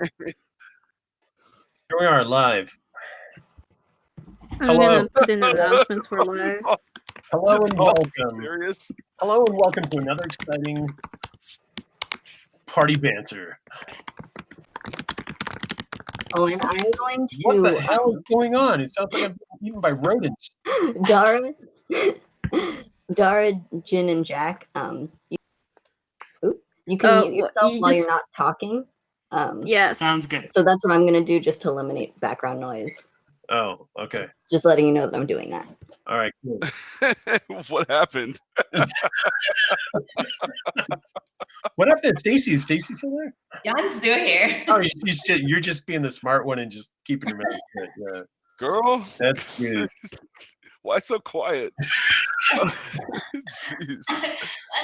Here we are live. I'm Hello. gonna put in announcements we're live. Hello and welcome. Serious? Hello and welcome to another exciting party banter. Oh, and I'm going to. What the hell is going on? It sounds like I'm being eaten by rodents. Dara, Jin, and Jack. You can mute yourself while you're not talking. Yes. Sounds good. So that's what I'm gonna do, just to eliminate background noise. Oh, okay. Just letting you know that I'm doing that. All right, cool. What happened? What happened to Stacy? Is Stacy still there? Yeah, I'm still here. Oh, you're just being the smart one and just keeping your mouth shut. Yeah. Girl? That's good. Why so quiet? I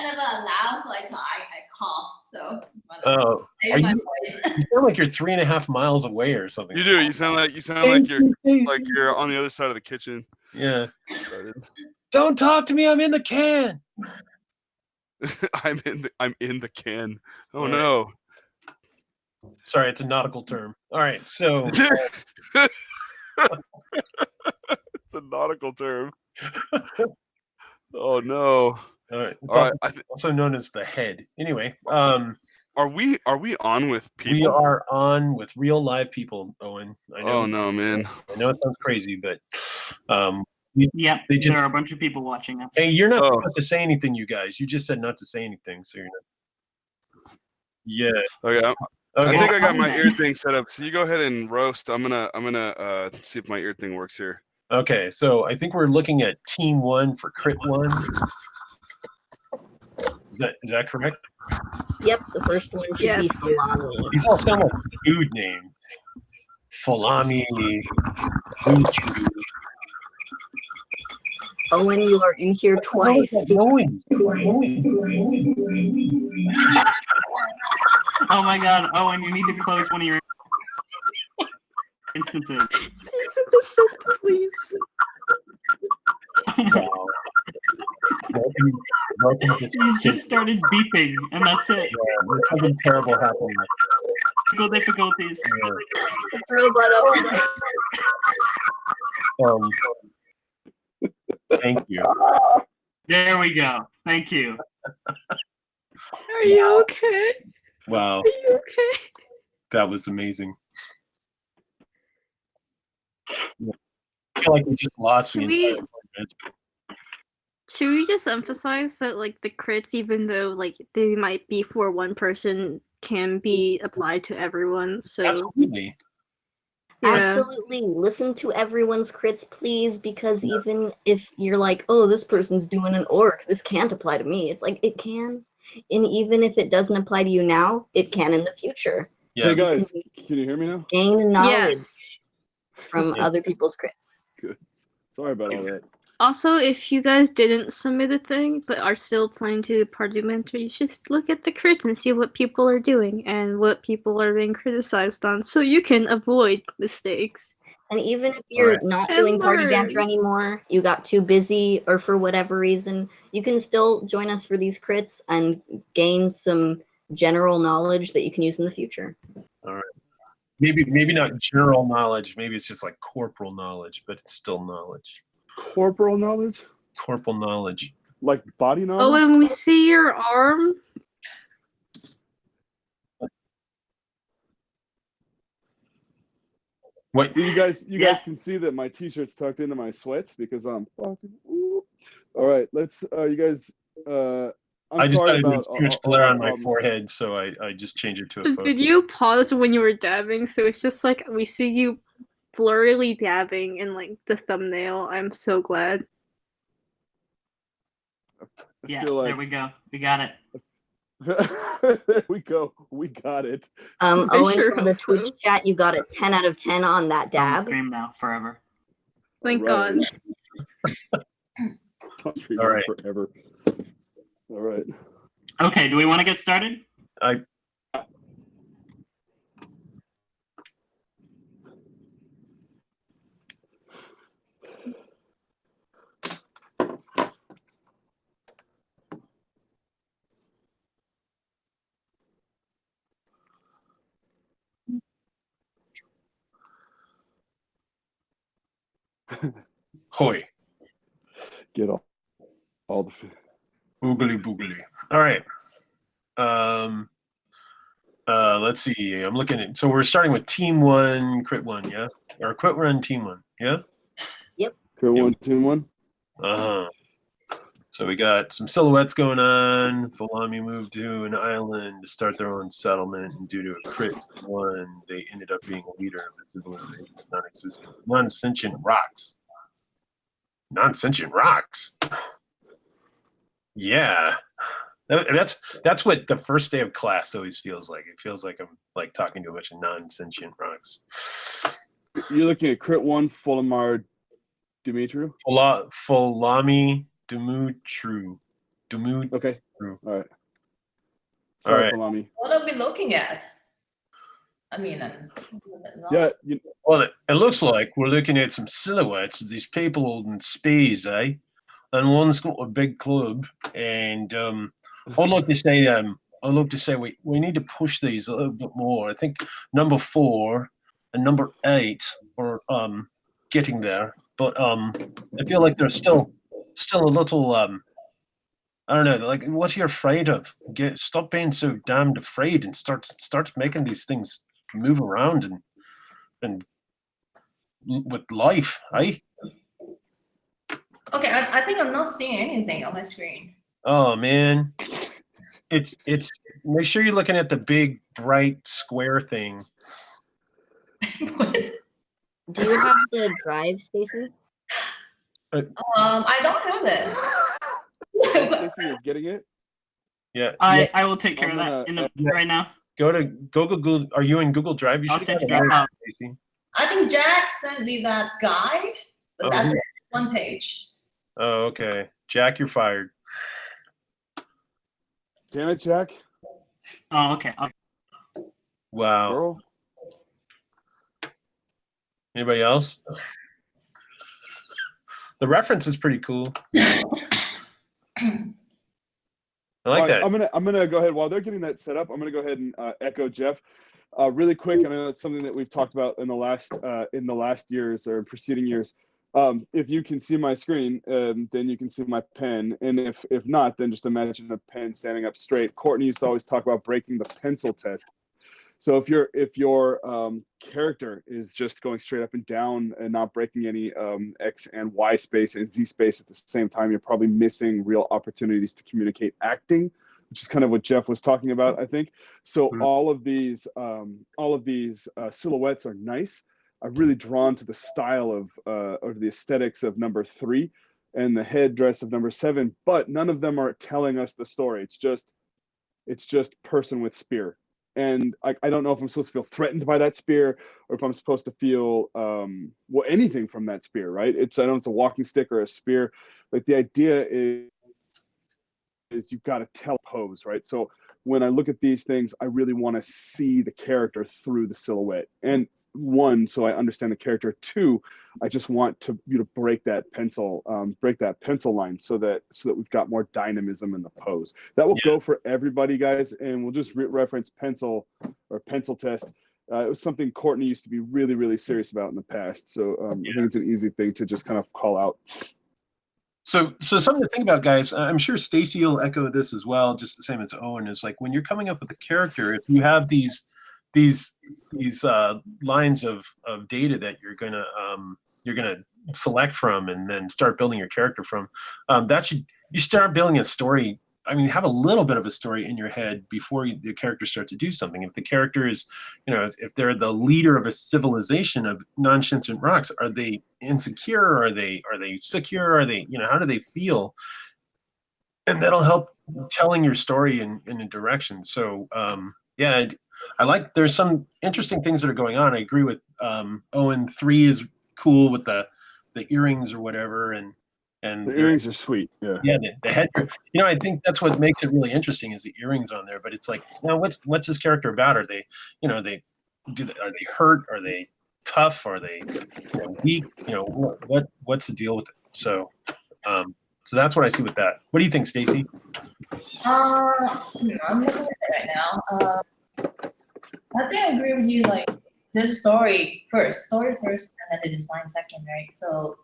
never laugh like I cough, so Oh, save my voice. You sound like you're 3.5 miles away or something. You do. You sound like you're on the other side of the kitchen. Yeah. Don't talk to me. I'm in the can. I'm in the can. Oh Right. no. Sorry, it's a nautical term. All right, so It's a nautical term. Oh no. all right. It's All right. also known as the head. Anyway, Are we on with people? we are on with real live people, Owen. I know. Oh no, man. I know it sounds crazy, but Yep, there are a bunch of people watching us. hey, you're not supposed to say anything, you guys. You just said not to say anything, so you're not. Yeah. Okay. Okay. I think I got my ear thing set up. So you go ahead and roast. I'm gonna see if my ear thing works here. Okay, so I think we're looking at Team 1 for Crit 1. Is that correct? Yep, the first one should be Salami. These all sound like food names. Falami, Uchu. Owen, you are in here twice. Oh my god, Owen, you need to close one of your instances. Cease and desist, please. Wow. Welcome to He's just started beeping, and that's it. Yeah, there's something terrible happening. Technical difficulties. Yeah. It's Robot Owen. Thank you. There we go. Thank you. Are you okay? Wow, Are you okay? that was amazing. I feel like we just lost the entire tournament. Should we just emphasize that, like, the crits, even though, like, they might be for one person, can be applied to everyone? So Absolutely. Yeah. Absolutely. Listen to everyone's crits, please, because even if you're like, oh, this person's doing an orc, this can't apply to me. It's like, it can. And even if it doesn't apply to you now, it can in the future. Yeah. Hey guys, can you hear me now? Gain knowledge Yes. from other people's crits. Good. Sorry about all that. Also, if you guys didn't submit a thing but are still planning to do the party mentor, you should look at the crits and see what people are doing and what people are being criticized on, so you can avoid mistakes. And even if you're not doing party banter anymore, you got too busy, or for whatever reason, you can still join us for these crits and gain some general knowledge that you can use in the future. All right. Maybe not general knowledge. Maybe it's just like corporal knowledge, but it's still knowledge. Corporal knowledge? Corporal knowledge. Like body knowledge? Oh, when we see your arm. What? You guys can see that my t-shirt's tucked into my sweats because I'm fucking. All right, let's. You guys. I just started with too much glare on my forehead, so I just changed it to a The photo. video paused when you were dabbing, so it's just like we see you blurrily dabbing in like the thumbnail. I'm so glad. Yeah, there we go. We got it. There we go. We got it. Owen, sure from the hope so. Twitch chat, you got a 10 out of 10 on that On the dab. stream now, forever. Thank Right. God. All right. Forever. All right. Okay, do we want to get started? Hoi. Get all the. Oogly boogly. All right. Let's see. I'm looking at. So we're starting with team 1, crit 1, yeah, or crit 1, team 1, yeah. Crit 1, team 1. So we got some silhouettes going on. Fulami moved to an island to start their own settlement, and due to a crit 1, they ended up being a leader of a civilization of non-existent, non-sentient rocks. Non-sentient rocks. Yeah. That's what the first day of class always feels like. It feels like I'm like talking to a bunch of non-sentient rocks. You're looking at crit 1, Fulamar Dimitru. Fulami Dimitru. Okay. True. All right. All Sorry, right. Fulami. What are we looking at? I mean, I'm a bit lost. Yeah. Well, it looks like we're looking at some silhouettes of these people holding spades, eh? And one's got a big club, and I'd like to say we need to push these a little bit more. I think number 4 and number 8 are getting there, but I feel like they're still a little I don't know, like what you're afraid of. Stop being so damned afraid and start making these things move around and with life, eh? Okay, I think I'm not seeing anything on my screen. Oh man. It's make sure you're looking at the big bright square thing. Do you have the drive, Stacy? I don't have it. Stacy is getting it. Yeah. I will take care of that yeah. right now. Go to Google. Are you in Google Drive? You I'll should send have you it Dropbox. out, Stacey. I think Jack sent me that guide, but that's it, one page. Oh, okay. Jack, you're fired. Damn it, Jack. Oh, okay. Wow. Girl. Anybody else? The reference is pretty cool. I like that. I'm gonna go ahead while they're getting that set up. I'm gonna go ahead and echo Jeff really quick. I know it's something that we've talked about in the last years or preceding years. If you can see my screen, then you can see my pen, and if not, then just imagine a pen standing up straight. Courtney used to always talk about breaking the pencil test. So if your character is just going straight up and down and not breaking any X and Y space and Z space at the same time, you're probably missing real opportunities to communicate acting, which is kind of what Jeff was talking about, I think. So all of these silhouettes are nice. I'm really drawn to the style of or the aesthetics of number 3 and the headdress of number 7, but none of them are telling us the story. It's just person with spear. And I don't know if I'm supposed to feel threatened by that spear or if I'm supposed to feel anything from that spear, right? I don't know if it's a walking stick or a spear. Like the idea is you've got to tell pose, right? So when I look at these things, I really want to see the character through the silhouette. And 1, so I understand the character. 2, I just want to break that pencil line so that we've got more dynamism in the pose. That will go for everybody, guys, and we'll just reference pencil test. It was something Courtney used to be really, really serious about in the past. So I think it's an easy thing to just kind of call out. So something to think about, guys. I'm sure Stacy will echo this as well, just the same as Owen. Is like when you're coming up with a character, if you have these lines of data that you're gonna select from and then start building your character from, you start building a story. I mean, have a little bit of a story in your head before the character starts to do something. If the character is, if they're the leader of a civilization of non-sentient rocks, are they insecure? Are they secure? Are they, how do they feel? And that'll help telling your story in a direction. So I like, there's some interesting things that are going on. I agree with Owen. 3 is cool with the earrings or whatever, and the earrings are sweet. Yeah, the head. I think that's what makes it really interesting is the earrings on there. But it's like, what's this character about? Are they, are they hurt? Are they tough? Are they weak? What's the deal with it? So that's what I see with that. What do you think, Stacy? I'm looking at it right now. I think I agree with you. Like there's a story first, and then the design second, right? So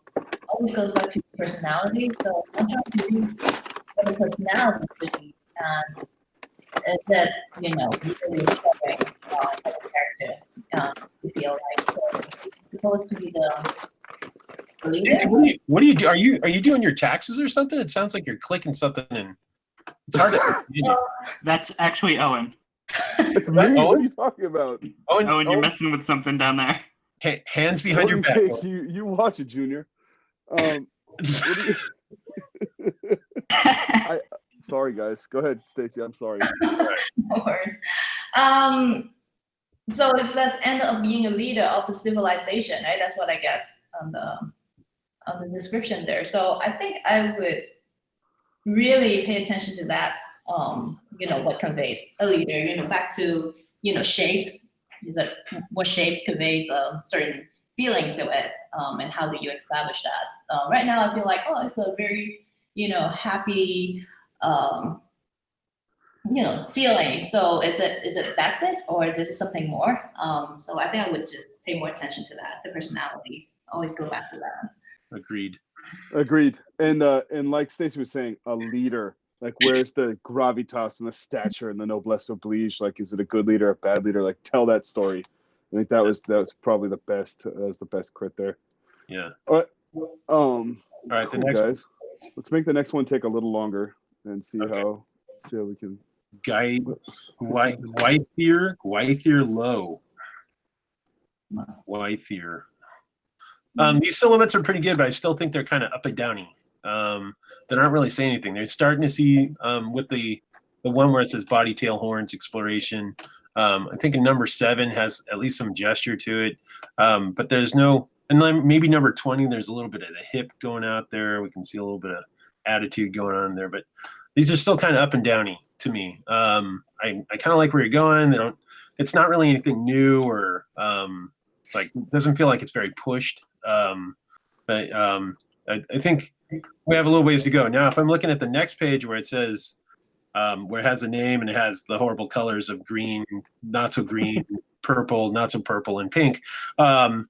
always goes back to personality. So I'm trying to do what the personality should be, and that really showing the character to feel like. So it's supposed to be the leader. Stacey, what do you do? Are you doing your taxes or something? It sounds like you're clicking something and it's hard to. That's actually Owen. It's me. Owen? What are you talking about? Owen, you're messing with something down there. Hands behind your back. You watch it, Junior. What do you... Sorry, guys. Go ahead, Stacy. I'm sorry. No worries. So it says end up being a leader of a civilization, right? That's what I get on the description there. So I think I would really pay attention to that. What conveys a leader. Back to shapes. Is that what shapes conveys a certain feeling to it, and how do you establish that? Right now, I feel like it's a very happy feeling. So is it that's it, or is it something more? So I think I would just pay more attention to that. The personality, always go back to that. Agreed. And like Stacey was saying, a leader. Like, where's the gravitas and the stature and the noblesse oblige? Like, is it a good leader, a bad leader? Like, tell that story. I think that was probably the best. That was the best crit there. Yeah. All right. All right. Cool, the next guys. Let's make the next one take a little longer and see how we can. Gwythier Low. Gwythier. These silhouettes are pretty good, but I still think they're kind of up and downy. They're not really saying anything. They're starting to see with the one where it says body, tail, horns, exploration. I think number 7 has at least some gesture to it, but there's no. And then maybe number 20, there's a little bit of the hip going out there. We can see a little bit of attitude going on there, but these are still kind of up and downy to me. I kind of like where you're going. It's not really anything new or it doesn't feel like it's very pushed. But I think we have a little ways to go. Now, if I'm looking at the next page where it says, where it has a name and it has the horrible colors of green, not so green, purple, not so purple, and pink. But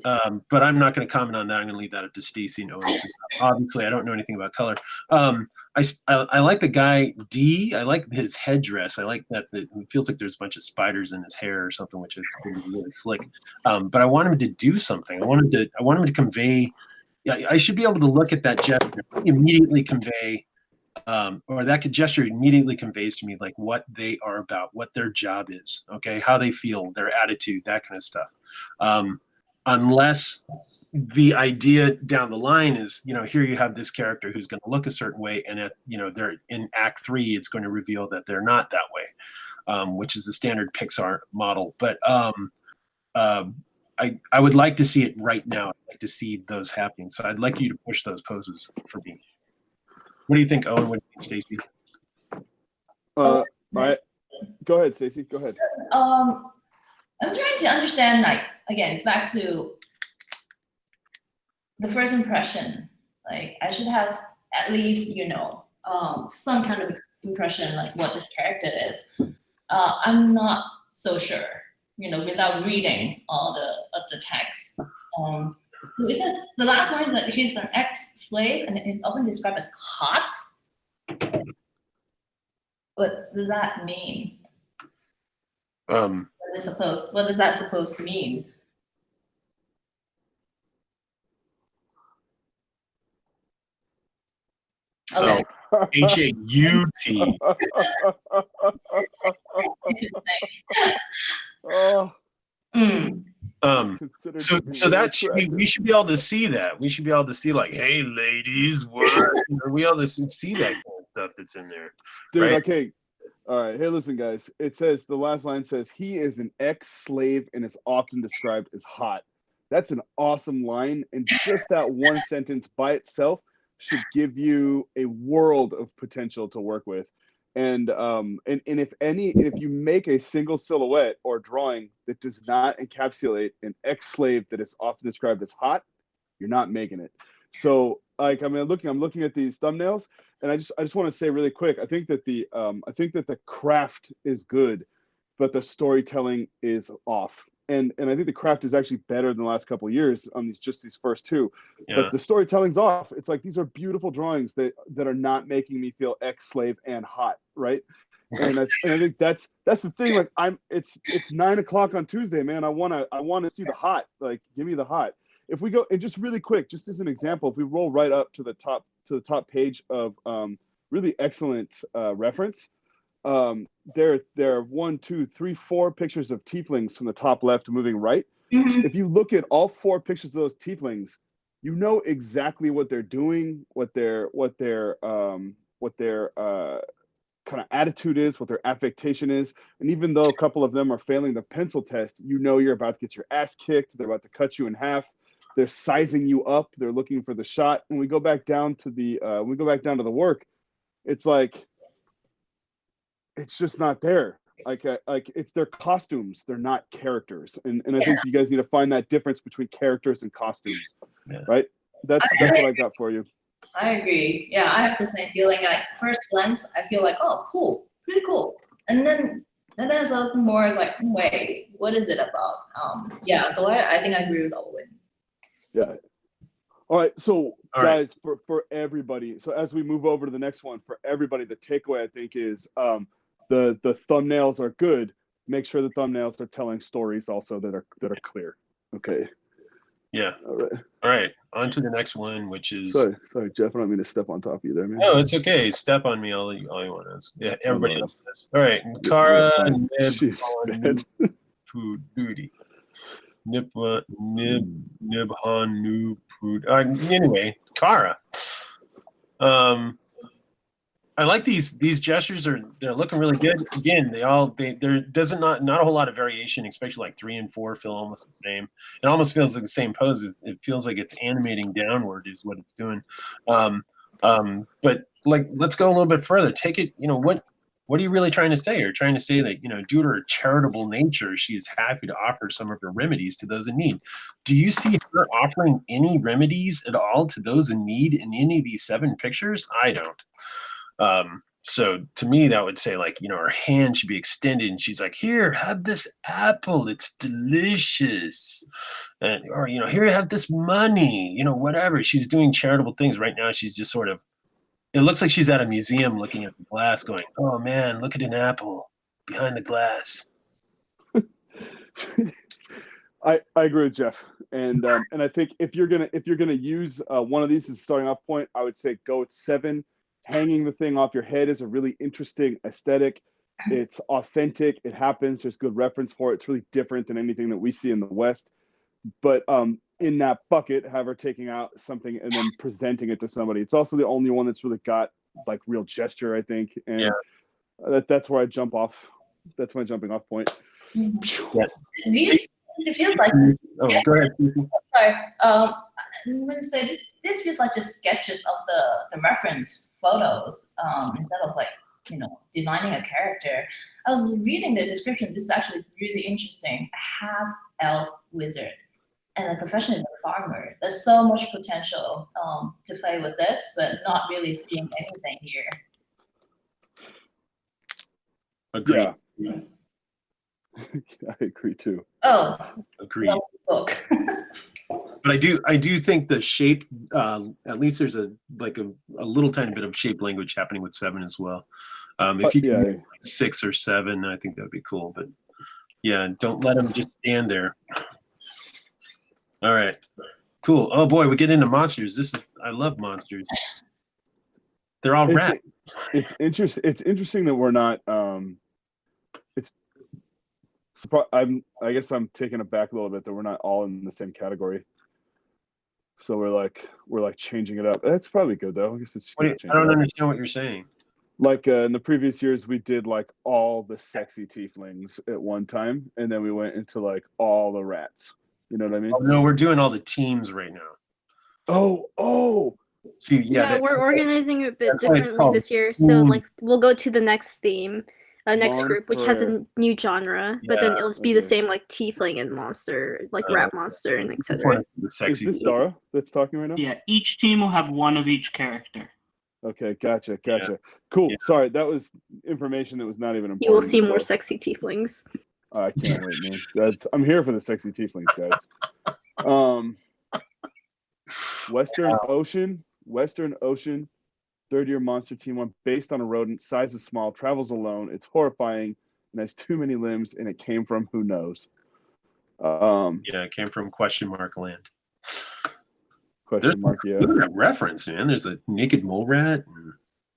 I'm not going to comment on that. I'm going to leave that up to Stacy and Owen. Obviously, I don't know anything about color. I like the guy D. I like his headdress. I like that it feels like there's a bunch of spiders in his hair or something, which is really slick. But I want him to do something. I want him to convey. I should be able to look at that gesture, immediately convey, or that gesture immediately conveys to me like what they are about, what their job is, okay, how they feel, their attitude, that kind of stuff. Unless the idea down the line is, here you have this character who's going to look a certain way, and they're in Act 3, it's going to reveal that they're not that way, which is the standard Pixar model. But I would like to see it right now. I'd like to see those happening. So I'd like you to push those poses for me. What do you think, Owen? What do you think, Stacy? All right. Go ahead, Stacy. Go ahead. I'm trying to understand, again, back to the first impression. I should have at least, some kind of impression, like what this character is. I'm not so sure, without reading all the text. So it says the last line is that he's an ex-slave and is often described as hot. What does that mean? What is that supposed to mean? Okay. H-A-U-T. Oh. So that we should be able to see that. We should be able to see hey, ladies, what? We able to see that kind of stuff that's in there. Dude, right? Okay. All right. Hey, listen, guys. It says, the last line says, he is an ex-slave and is often described as hot. That's an awesome line. And just that one sentence by itself should give you a world of potential to work with. And if you make a single silhouette or drawing that does not encapsulate an ex-slave that is often described as hot, you're not making it. So I'm looking at these thumbnails, and I just want to say really quick, I think that the craft is good, but the storytelling is off. and I think the craft is actually better than the last couple of years on these first two. Yeah. But the storytelling's off. It's like these are beautiful drawings that are not making me feel ex-slave and hot, right? And I think that's the thing. Like it's 9 o'clock on Tuesday, man. I wanna see the hot. Like, give me the hot. If we go, and just really quick, just as an example, if we roll right up to the top page of really excellent reference, there are 1, 2, 3, 4 pictures of tieflings from the top left moving right. Mhm. If you look at all 4 pictures of those tieflings, you know exactly what they're doing, what their kind of attitude is, what their affectation is. And even though a couple of them are failing the pencil test, you know you're about to get your ass kicked. They're about to cut you in half. They're sizing you up. They're looking for the shot. When we go back down to the work, it's like it's just not there. Like it's their costumes. They're not characters. And I think you guys need to find that difference between characters and costumes. Yeah. Right? That's what I got for you. I agree. Yeah, I have the same feeling. Like first glance, I feel like, oh, cool, pretty cool. And then as I look more, it's like, wait, what is it about? Yeah. So I think I agree with Owen. Yeah. All right. So guys, for everybody, so as we move over to the next one, for everybody, the takeaway I think is the thumbnails are good. Make sure the thumbnails are telling stories also that are clear. Okay. Yeah. All right. On to the next one, which is sorry, Jeff. I don't mean to step on top of you there, man. No, it's okay. Step on me all you want to. Yeah, everybody else does. All right. Kara Nib Booty. Nibhan New Pood. Anyway, Kara. I like these gestures. They're looking really good. Again, there doesn't not a whole lot of variation, especially like 3 and 4 feel almost the same. It almost feels like the same pose. It feels like it's animating downward is what it's doing. But like, let's go a little bit further. Take it. What are you really trying to say? You're trying to say that, due to her charitable nature, she is happy to offer some of her remedies to those in need. Do you see her offering any remedies at all to those in need in any of these 7 pictures? I don't. So to me, that would say like, her hand should be extended and she's like, here, have this apple. It's delicious. Or, here, have this money, whatever. She's doing charitable things right now. She's just sort of, it looks like she's at a museum looking at the glass going, oh man, look at an apple behind the glass. I agree with Jeff. And I think if you're gonna use one of these as a starting off point, I would say go with 7. Hanging the thing off your head is a really interesting aesthetic. It's authentic. It happens. There's good reference for it. It's really different than anything that we see in the West. But in that bucket, have her taking out something and then presenting it to somebody. It's also the only one that's really got like real gesture, I think. And that's where I jump off. That's my jumping off point. Yeah. It feels like. Oh, go ahead. Sorry. I'm gonna say this feels like just sketches of the reference photos instead of like designing a character. I was reading the description. This actually is really interesting. A half elf wizard, and the profession is a farmer. There's so much potential to play with this, but not really seeing anything here. Agreed. Yeah. I agree too. Oh, agreed. Book. But I do think the shape, at least there's a little tiny bit of shape language happening with 7 as well. If you can use like 6 or 7, I think that'd be cool. But yeah, don't let them just stand there. All right, cool. Oh boy, we get into monsters. I love monsters. They're all rats. It's interesting that we're not. I guess I'm taken aback a little bit that we're not all in the same category. So we're like changing it up. That's probably good though. I guess it's. I don't understand what you're saying. Like in the previous years, we did like all the sexy tieflings at one time, and then we went into like all the rats. You know what I mean? Oh, no, we're doing all the teams right now. Oh. See, yeah, we're organizing it a bit differently this year. So like we'll go to the next theme. Next group, which has a new genre, but then it'll be the same like tiefling and monster, like rat monster and etc. The sexy. Is this Dara that's talking right now? Yeah, each team will have one of each character. Okay, gotcha. Cool. Yeah. Sorry, that was information that was not even important. You will see more sexy tieflings. I can't wait, man. I'm here for the sexy tieflings, guys. Western Ocean, third-year monster team one, based on a rodent, size is small, travels alone, it's horrifying, and has too many limbs, and it came from who knows. Yeah, it came from question mark land. Question mark, yeah. Look at that reference, man. There's a naked mole rat.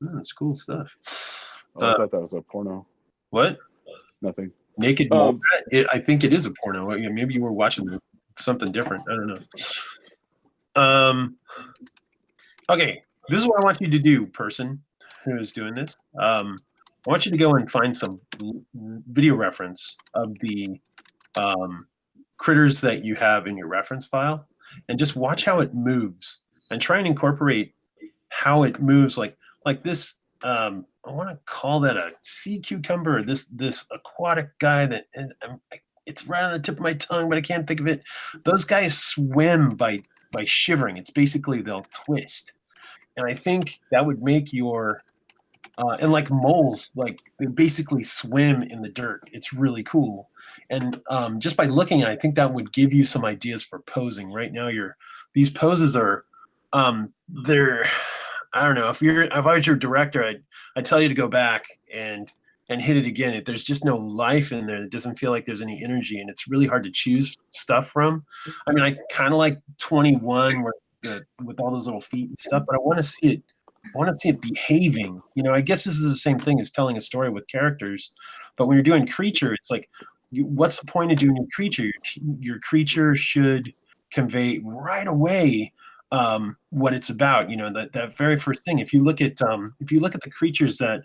That's cool stuff. I thought that was a porno. What? Nothing. Naked mole rat? I think it is a porno. Maybe you were watching something different. I don't know. Okay, this is what I want you to do, person who is doing this. I want you to go and find some video reference of the critters that you have in your reference file, and just watch how it moves, and try and incorporate how it moves. Like this. I want to call that a sea cucumber. This aquatic guy that it's right on the tip of my tongue, but I can't think of it. Those guys swim by shivering. It's basically they'll twist. And I think that would make your and like moles, like they basically swim in the dirt. It's really cool. And just by looking at it, I think that would give you some ideas for posing. Right now, these poses are they're, I don't know, if I was your director, I'd tell you to go back and hit it again. There's just no life in there. It doesn't feel like there's any energy, and it's really hard to choose stuff from. I mean, I kind of like 21 with all those little feet and stuff, but I want to see it. I want to see it behaving. I guess this is the same thing as telling a story with characters, but when you're doing creature, it's like, what's the point of doing your creature? Your creature should convey right away what it's about. That very first thing. If you look at the creatures that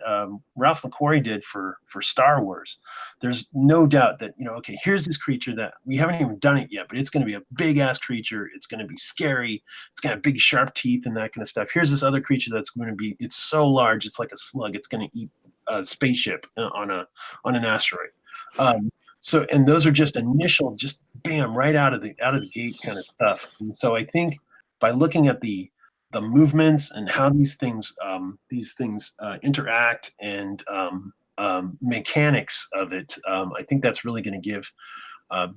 Ralph McQuarrie did for Star Wars, there's no doubt that okay, here's this creature that we haven't even done it yet, but it's going to be a big ass creature. It's going to be scary. It's got big sharp teeth and that kind of stuff. Here's this other creature that's going to be. It's so large. It's like a slug. It's going to eat a spaceship on an asteroid. So, and those are just initial, just bam, right out of the gate kind of stuff. And so I think by looking at the movements and how these things interact and mechanics of it, I think that's really going to give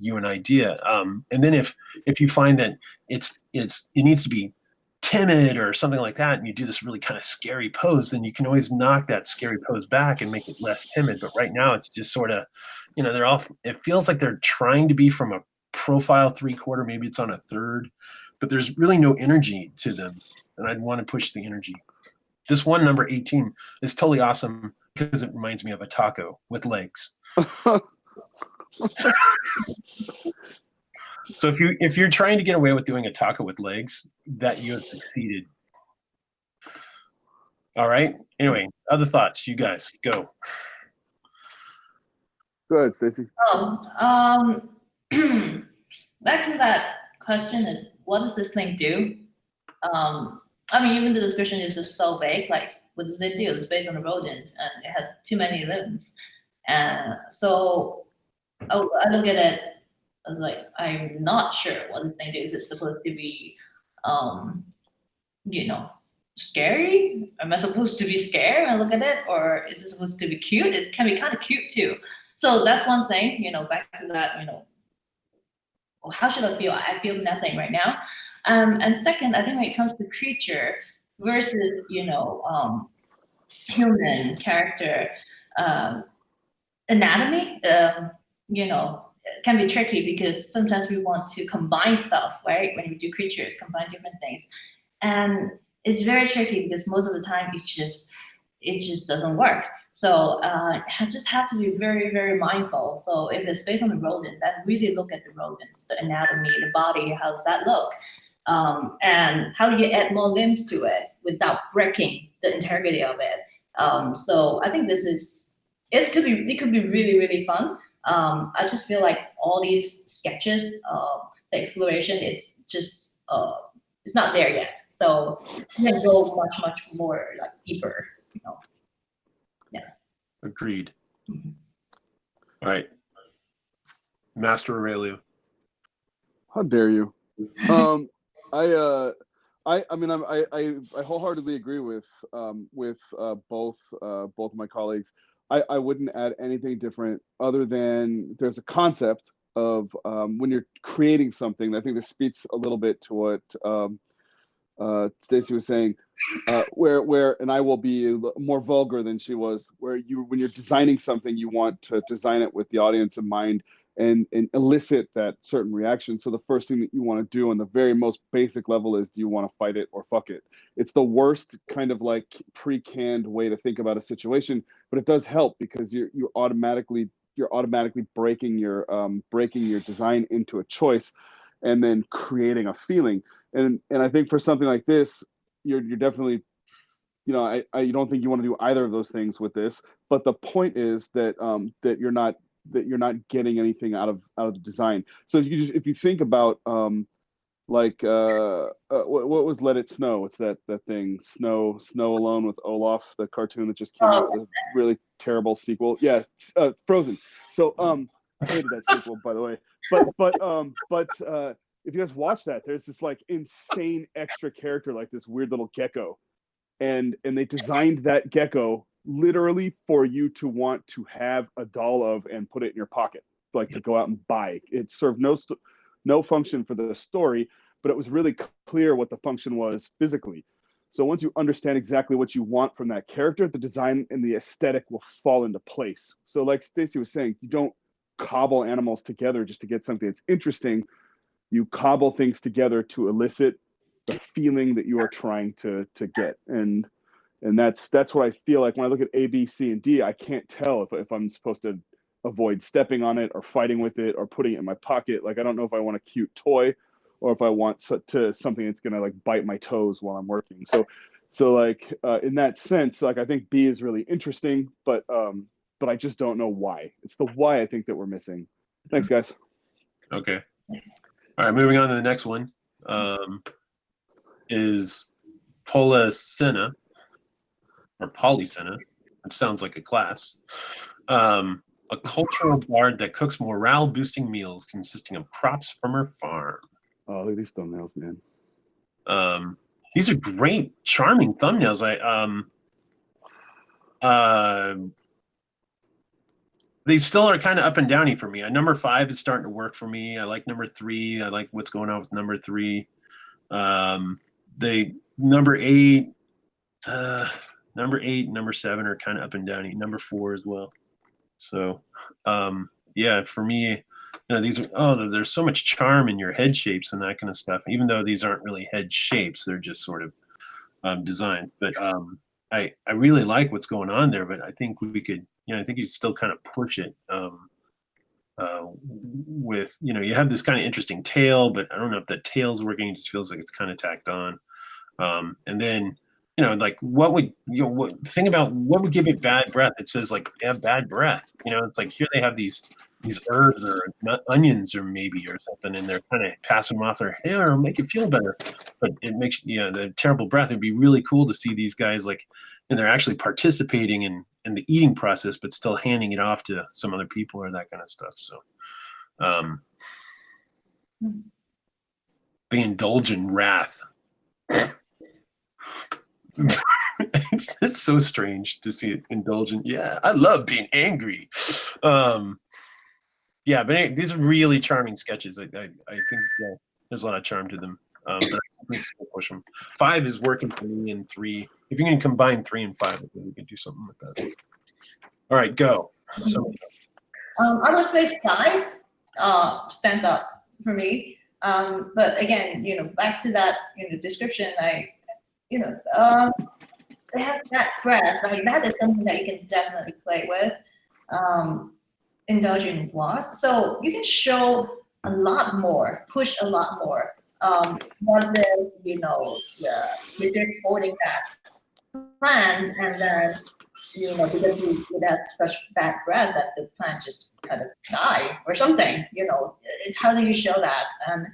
you an idea. And then if you find that it needs to be timid or something like that, and you do this really kind of scary pose, then you can always knock that scary pose back and make it less timid. But right now, it's just sort of, they're all. It feels like they're trying to be from a profile 3/4. Maybe it's on a third. But there's really no energy to them, and I'd want to push the energy. This one, number 18, is totally awesome because it reminds me of a taco with legs. So if you're trying to get away with doing a taco with legs, that you have succeeded. All right. Anyway, other thoughts? You guys go. Go ahead, Stacy. Back to that question is, what does this thing do? Even the description is just so vague. Like, what does it do? It's based on a rodent, and it has too many limbs. And so I look at it, I was like, I'm not sure what this thing do. Is it supposed to be, scary? Am I supposed to be scared when I look at it? Or is it supposed to be cute? It can be kind of cute too. So that's one thing, back to that, how should I feel? I feel nothing right now. And second, I think when it comes to creature versus, human character, anatomy, it can be tricky because sometimes we want to combine stuff, right? When we do creatures, combine different things. And it's very tricky because most of the time it just doesn't work. So I just have to be very, very mindful. So if it's based on the rodent, then really look at the rodents, the anatomy, the body, how does that look? And how do you add more limbs to it without breaking the integrity of it? So I think it could be really, really fun. I just feel like all these sketches, the exploration is just, it's not there yet. So you can go much, much more like deeper, Yeah. Agreed. Mm-hmm. All right. Master Aurelio. How dare you? I wholeheartedly agree with both of my colleagues. I wouldn't add anything different other than there's a concept of when you're creating something. I think this speaks a little bit to what Stacy was saying, where and I will be more vulgar than she was, where when you're designing something, you want to design it with the audience in mind and elicit that certain reaction. So the first thing that you want to do on the very most basic level is, do you want to fight it or fuck it? It's the worst kind of like pre-canned way to think about a situation, but it does help because you're automatically breaking your design into a choice and then creating a feeling. And I think for something like this, you're definitely, you know, I don't think you want to do either of those things with this. But the point is that that you're not getting anything out of the design. So if you think about what was Let It Snow? What's that thing? Snow Alone with Olaf, the cartoon that just came out with a really terrible sequel. Yeah, Frozen. So I hated that sequel, by the way. But if you guys watch that, there's this like insane extra character, like this weird little gecko, and they designed that gecko literally for you to want to have a doll of and put it in your pocket, like to go out and buy. It served no function for the story, but it was really clear what the function was physically. So once you understand exactly what you want from that character, the design and the aesthetic will fall into place. So like Stacy was saying, you don't cobble animals together just to get something that's interesting. You cobble things together to elicit the feeling that you are trying to get. And that's what I feel like when I look at A, B, C, and D. I can't tell if I'm supposed to avoid stepping on it or fighting with it or putting it in my pocket. Like, I don't know if I want a cute toy or if I want something that's gonna like bite my toes while I'm working. So like in that sense, like I think B is really interesting, but I just don't know why. It's the why I think that we're missing. Thanks, guys. Okay. All right, moving on to the next one. Is Polycena or Polycena. It sounds like a class. A cultural bard that cooks morale-boosting meals consisting of crops from her farm. Oh, look at these thumbnails, man. These are great, charming thumbnails. They still are kind of up and downy for me. Number 5 is starting to work for me. I like number 3. I like what's going on with number 3. Number 8, number 7 are kind of up and downy. Number 4 as well. So, yeah, for me, you know, these are there's so much charm in your head shapes and that kind of stuff. Even though these aren't really head shapes, they're just sort of designed. But I really like what's going on there. But I think we could, you know, I think you still kind of push it with, you know, you have this kind of interesting tail, but I don't know if that tail's working. It just feels like it's kind of tacked on. And then, you know, like think about what would give it bad breath. It says like they have bad breath. You know, it's like here they have these herbs or onions or maybe or something, and they're kind of passing them off their hair or make it feel better. But it makes, you know, the terrible breath. It'd be really cool to see these guys like, and they're actually participating in the eating process, but still handing it off to some other people or that kind of stuff. So, they indulge in wrath. It's just so strange to see it indulgent. Yeah, I love being angry. Yeah, but anyway, these are really charming sketches. I think there's a lot of charm to them. But I can still push them. 5 is working for me, and 3. If you can combine 3 and 5, I think we can do something with that. All right, go. I would say 5 stands out for me. But again, you know, back to that, you know, description, they have that breath. Like that is something that you can definitely play with. Indulge in what? So you can show a lot more, push a lot more. Rather than, you know, you're just holding that plant and then, you know, because you have such bad breath that the plant just kind of die or something, you know, it's how do you show that? And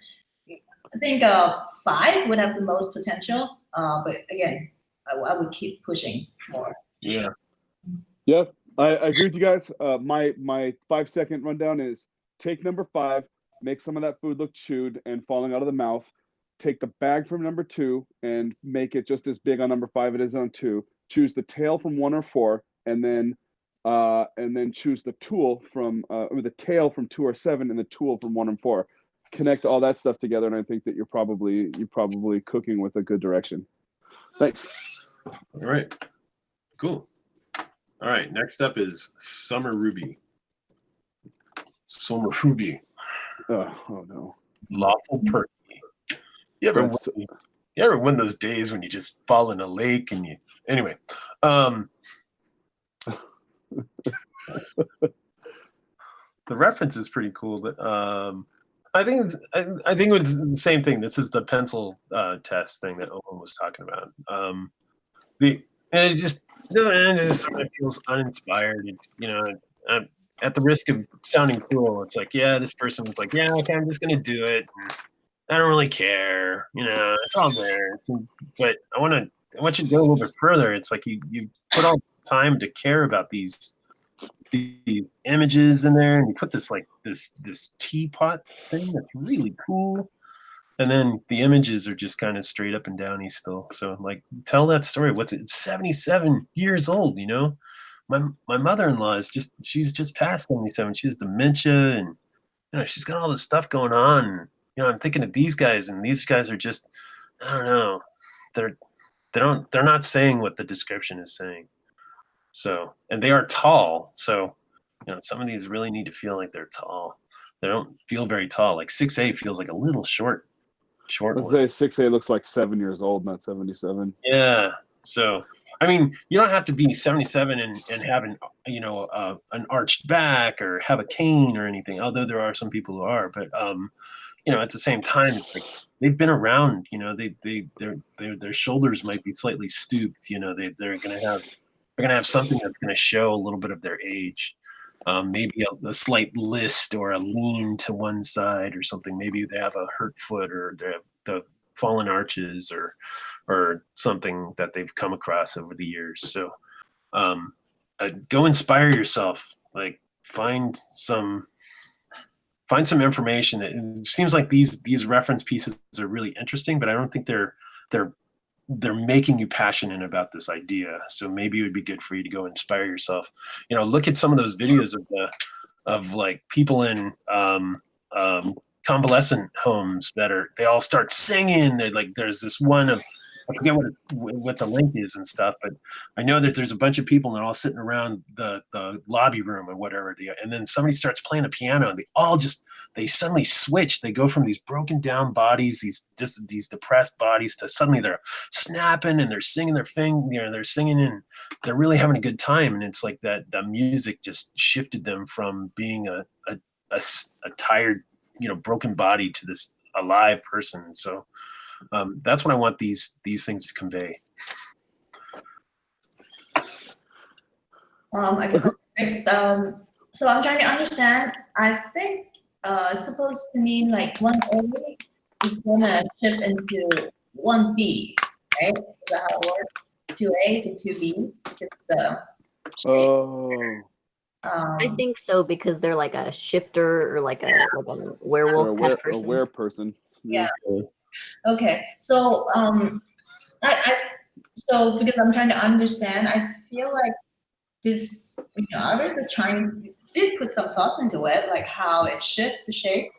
I think 5 would have the most potential, but again, I would keep pushing more. Yeah. Yeah, I agree with you guys. My 5-second rundown is take number 5, make some of that food look chewed and falling out of the mouth. Take the bag from number 2 and make it just as big on number 5 as it is on 2. Choose the tail from 1 or 4, and then and then choose the tool from or the tail from 2 or 7 and the tool from 1 and 4. Connect all that stuff together, and I think that you're probably cooking with a good direction. Thanks. All right, cool. All right, next up is Summer Ruby. Summer Ruby. Oh no. Lawful perky. You ever win those days when you just fall in a lake and you anyway. The reference is pretty cool, but I think it's the same thing. This is the pencil test thing that Owen was talking about. And it just sort of feels uninspired. You know, at the risk of sounding cruel, it's like, yeah, this person was like, yeah, okay, I'm just gonna do it. I don't really care. You know, it's all there. But I want you to go a little bit further. It's like you put all the time to care about these images in there, and you put this teapot thing that's really cool, and then the images are just kind of straight up and downy still. So like, tell that story. It's 77 years old, you know. My mother-in-law she's just past 77. She has dementia, and you know, she's got all this stuff going on. You know, I'm thinking of these guys, and these guys are just, I don't know, they're not saying what the description is saying. So, and they are tall. So, you know, some of these really need to feel like they're tall. They don't feel very tall. Like 6A feels like a little short. Let's say 6A looks like 7 years old, not 77. Yeah. So, I mean, you don't have to be 77 and have an arched back or have a cane or anything. Although there are some people who are, but you know, at the same time, it's like they've been around. You know, their shoulders might be slightly stooped. You know, they're gonna have something that's gonna show a little bit of their age. Maybe a slight list or a lean to one side or something. Maybe they have a hurt foot or they have the fallen arches or something that they've come across over the years. So go inspire yourself. Like find some information. It seems like these reference pieces are really interesting, but I don't think they're making you passionate about this idea. So maybe it would be good for you to go inspire yourself. You know, look at some of those videos of like people in convalescent homes they all start singing. They're like, there's this one of, I forget what the link is and stuff, but I know that there's a bunch of people and they're all sitting around the lobby room or whatever. And then somebody starts playing a piano and they suddenly switch. They go from these broken down bodies, these depressed bodies, to suddenly they're snapping and they're singing their thing. You know, they're singing and they're really having a good time. And it's like that music just shifted them from being a tired, you know, broken body to this alive person. So that's what I want these things to convey. I guess next. So I'm trying to understand. I think it's supposed to mean like 1A is gonna shift into 1B, right? Is that how it works? 2A to 2B. It's the Oh. I think so, because they're like a shifter or like a werewolf kind of person. A were person. Yeah. Okay. So so because I'm trying to understand, I feel like this, you know, others are did put some thoughts into it, like how it shifts the shape.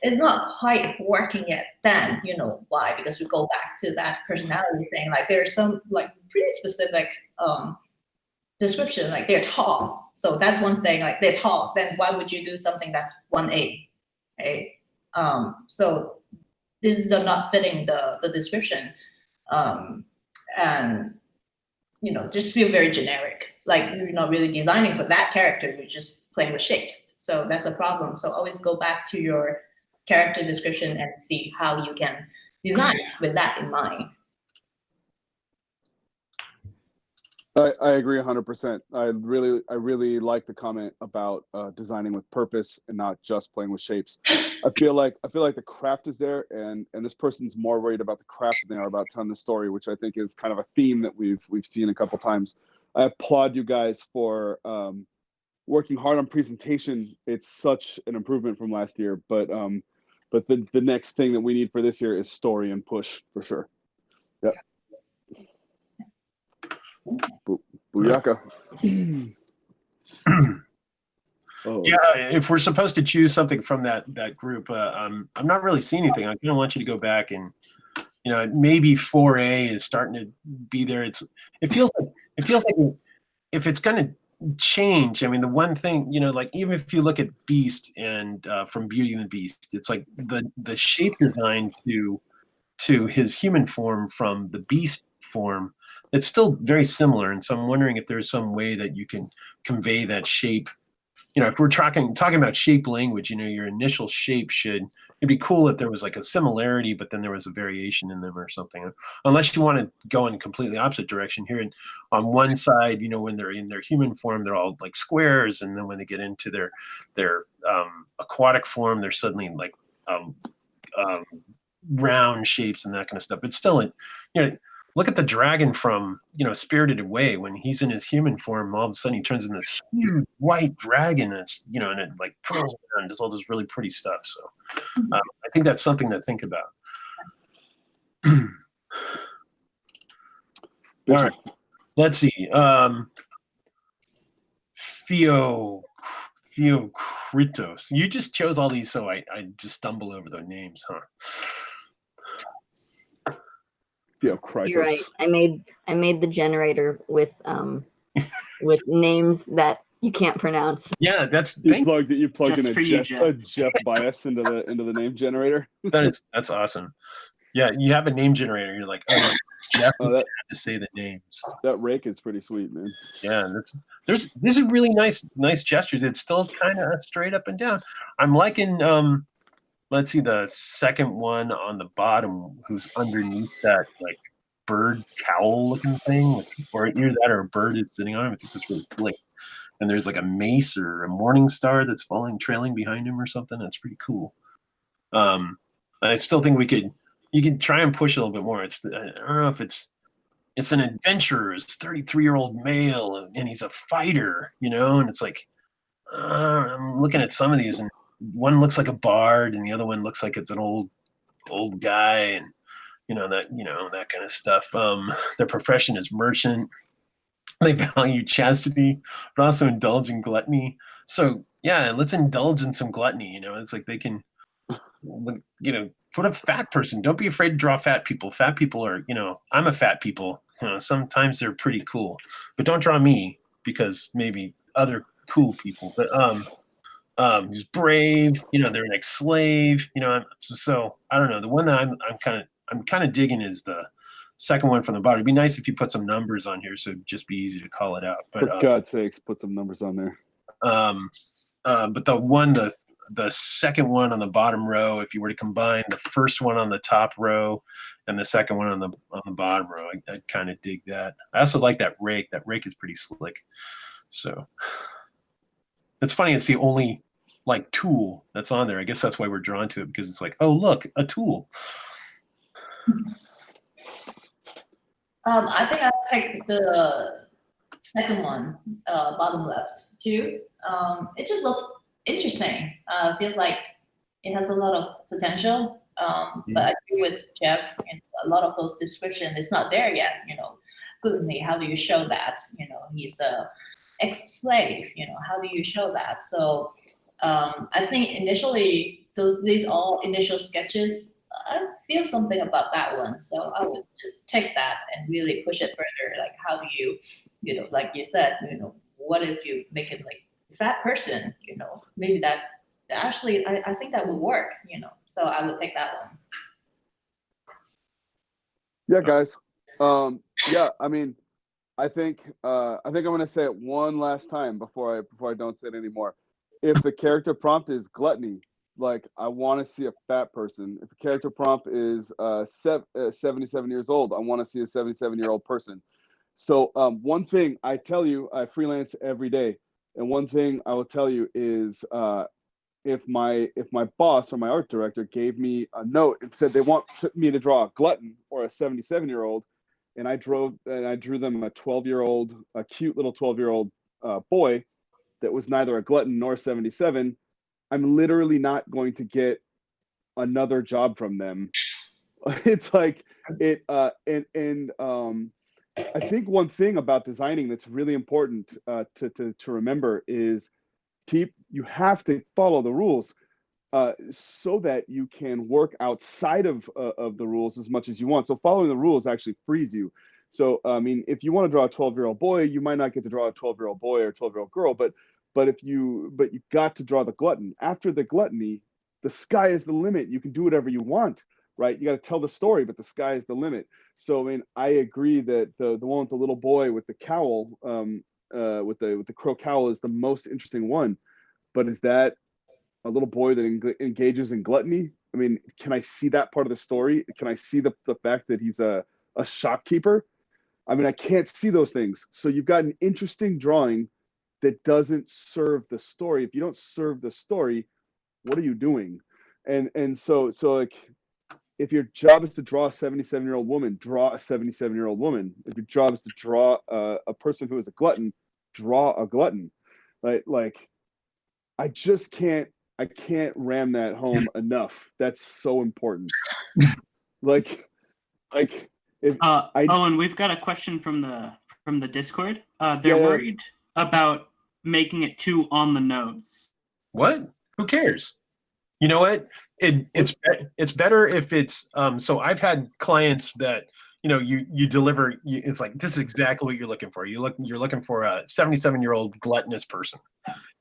It's not quite working yet. Then you know why? Because we go back to that personality thing. Like there's some like pretty specific description, like they're tall. So that's one thing. Like they're tall. Then why would you do something that's 1A? Okay. So this is not fitting the description, and you know, just feel very generic. Like you're not really designing for that character. You're just playing with shapes. So that's a problem. So always go back to your character description and see how you can design with that in mind. I agree 100%. I really like the comment about designing with purpose and not just playing with shapes. I feel like the craft is there, and this person's more worried about the craft than they are about telling the story, which I think is kind of a theme that we've seen a couple times. I applaud you guys for working hard on presentation. It's such an improvement from last year, but the next thing that we need for this year is story and push for sure. Yep. Booyaka. Oh. Yeah, if we're supposed to choose something from that group, I'm not really seeing anything. I kind of want you to go back and, maybe 4A is starting to be there. It feels like if it's going to change. I mean, the one thing, like even if you look at Beast and from Beauty and the Beast, it's like the shape design to his human form from the Beast form, it's still very similar. And so I'm wondering if there's some way that you can convey that shape. If we're talking about shape language, your initial shape it'd be cool if there was like a similarity, but then there was a variation in them or something. Unless you want to go in completely opposite direction here. And on one side, when they're in their human form, they're all like squares. And then when they get into their aquatic form, they're suddenly like round shapes and that kind of stuff. But still, look at the dragon from, Spirited Away. When he's in his human form, all of a sudden he turns into this huge white dragon that's, and it like curls around and does all this really pretty stuff. So I think that's something to think about. All right. Let's see. Theokritos. You just chose all these, so I just stumble over the names, huh? You're right. I made the generator with names that you can't pronounce. Yeah, you plugged in a Jeff bias into the name generator. That's awesome. Yeah, you have a name generator. You're like, oh, Jeff, you have to say the names. That rake is pretty sweet, man. Yeah, these are really nice gestures. It's still kind of straight up and down. I'm liking let's see, the second one on the bottom, who's underneath that like bird cowl looking thing, or either that or a bird is sitting on him. I think that's really slick. And there's like a mace or a morning star that's trailing behind him or something. That's pretty cool. I still think you could try and push a little bit more. I don't know if it's an adventurer, it's 33-year-old male, and he's a fighter, and it's like, I'm looking at some of these, and one looks like a bard, and the other one looks like it's an old guy, and that kind of stuff. Their profession is merchant. They value chastity, but also indulge in gluttony. So yeah, let's indulge in some gluttony. It's like they can, put a fat person. Don't be afraid to draw fat people. Fat people are, I'm a fat people. Sometimes they're pretty cool, but don't draw me because maybe other cool people. But he's brave. They're an ex-slave. So I don't know. The one that I'm kind of digging is the second one from the bottom. It'd be nice if you put some numbers on here, so it'd just be easy to call it out. But for God's sakes, put some numbers on there. But the second one on the bottom row, if you were to combine the first one on the top row and the second one on the bottom row, I kind of dig that. I also like that rake. That rake is pretty slick. So it's funny. It's the only like tool that's on there. I guess that's why we're drawn to it, because it's like, oh look, a tool. I think I'll take the second one, bottom left too. It just looks interesting. Feels like it has a lot of potential. But I agree with Jeff, and a lot of those descriptions, it's not there yet. Glutony, how do you show that? He's a ex-slave. How do you show that? So I think initially these all initial sketches, I feel something about that one. So I would just take that and really push it further. Like, how do you, like you said, what if you make it like a fat person? Maybe that actually, I think that would work. So I would take that one. Yeah, guys. Yeah, I mean, I think I'm gonna say it one last time before I don't say it anymore. If the character prompt is gluttony, like I want to see a fat person. If a character prompt is 77 years old, I want to see a 77-year-old person. So one thing I tell you, I freelance every day, and one thing I will tell you is if my boss or my art director gave me a note and said they want me to draw a glutton or a 77-year-old, and I drew them a 12-year-old, a cute little 12-year-old boy that was neither a glutton nor 77, I'm literally not going to get another job from them. It's like it I think one thing about designing that's really important to remember is you have to follow the rules so that you can work outside of the rules as much as you want. So following the rules actually frees you. So I mean, if you want to draw a 12-year-old boy, you might not get to draw a 12-year-old boy or a 12-year-old girl, but you got to draw the glutton. After the gluttony, the sky is the limit. You can do whatever you want, right? You got to tell the story, but the sky is the limit. So I mean, I agree that the one with the little boy with the cowl, with the crow cowl, is the most interesting one. But is that a little boy that engages in gluttony? I mean, can I see that part of the story? Can I see the fact that he's a shopkeeper? I mean, I can't see those things. So you've got an interesting drawing that doesn't serve the story. If you don't serve the story, what are you doing? And so like, if your job is to draw a 77-year-old woman, draw a 77-year-old woman. If your job is to draw a person who is a glutton, draw a glutton. Right? Like, I can't ram that home enough. That's so important. Like if Owen, we've got a question from the Discord. They're worried about making it too on the nose. What? Who cares? You know what? It's better if it's so I've had clients that, you know, you deliver, it's like, this is exactly what you're looking for. You're looking for a 77-year-old gluttonous person.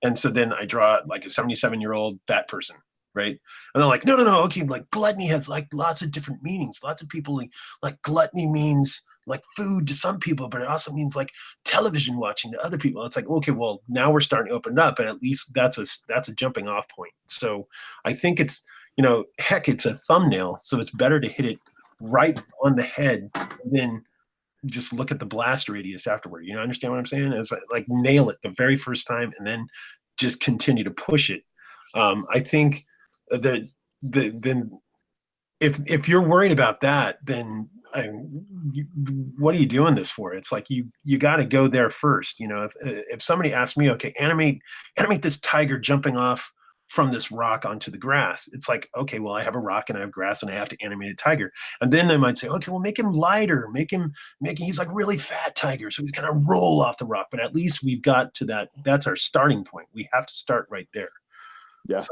And so then I draw like a 77-year-old fat person, right? And they're like, no, okay, like gluttony has like lots of different meanings. Lots of people like gluttony means like food to some people, but it also means like television watching to other people. It's like, okay, well, now we're starting to open up, and at least that's a jumping off point. So I think it's, you know, heck, it's a thumbnail, so it's better to hit it right on the head than just look at the blast radius afterward. You know, understand what I'm saying? It's like nail it the very first time and then just continue to push it. I think that then if you're worried about that, then what are you doing this for? It's like you got to go there first. You know, if somebody asks me, okay, animate this tiger jumping off from this rock onto the grass, it's like, okay, well, I have a rock and I have grass and I have to animate a tiger. And then I might say, okay, well, make him lighter, he's like really fat tiger, so he's gonna roll off the rock. But at least we've got to that. That's our starting point. We have to start right there. Yeah. So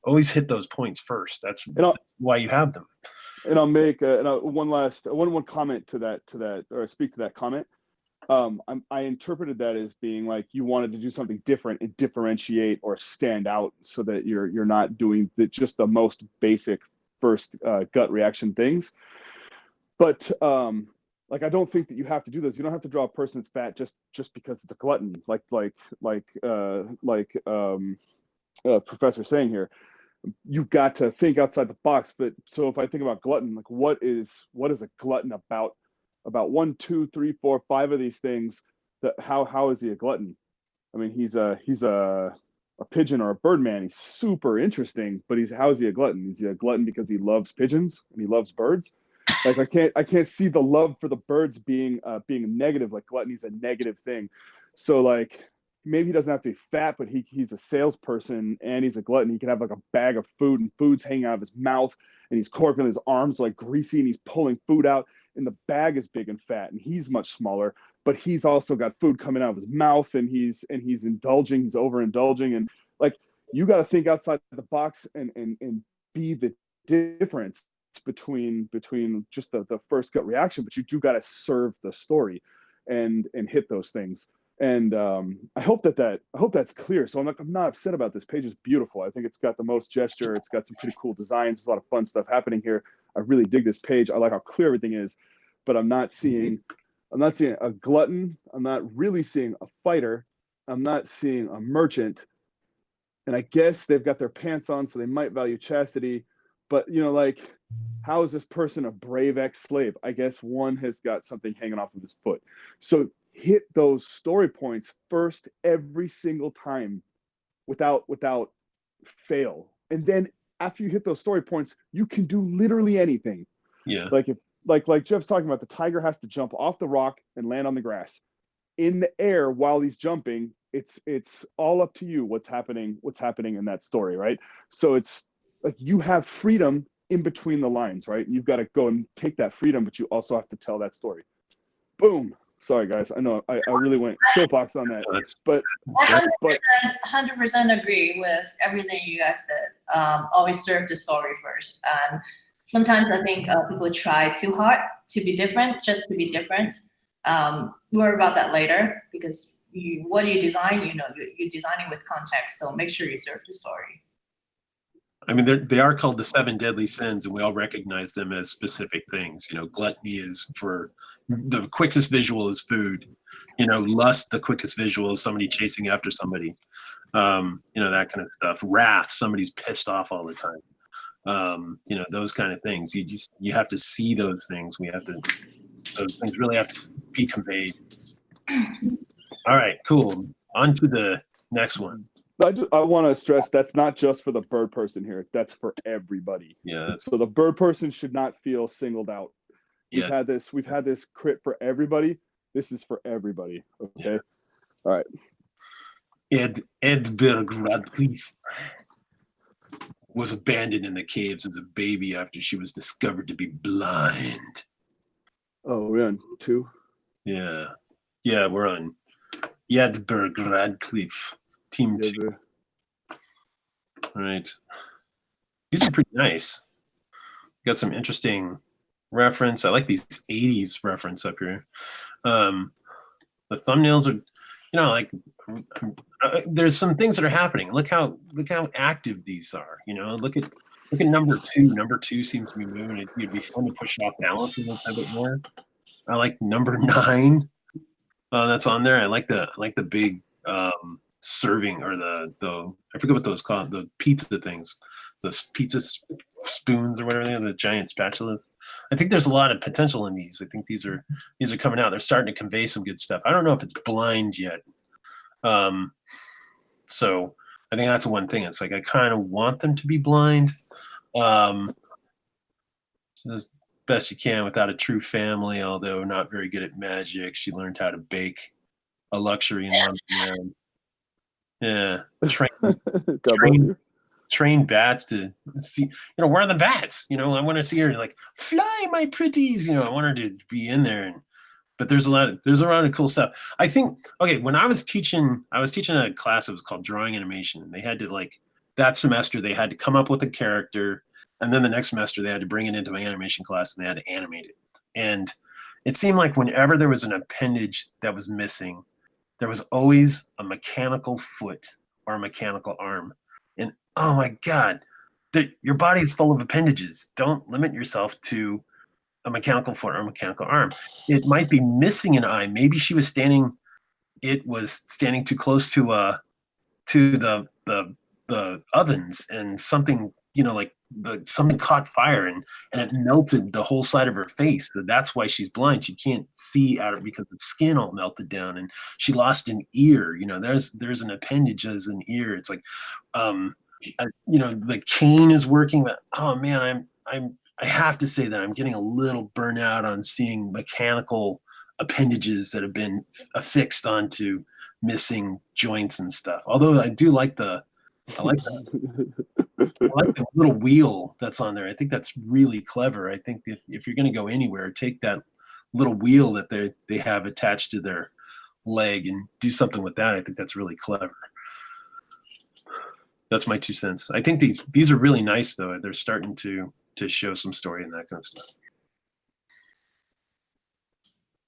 always hit those points first. That's why you have them. And I'll make one comment to that, or speak to that comment. I interpreted that as being like you wanted to do something different and differentiate or stand out, so that you're not doing just the most basic first gut reaction things. But like, I don't think that you have to do those. You don't have to draw a person that's fat just because it's a glutton. Like Professor saying here. You've got to think outside the box. But so if I think about glutton, like what is a glutton about 1, 2, 3, 4, 5 of these things? That how is he a glutton? I mean, he's a pigeon or a bird man. He's super interesting, but how is he a glutton? Is he a glutton because he loves pigeons and he loves birds? Like, I can't see the love for the birds being negative. Like, gluttony is a negative thing. So like, maybe he doesn't have to be fat, but he's a salesperson and he's a glutton. He can have like a bag of food and food's hanging out of his mouth, and he's corking his arms like greasy, and he's pulling food out, and the bag is big and fat, and he's much smaller, but he's also got food coming out of his mouth, and he's indulging, he's overindulging. And like, you got to think outside the box and be the difference between just the first gut reaction, but you do got to serve the story and hit those things. And I hope that's clear. So I'm not upset about this. Page is beautiful. I think it's got the most gesture. It's got some pretty cool designs. There's a lot of fun stuff happening here. I really dig this page. I like how clear everything is, but I'm not seeing a glutton. I'm not really seeing a fighter. I'm not seeing a merchant. And I guess they've got their pants on, so they might value chastity. But, you know, like, how is this person a brave ex-slave? I guess one has got something hanging off of his foot. So hit those story points first every single time without fail. And then after you hit those story points, you can do literally anything. Yeah. Like, if like Jeff's talking about, the tiger has to jump off the rock and land on the grass. In the air while he's jumping, it's all up to you what's happening in that story, right? So it's like you have freedom in between the lines, right? You've got to go and take that freedom, but you also have to tell that story. Boom. Sorry, guys. I know I really went soapbox on that, but I 100% agree with everything you guys said. Always serve the story first. And sometimes I think people try too hard to be different, just to be different. Worry about that later, because what you design, you're designing with context. So make sure you serve the story. I mean, they are called the 7 deadly sins, and we all recognize them as specific things. Gluttony is for the quickest visual is food. Lust, the quickest visual is somebody chasing after somebody. That kind of stuff. Wrath, somebody's pissed off all the time. Those kind of things. You have to see those things. Those things really have to be conveyed. All right, cool. On to the next one. I want to stress that's not just for the bird person here. That's for everybody. Yeah. So the bird person should not feel singled out. We've Yeah. had this crit for everybody. This is for everybody. Okay. Yeah. All right. Edberg Radcliffe was abandoned in the caves as a baby after she was discovered to be blind. Oh, we're on 2? Yeah. Yeah, we're on Edberg Radcliffe. Team 2. All right. These are pretty nice. Got some interesting reference. I like these 80s reference up here. The thumbnails are, there's some things that are happening. Look how active these are. Look at number 2. Number 2 seems to be moving. It'd be fun to push off balance a little bit more. I like number 9. That's on there. I like the big serving, or the I forget what those called, the pizza things, the pizza spoons or whatever they are, the giant spatulas. I think there's a lot of potential in these. I think these are coming out. They're starting to convey some good stuff. I don't know if it's blind yet. So I think that's one thing. It's like I kind of want them to be blind, as best you can without a true family. Although not very good at magic, she learned how to bake a luxury in London. Yeah, train bats to see. Where are the bats? I want to see her like fly, my pretties. I want her to be in there. But there's a lot of cool stuff. I think. Okay, when I was teaching a class that was called drawing animation, and they had to that semester they had to come up with a character, and then the next semester they had to bring it into my animation class and they had to animate it. And it seemed like whenever there was an appendage that was missing, there was always a mechanical foot or a mechanical arm. And oh my God, your body is full of appendages. Don't limit yourself to a mechanical foot or a mechanical arm. It might be missing an eye. Maybe she was standing too close to the ovens, and something, something caught fire and it melted the whole side of her face. So that's why she's blind. She can't see out of because the skin all melted down, and she lost an ear. There's an appendage as an ear. It's like, the cane is working, but oh man, I have to say that I'm getting a little burnout on seeing mechanical appendages that have been affixed onto missing joints and stuff. Although I do like the little wheel that's on there. I think that's really clever. I think if you're going to go anywhere, take that little wheel that they have attached to their leg and do something with that. I think that's really clever. That's my 2 cents. I think these are really nice though. They're starting to show some story and that kind of stuff.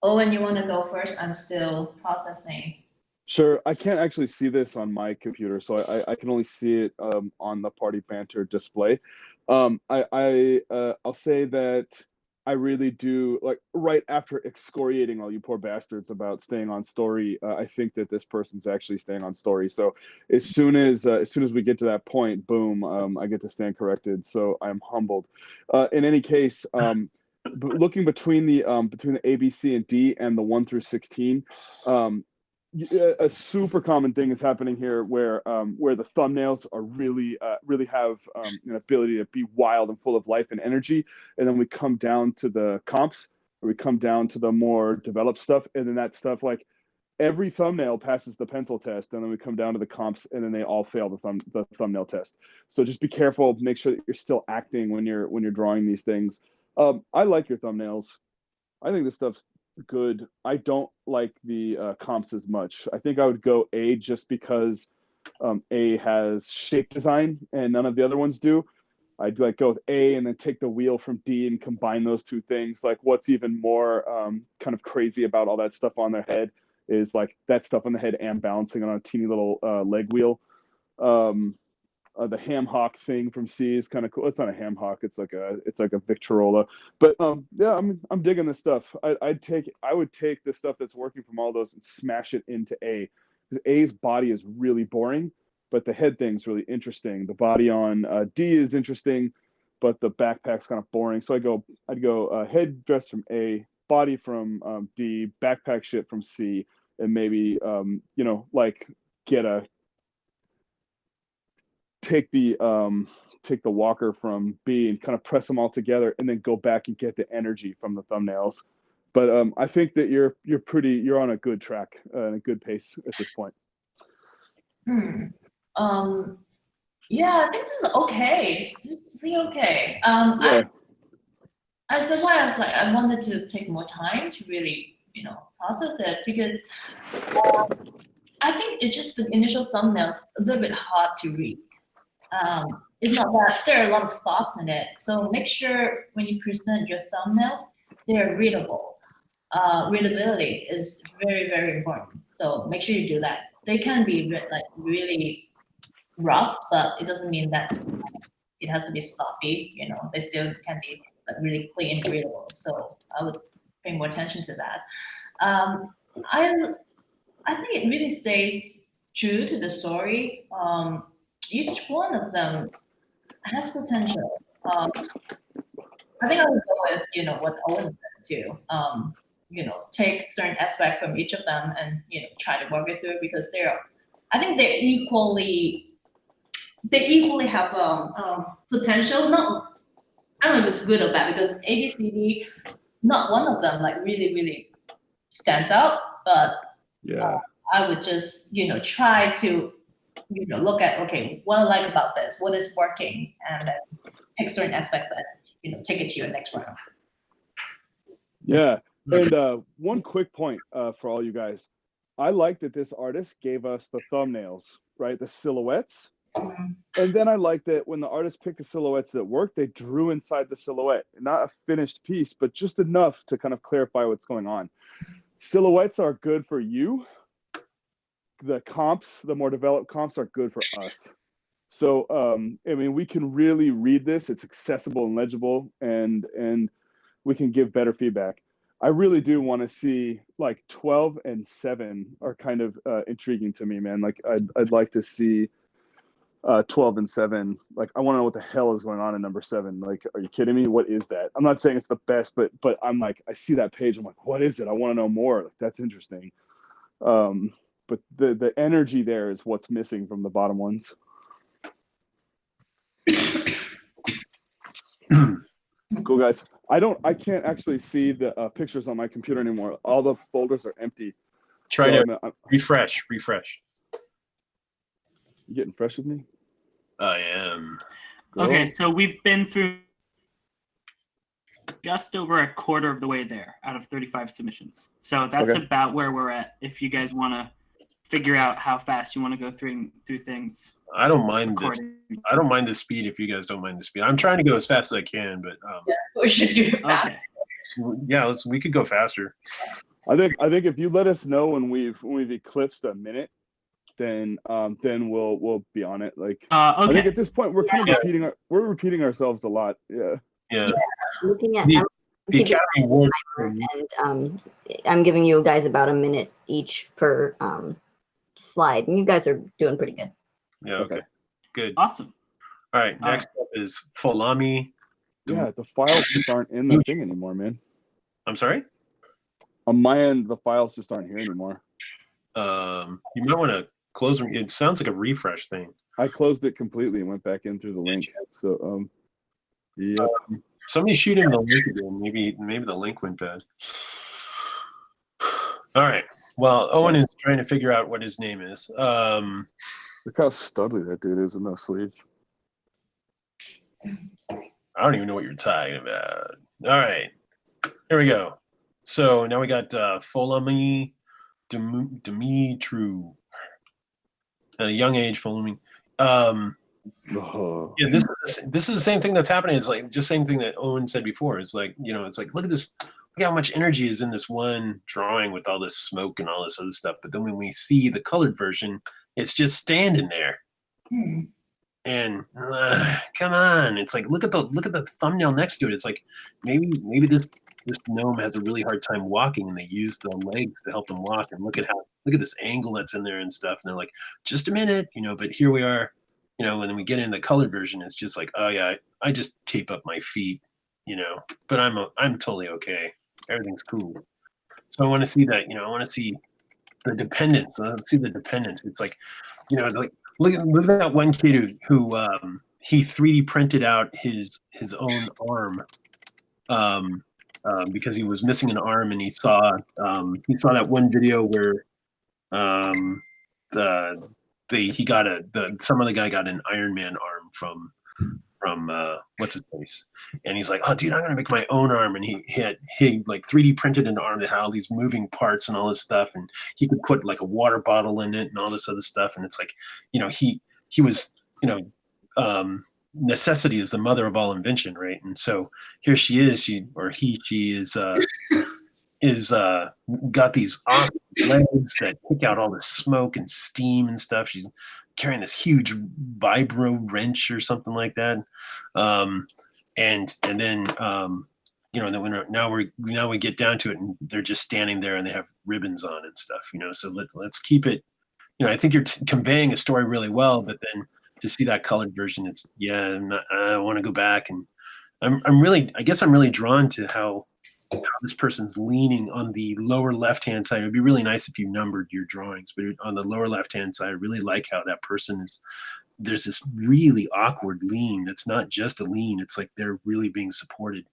Owen, you want to go first? I'm still processing. Sure. I can't actually see this on my computer, so I can only see it on the Party Banter display. I'll say that I really do, like, right after excoriating all you poor bastards about staying on story, I think that this person's actually staying on story. So as soon as we get to that point, boom, I get to stand corrected. So I'm humbled. In any case, looking between the A, B, C, and D and the 1 through 16, a super common thing is happening here where the thumbnails are really have an ability to be wild and full of life and energy, and then we come down to the comps, or we come down to the more developed stuff, and then that stuff, like, every thumbnail passes the pencil test, and then we come down to the comps, and then they all fail the thumbnail test. So just be careful, make sure that you're still acting when you're drawing these things. I like your thumbnails. I think this stuff's good. I don't like the comps as much. I think I would go A just because A has shape design and none of the other ones do. I'd like go with A and then take the wheel from D and combine those two things. Like what's even more kind of crazy about all that stuff on their head is like that stuff on the head and balancing on a teeny little leg wheel. The ham hock thing from C is kind of cool. It's not a ham hock. It's like a Victrola. But yeah, I'm digging this stuff. I would take the stuff that's working from all those and smash it into A. Because A's body is really boring, but the head thing's really interesting. The body on D is interesting, but the backpack's kind of boring. So I'd go head dress from A, body from D, backpack shit from C, and maybe like get a take the walker from B and kind of press them all together, and then go back and get the energy from the thumbnails. But I think that you're on a good track and a good pace at this point. Yeah, I think this is okay. It's pretty okay. Yeah. As well as like I wanted to take more time to really, process it because I think it's just the initial thumbnails a little bit hard to read. It's not that there are a lot of thoughts in it. So make sure when you present your thumbnails, they're readable. Readability is very, very important. So make sure you do that. They can be like really rough, but it doesn't mean that it has to be sloppy. They still can be like really clean and readable. So I would pay more attention to that. I think it really stays true to the story. Each one of them has potential. I think I would go with what Owen said too. Take certain aspect from each of them and try to work it through because I think they equally have potential. Not I don't know if it's good or bad because ABCD, not one of them like really stands out, but Yeah. I would just try to look at what I like about this, what is working, and then pick certain aspects that take it to your next round. Yeah. And one quick point for all you guys. I like that this artist gave us the thumbnails, right? The silhouettes. And then I like that when the artist picked the silhouettes that worked, they drew inside the silhouette. Not a finished piece, but just enough to kind of clarify what's going on. Silhouettes are good for you. The comps, the more developed comps, are good for us. So, we can really read this. It's accessible and legible, and we can give better feedback. I really do want to see like 12 and 7 are kind of intriguing to me, man. Like I'd like to see 12 and 7. Like I want to know what the hell is going on in number 7. Like, are you kidding me? What is that? I'm not saying it's the best, but I'm like, I see that page. I'm like, what is it? I want to know more. Like, that's interesting. But the energy there is what's missing from the bottom ones. Cool, guys. I can't actually see the pictures on my computer anymore. All the folders are empty. Try to refresh. You getting fresh with me? I am. Okay, so we've been through just over a quarter of the way there out of 35 submissions. So that's about where we're at. If you guys want to figure out how fast you want to go through things. I don't mind this. I don't mind the speed if you guys don't mind the speed. I'm trying to go as fast as I can, but we should do it fast. Okay. Yeah, we could go faster. I think if you let us know when we've eclipsed a minute, then we'll be on it. Like Okay. I think at this point we're kind of repeating ourselves a lot. Yeah. Looking at the Academy Award, and I'm giving you guys about a minute each per slide, and you guys are doing pretty good. Yeah. Okay. Good. Awesome. All right. Next up is Folami. Yeah, the files just aren't in the thing anymore, man. I'm sorry? On my end, the files just aren't here anymore. You might want to close them. It sounds like a refresh thing. I closed it completely and went back in through the link. So, yeah. Somebody shoot him the link again. Maybe the link went bad. All right. Well, Owen is trying to figure out what his name is. Look how studly that dude is in those sleeves. I don't even know what you're talking about. All right. Here we go. So now we got Folami Dimitru at a young age. Folami. Oh. Yeah, this is the same thing that's happening. It's like just same thing that Owen said before. It's like, you know, it's like look at this, look how much energy is in this one drawing with all this smoke and all this other stuff. But then when we see the colored version, it's just standing there. And come on, it's like look at the thumbnail next to it. It's like maybe this gnome has a really hard time walking, and they use the legs to help them walk. And look at this angle that's in there and stuff. And they're like, just a minute, you know. But here we are. You know, when we get in the colored version, it's just like, oh yeah, I just tape up my feet, you know, but I'm totally okay. Everything's cool. So I want to see that, you know, I want to see the dependence. Let's see the dependence. It's like, you know, like look at that one kid who he 3D printed out his own arm because he was missing an arm, and he saw that one video where some other guy got an Iron Man arm from what's his face, and he's like, oh dude, I'm gonna make my own arm. And he like 3D printed an arm that had all these moving parts and all this stuff, and he could put like a water bottle in it and all this other stuff. And it's like, you know, he was, you know, necessity is the mother of all invention, right? And so here she is, she is got these awesome legs that kick out all the smoke and steam and stuff. She's carrying this huge vibro wrench or something like that, and then you know, now we get down to it, and they're just standing there, and they have ribbons on and stuff, you know. So let's keep it. You know, I think you're conveying a story really well, but then to see that colored version, it's I want to go back, and I guess I'm really drawn to how this person's leaning on the lower left-hand side. It'd be really nice if you numbered your drawings, but on the lower left-hand side, I really like how that person is. There's this really awkward lean. That's not just a lean. It's like they're really being supported,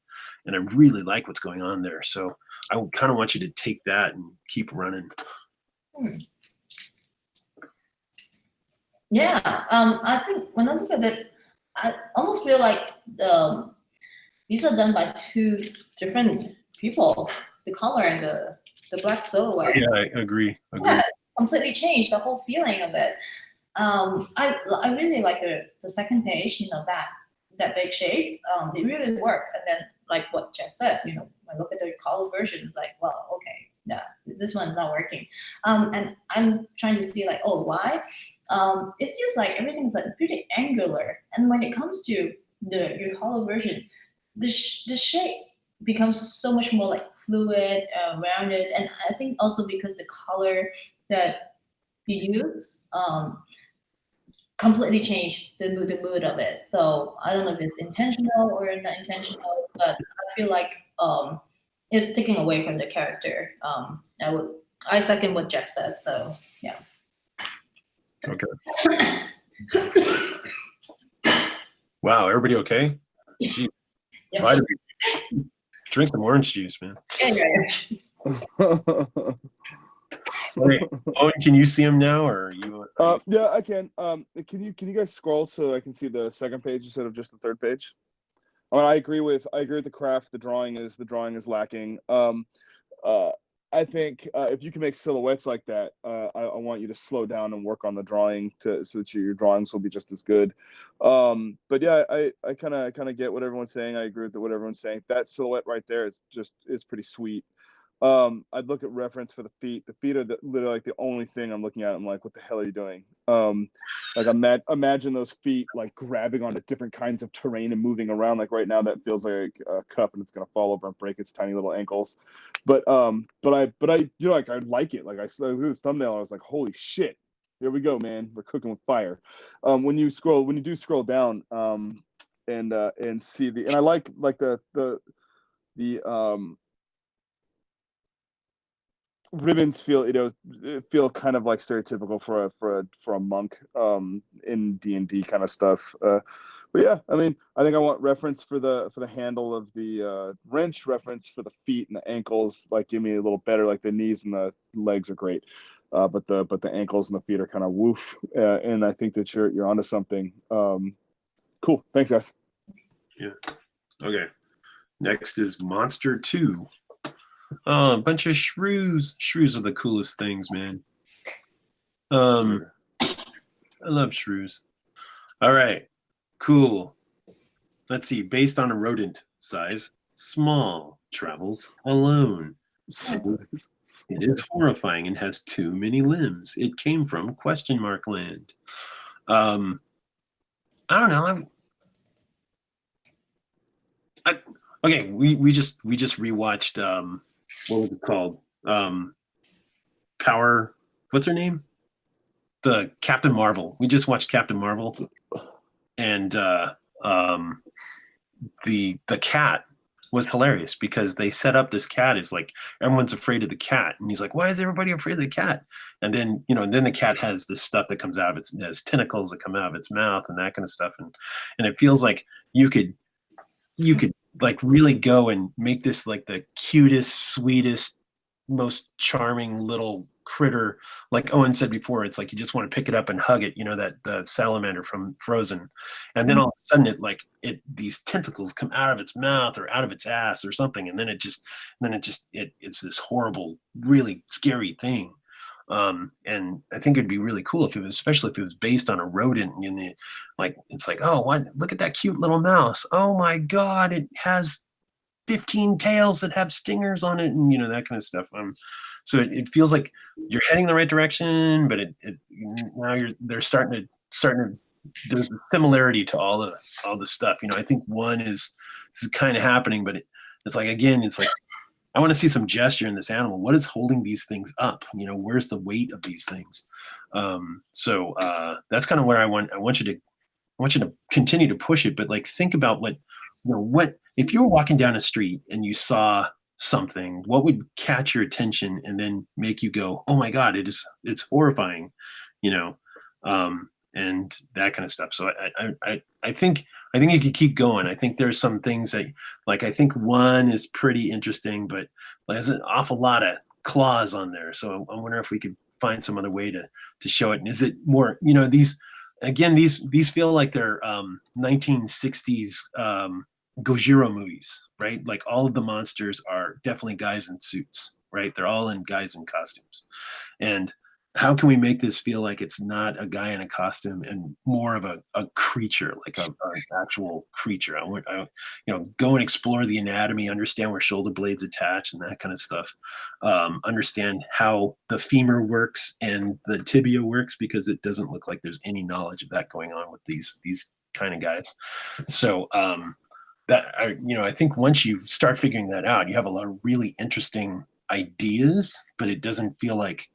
and I really like what's going on there. So I kind of want you to take that and keep running. Yeah, I think when I look at it, I almost feel like these are done by two different people. The color and the black silhouette. Yeah, I agree. Yeah, completely changed the whole feeling of it. I really like the second page. You know, that big shades. They really work. And then like what Jeff said, you know, when I look at the color version, it's like, well, okay, yeah, this one's not working. And I'm trying to see like, oh, why? It feels like everything's like pretty angular. And when it comes to your color version, the shape becomes so much more like fluid, rounded, and I think also because the color that you use completely changed the mood of it. So I don't know if it's intentional or not intentional, but I feel like it's taking away from the character. I second what Jeff says. So yeah. Okay. Wow, everybody okay? Gee, Yes. drink some orange juice, man. Wait, Owen, can you see him now, or are you? Yeah, I can. Can you guys scroll so I can see the second page instead of just the third page? I agree with the craft. The drawing is lacking. I think if you can make silhouettes like that, I want you to slow down and work on the drawing so that your drawings will be just as good. But yeah, I kind of get what everyone's saying. I agree with what everyone's saying. That silhouette right there is pretty sweet. I'd look at reference for the feet. The feet are literally like the only thing I'm looking at. I'm like, what the hell are you doing? Like imagine those feet like grabbing onto different kinds of terrain and moving around. Like right now, that feels like a cup and it's gonna fall over and break its tiny little ankles. But I you know, like I like it. Like I looked at this thumbnail, I was like, holy shit, here we go, man. We're cooking with fire. When you do scroll down, and see and I like the ribbons feel kind of like stereotypical for a monk in D&D kind of stuff. But yeah, I mean, I think I want reference for the handle of the wrench, reference for the feet and the ankles. Like, give me a little better. Like the knees and the legs are great, but the ankles and the feet are kind of woof. And I think that you're onto something. Cool. Thanks, guys. Yeah. Okay. Next is Monster 2. Oh, a bunch of shrews. Shrews are the coolest things, man. I love shrews. All right, cool. Let's see. Based on a rodent size, small, travels alone. It is horrifying and has too many limbs. It came from ? Land. I don't know. Okay, we just rewatched what was it called? Power. What's her name? The Captain Marvel. We just watched Captain Marvel, and the cat was hilarious because they set up this cat as like everyone's afraid of the cat, and he's like, "Why is everybody afraid of the cat?" And then and then the cat has this stuff that comes out of its has tentacles that come out of its mouth and that kind of stuff, and it feels like you could like really go and make this like the cutest, sweetest, most charming little critter. Like Owen said before, it's like you just want to pick it up and hug it, that the salamander from Frozen. And then all of a sudden these tentacles come out of its mouth or out of its ass or something, and then it's this horrible, really scary thing. And I think it'd be really cool especially if it was based on a rodent, and it's like, oh, what? Look at that cute little mouse. Oh my God, it has 15 tails that have stingers on it, and that kind of stuff. So it feels like you're heading in the right direction, but now they're starting to there's a similarity to all the stuff. I think one is kind of happening, but it's like, again, it's like, I want to see some gesture in this animal. What is holding these things up? Where's the weight of these things? So that's kind of where I want you to continue to push it, but like think about what if you were walking down a street and you saw something, what would catch your attention and then make you go, oh my God, it's horrifying, and that kind of stuff. So I think you could keep going. I think there's some things that, like, I think one is pretty interesting, but there's an awful lot of claws on there. So I wonder if we could find some other way to show it. And is it more, these feel like they're 1960s Gojira movies, right? Like all of the monsters are definitely guys in suits, right? They're all guys in costumes. And how can we make this feel like it's not a guy in a costume and more of a creature, like an actual creature? I go and explore the anatomy, understand where shoulder blades attach and that kind of stuff. Understand how the femur works and the tibia works, because it doesn't look like there's any knowledge of that going on with these kind of guys. So I think once you start figuring that out, you have a lot of really interesting ideas, but it doesn't feel like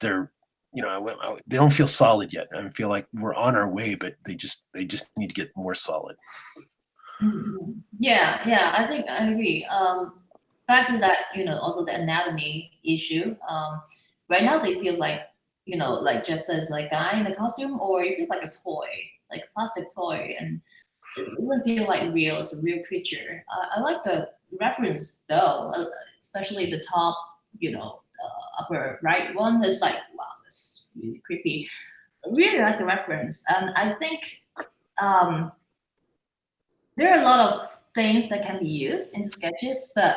they're they don't feel solid yet. I feel like we're on our way, but they just need to get more solid. Yeah, I think I agree. Back to that, also the anatomy issue. Right now they feel like, like Jeff says, like guy in a costume, or it feels like a toy, like a plastic toy, and it doesn't feel like real. It's a real creature. I like the reference though, especially the top, upper right one. It's like, wow, that's really creepy. I really like the reference, and I think there are a lot of things that can be used in the sketches, but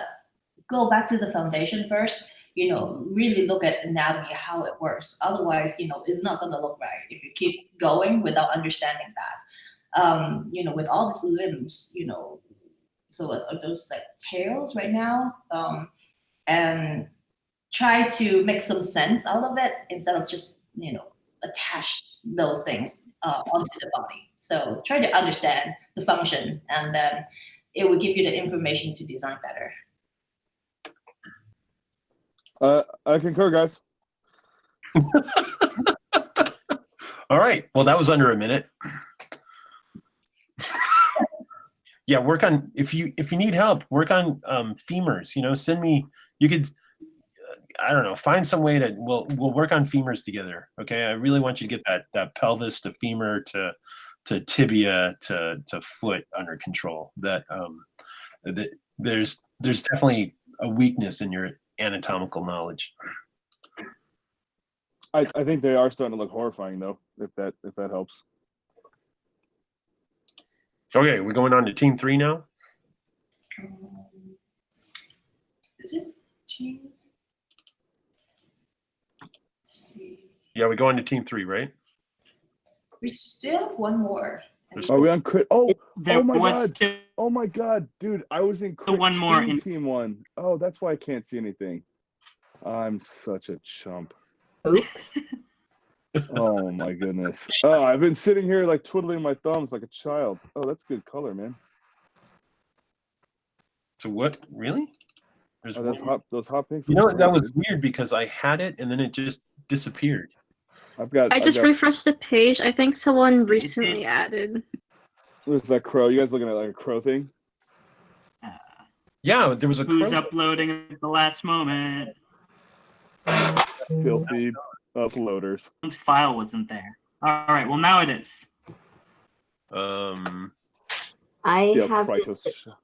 go back to the foundation first. Really look at anatomy, how it works. Otherwise, it's not going to look right if you keep going without understanding that. With all these limbs, so are those like tails right now? And try to make some sense out of it instead of just attach those things onto the body. So try to understand the function, and then it will give you the information to design better. I concur, guys. All right. Well, that was under a minute. Yeah, work on, if you need help, work on femurs. Send me. You could, I don't know, find some way to. We'll work on femurs together. Okay. I really want you to get that pelvis to femur to tibia to foot under control. That there's definitely a weakness in your anatomical knowledge. I think they are starting to look horrifying though, if that helps. Okay, we're going on to team 3 now. Is it Yeah, we go on to team 3, right? We still have one more. There's Are we on crit? Oh, There oh my was god. still Oh my god, dude! I was in crit one more 2, in- team 1. Oh, that's why I can't see anything. I'm such a chump. Oops. Oh my goodness. Oh, I've been sitting here like twiddling my thumbs like a child. Oh, that's good color, man. So what? Really? There's Oh, one. those hot pinks. You look know, that great, was dude. weird because I had it and then it just disappeared. I just refreshed the page. I think someone recently added. There's that crow. You guys looking at like a crow thing? Yeah, there was a Who's crow. uploading at the last moment? Filthy uploaders. One's file wasn't there. All right, well now it is. I Yeah, have it. Krytos.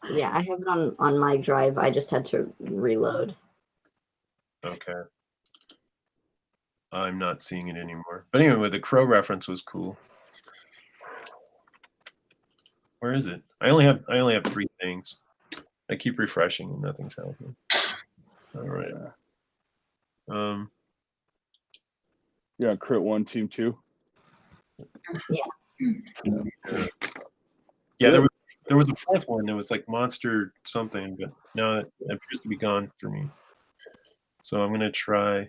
Yeah, I have it on my drive. I just had to reload. Okay. I'm not seeing it anymore. But anyway, the crow reference was cool. Where is it? I only have 3 things. I keep refreshing and nothing's happening. All right. You're on crit 1, team 2. Yeah, there was a 4th one. It was like monster something, but now it appears to be gone for me. So I'm gonna try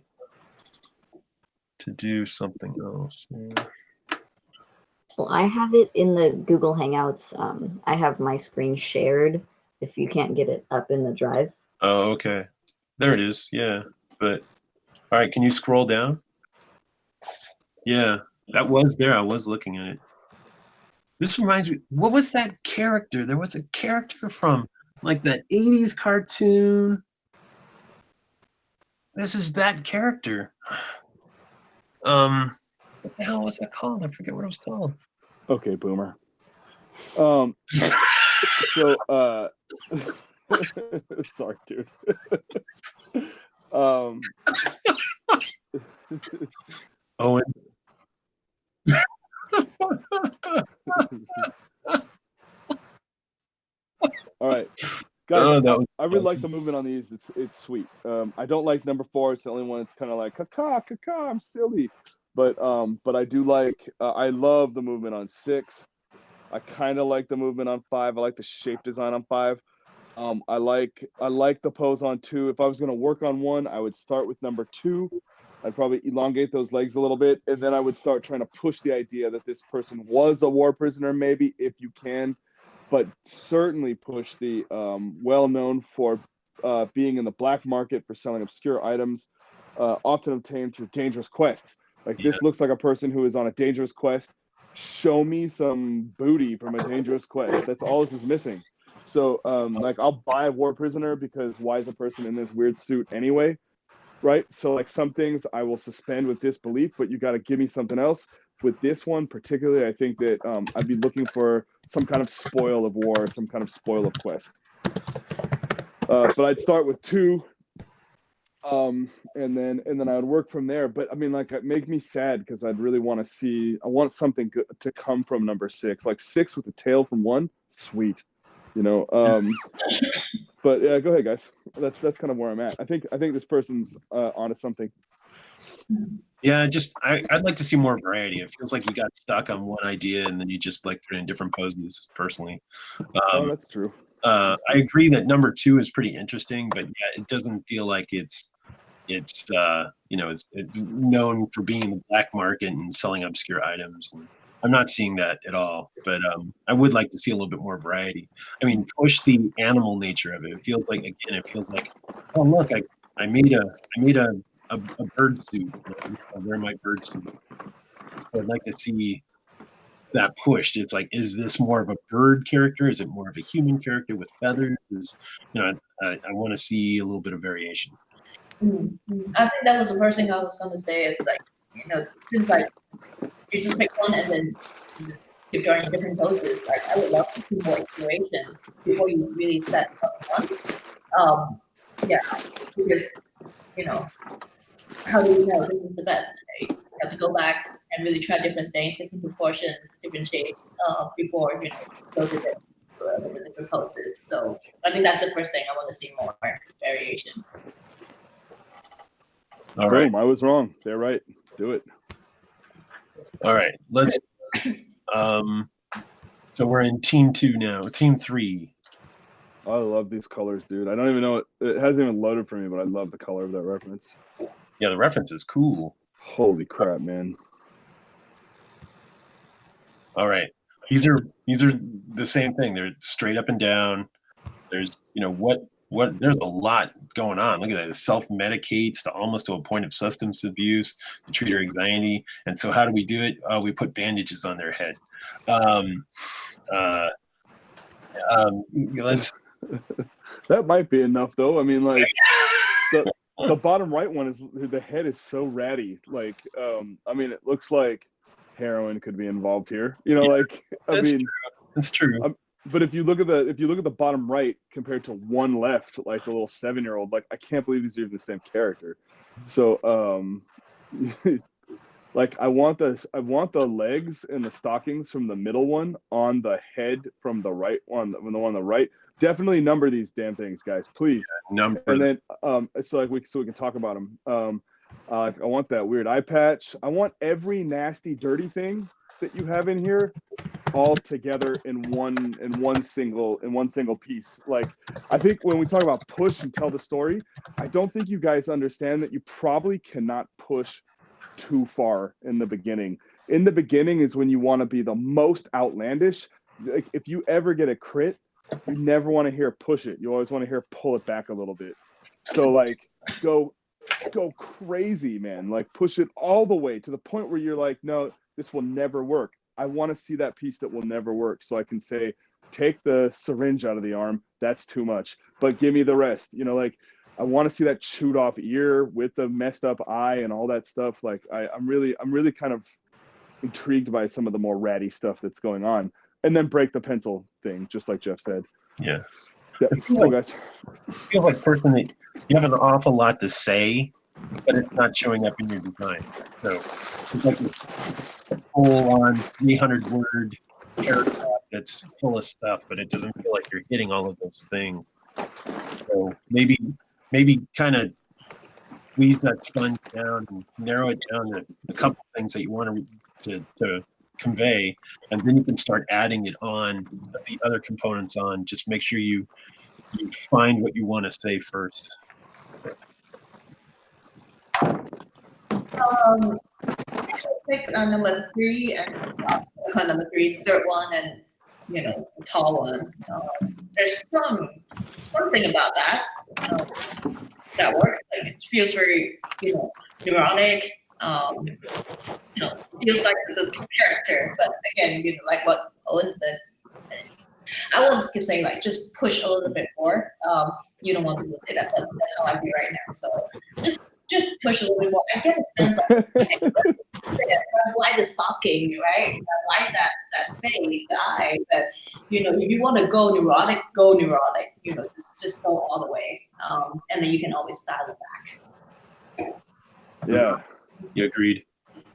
to do something else. Well, I have it in the Google Hangouts. I have my screen shared if you can't get it up in the drive. Oh, okay. There it is. Yeah. But all right, can you scroll down? Yeah, that was there. I was looking at it. This reminds me, what was that character? There was a character from like that 80s cartoon. This is that character. What the hell was that called? I forget what it was called. Okay, boomer. So sorry, dude. Owen. All right, guys. Oh, I really like the movement on these. It's sweet. I don't like number 4. It's the only one. It's kind of like caca. I'm silly, but I do like. I love the movement on 6. I kind of like the movement on 5. I like the shape design on 5. I like the pose on 2. If I was gonna work on 1, I would start with number 2. I'd probably elongate those legs a little bit, and then I would start trying to push the idea that this person was a war prisoner, maybe if you can, but certainly push the well known for being in the black market for selling obscure items, often obtained through dangerous quests. Like this looks like a person who is on a dangerous quest. Show me some booty from a dangerous quest. That's all this is missing. So like I'll buy a war prisoner because why is a person in this weird suit anyway? Right? So like some things I will suspend with disbelief, but you got to give me something else. With this one particularly, I think that I'd be looking for some kind of spoil of war, some kind of spoil of quest. But I'd start with 2, and then I would work from there. But I mean, like, it make me sad because I'd really want to see. I want something good to come from number 6, like 6 with the tail from 1. Sweet, you know. But yeah, go ahead, guys. That's kind of where I'm at. I think this person's onto something. Yeah, I'd like to see more variety. It feels like you got stuck on one idea and then you just like put in different poses. Personally, Oh, that's true. I agree that number 2 is pretty interesting, but yeah, it doesn't feel like it's known for being in the black market and selling obscure items. And I'm not seeing that at all, but I would like to see a little bit more variety. I mean, push the animal nature of it. It feels like oh look, I made a bird suit. I wear my bird suit. I'd like to see that pushed. It's like, is this more of a bird character? Is it more of a human character with feathers? I want to see a little bit of variation. I think that was the first thing I was going to say is like, since like you just pick one and then you just keep drawing different poses. Like I would love to see more exploration before you really set up one. Yeah, because how do you know this is the best? Right? You have to go back and really try different things, different proportions, different shapes before go to this with the different poses. So I think that's the first thing I want to see more variation. All right. Boom! I was wrong. They're right. Do it. All right, let's. So we're in team 2 now. Team 3. I love these colors, dude. I don't even know it hasn't even loaded for me, but I love the color of that reference. Yeah, the reference is cool. Holy crap, man. All right, these are the same thing. They're straight up and down. There's what there's a lot going on. Look at that. It self-medicates to almost to a point of substance abuse to treat her anxiety. And so how do we do it? We put bandages on their head. Let's. That might be enough, though. I mean, like the bottom right one is the head is so ratty. Like, I mean, it looks like heroin could be involved here. Like, I mean, true. That's true. But if you look at the bottom right compared to one left, like the little 7-year-old, like I can't believe these are even the same character. So, like I want the legs and the stockings from the middle one on the head from the right one, the one on the right. Definitely number these damn things, guys, please. Number. And then, so we can talk about them. I want that weird eye patch. I want every nasty, dirty thing that you have in here all together in one single piece. Like, I think when we talk about push and tell the story, I don't think you guys understand that you probably cannot push too far in the beginning. In the beginning is when you want to be the most outlandish. Like, if you ever get a crit, you never want to hear push it. You always want to hear pull it back a little bit. So like go crazy, man. Like push it all the way to the point where you're like, no, this will never work. I want to see that piece that will never work, so I can say, take the syringe out of the arm. That's too much, but give me the rest. Like I want to see that chewed off ear with the messed up eye and all that stuff. Like I'm really kind of intrigued by some of the more ratty stuff that's going on. And then break the pencil thing, just like Jeff said. Yeah. Cool, guys. It feels like person that you have an awful lot to say, but it's not showing up in your design. So it's like a full-on 300-word paragraph that's full of stuff, but it doesn't feel like you're hitting all of those things. So maybe kind of squeeze that sponge down and narrow it down to a couple things that you want to convey, and then you can start adding it on the other components on. Just make sure you find what you want to say first. Pick number 3 and number 3, third one, and the tall one. There's something about that that works. Like it feels very neurotic. Feels like the character, but again, like what Owen said, I will just keep saying like just push a little bit more. You don't want to say that, but that's how I feel right now. So just push a little bit more. I get a sense of I like the stocking, right? I like that face, the eye. But if you want to go neurotic, go neurotic. Just go all the way, and then you can always dial it back. Yeah. You agreed.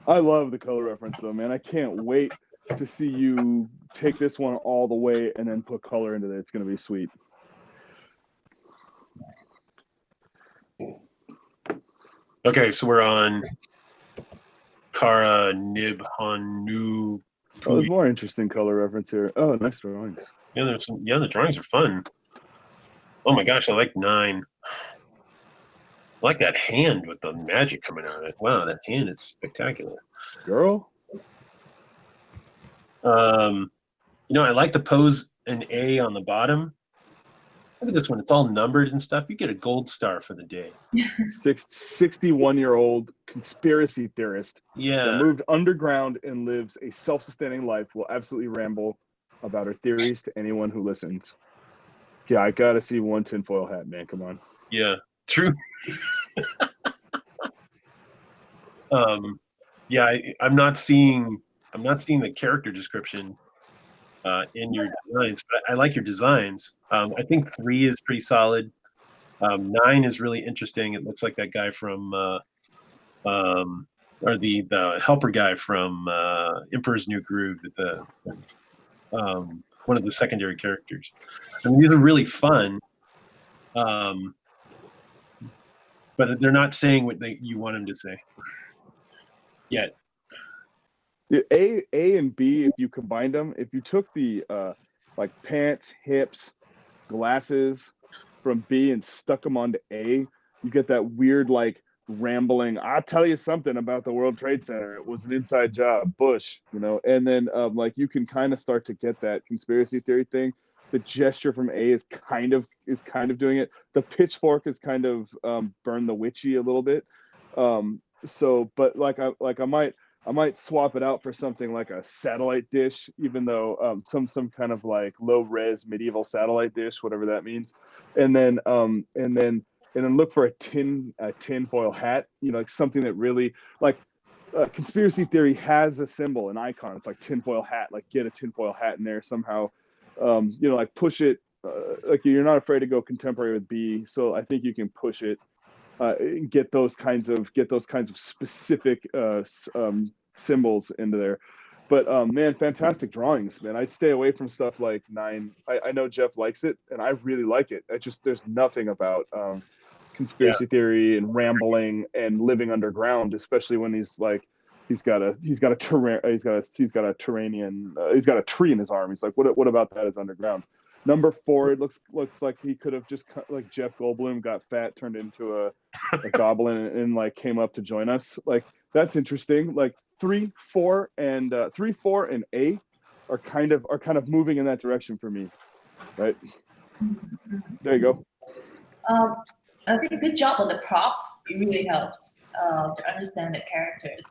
I love the color reference though, man. I can't wait to see you take this one all the way and then put color into it. It's going to be sweet. Okay, so we're on Kara Nib Hanu. Oh, there's more interesting color reference here. Oh, nice drawings. Yeah, the drawings are fun. Oh my gosh, I like 9. I like that hand with the magic coming out of it. Wow, that hand is spectacular. Girl? I like the pose an A on the bottom. Look at this one. It's all numbered and stuff. You get a gold star for the day. 61-year-old conspiracy theorist Yeah. that moved underground and lives a self-sustaining life will absolutely ramble about her theories to anyone who listens. Yeah, I gotta see one tinfoil hat, man. Come on. Yeah, true. I'm not seeing the character description in your designs, but I like your designs. I think 3 is pretty solid. 9 is really interesting. It looks like that guy from or the helper guy from Emperor's New Groove, one of the secondary characters. I mean, these are really fun, but they're not saying what you want them to say. yet. A and B, if you combined them, if you took the like pants, hips, glasses from B and stuck them onto A, you get that weird like rambling. I'll tell you something about the World Trade Center. It was an inside job, Bush, you know. And then like you can kind of start to get that conspiracy theory thing. The gesture from A is kind of doing it. The pitchfork is kind of burn the witchy a little bit. So, but like I might swap it out for something like a satellite dish, even though some kind of like low res medieval satellite dish, whatever that means, and then look for a tin foil hat, you know, like something that really like conspiracy theory has a symbol, an icon. It's like tinfoil hat. Like get a tinfoil hat in there somehow, you know, like push it. Like you're not afraid to go contemporary with B, so I think you can push it. Get those kinds of specific symbols into there. But man, fantastic drawings, man. I'd stay away from stuff like 9. I know Jeff likes it, and I really like it. There's nothing about conspiracy theory and rambling and living underground, especially when he's got a tree in his arm. He's like, what about that is underground? Number 4, it looks like he could have just like Jeff Goldblum got fat, turned into a goblin, and like came up to join us. Like that's interesting. Like 3, 4, and 3, 4, and A are kind of moving in that direction for me. Right there, you go. I think good job on the props. It really helps to understand the characters.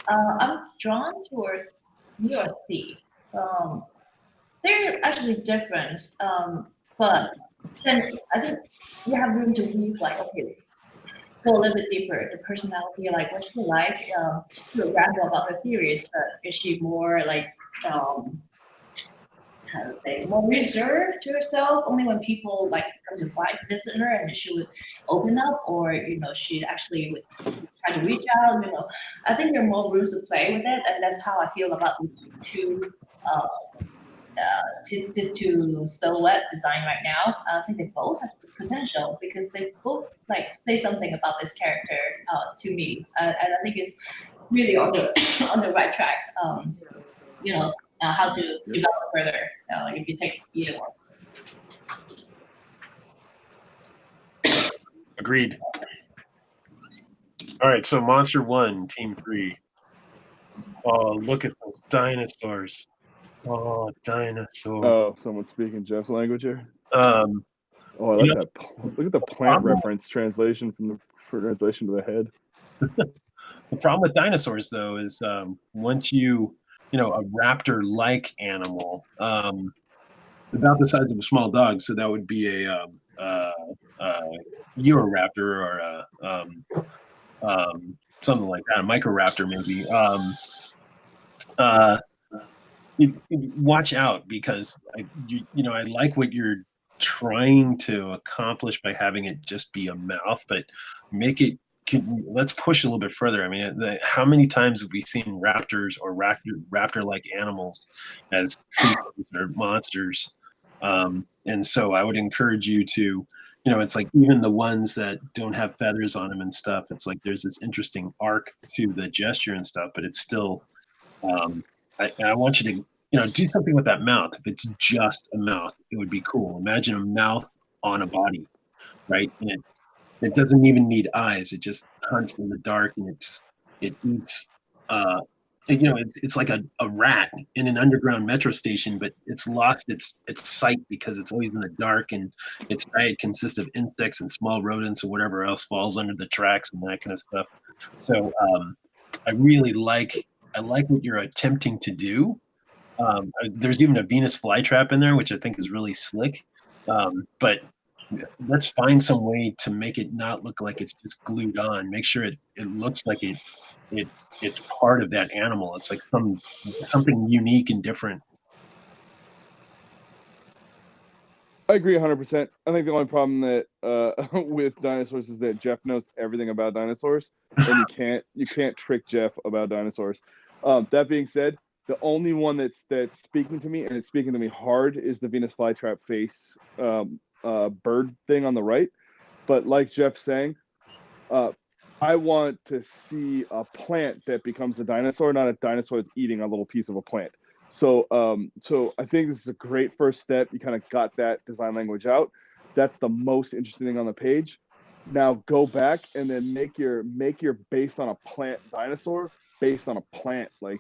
I'm drawn towards B or C. They're actually different, but then I think you have room to weave, like, okay, go a little bit deeper. The personality, like what she like, to ramble about her theories, but is she more like, how to say, more reserved to herself? Only when people like come to visit her, and she would open up, or she actually would try to reach out. I think there are more rooms to play with it, and that's how I feel about the two. These two silhouette design right now. I think they both have potential because they both like say something about this character to me, and I think it's really on the on the right track. How to develop further. If you take either one. Agreed. All right, so Monster 1, Team 3. Oh, look at those dinosaurs. Oh, dinosaur. Oh, someone's speaking Jeff's language here. I like that. Look at the plant reference translation from the translation to the head. The problem with dinosaurs, though, is once a raptor-like animal, about the size of a small dog, so that would be a Euroraptor or something like that, a Microraptor maybe. Watch out, because I like what you're trying to accomplish by having it just be a mouth, but let's push a little bit further. I mean, how many times have we seen raptors or raptor-like animals as creatures or monsters? And so I would encourage you to, it's like even the ones that don't have feathers on them and stuff, it's like there's this interesting arc to the gesture and stuff, but it's still, I want you to, do something with that mouth. If it's just a mouth, it would be cool. Imagine a mouth on a body, right? And it doesn't even need eyes. It just hunts in the dark, and it eats. It's like a rat in an underground metro station, but it's lost its sight because it's always in the dark, and its diet consists of insects and small rodents and whatever else falls under the tracks and that kind of stuff. So I really like what you're attempting to do. There's even a Venus flytrap in there, which I think is really slick. But let's find some way to make it not look like it's just glued on. Make sure it looks like it's part of that animal. It's like something unique and different. I agree 100%. I think the only problem that with dinosaurs is that Jeff knows everything about dinosaurs, and you can't trick Jeff about dinosaurs. That being said, the only one that's speaking to me, and it's speaking to me hard, is the Venus flytrap face bird thing on the right. But like Jeff's saying, I want to see a plant that becomes a dinosaur, not a dinosaur that's eating a little piece of a plant. So, so I think this is a great first step. You kind of got that design language out. That's the most interesting thing on the page. Now go back and then make your based on a plant dinosaur based on a plant. Like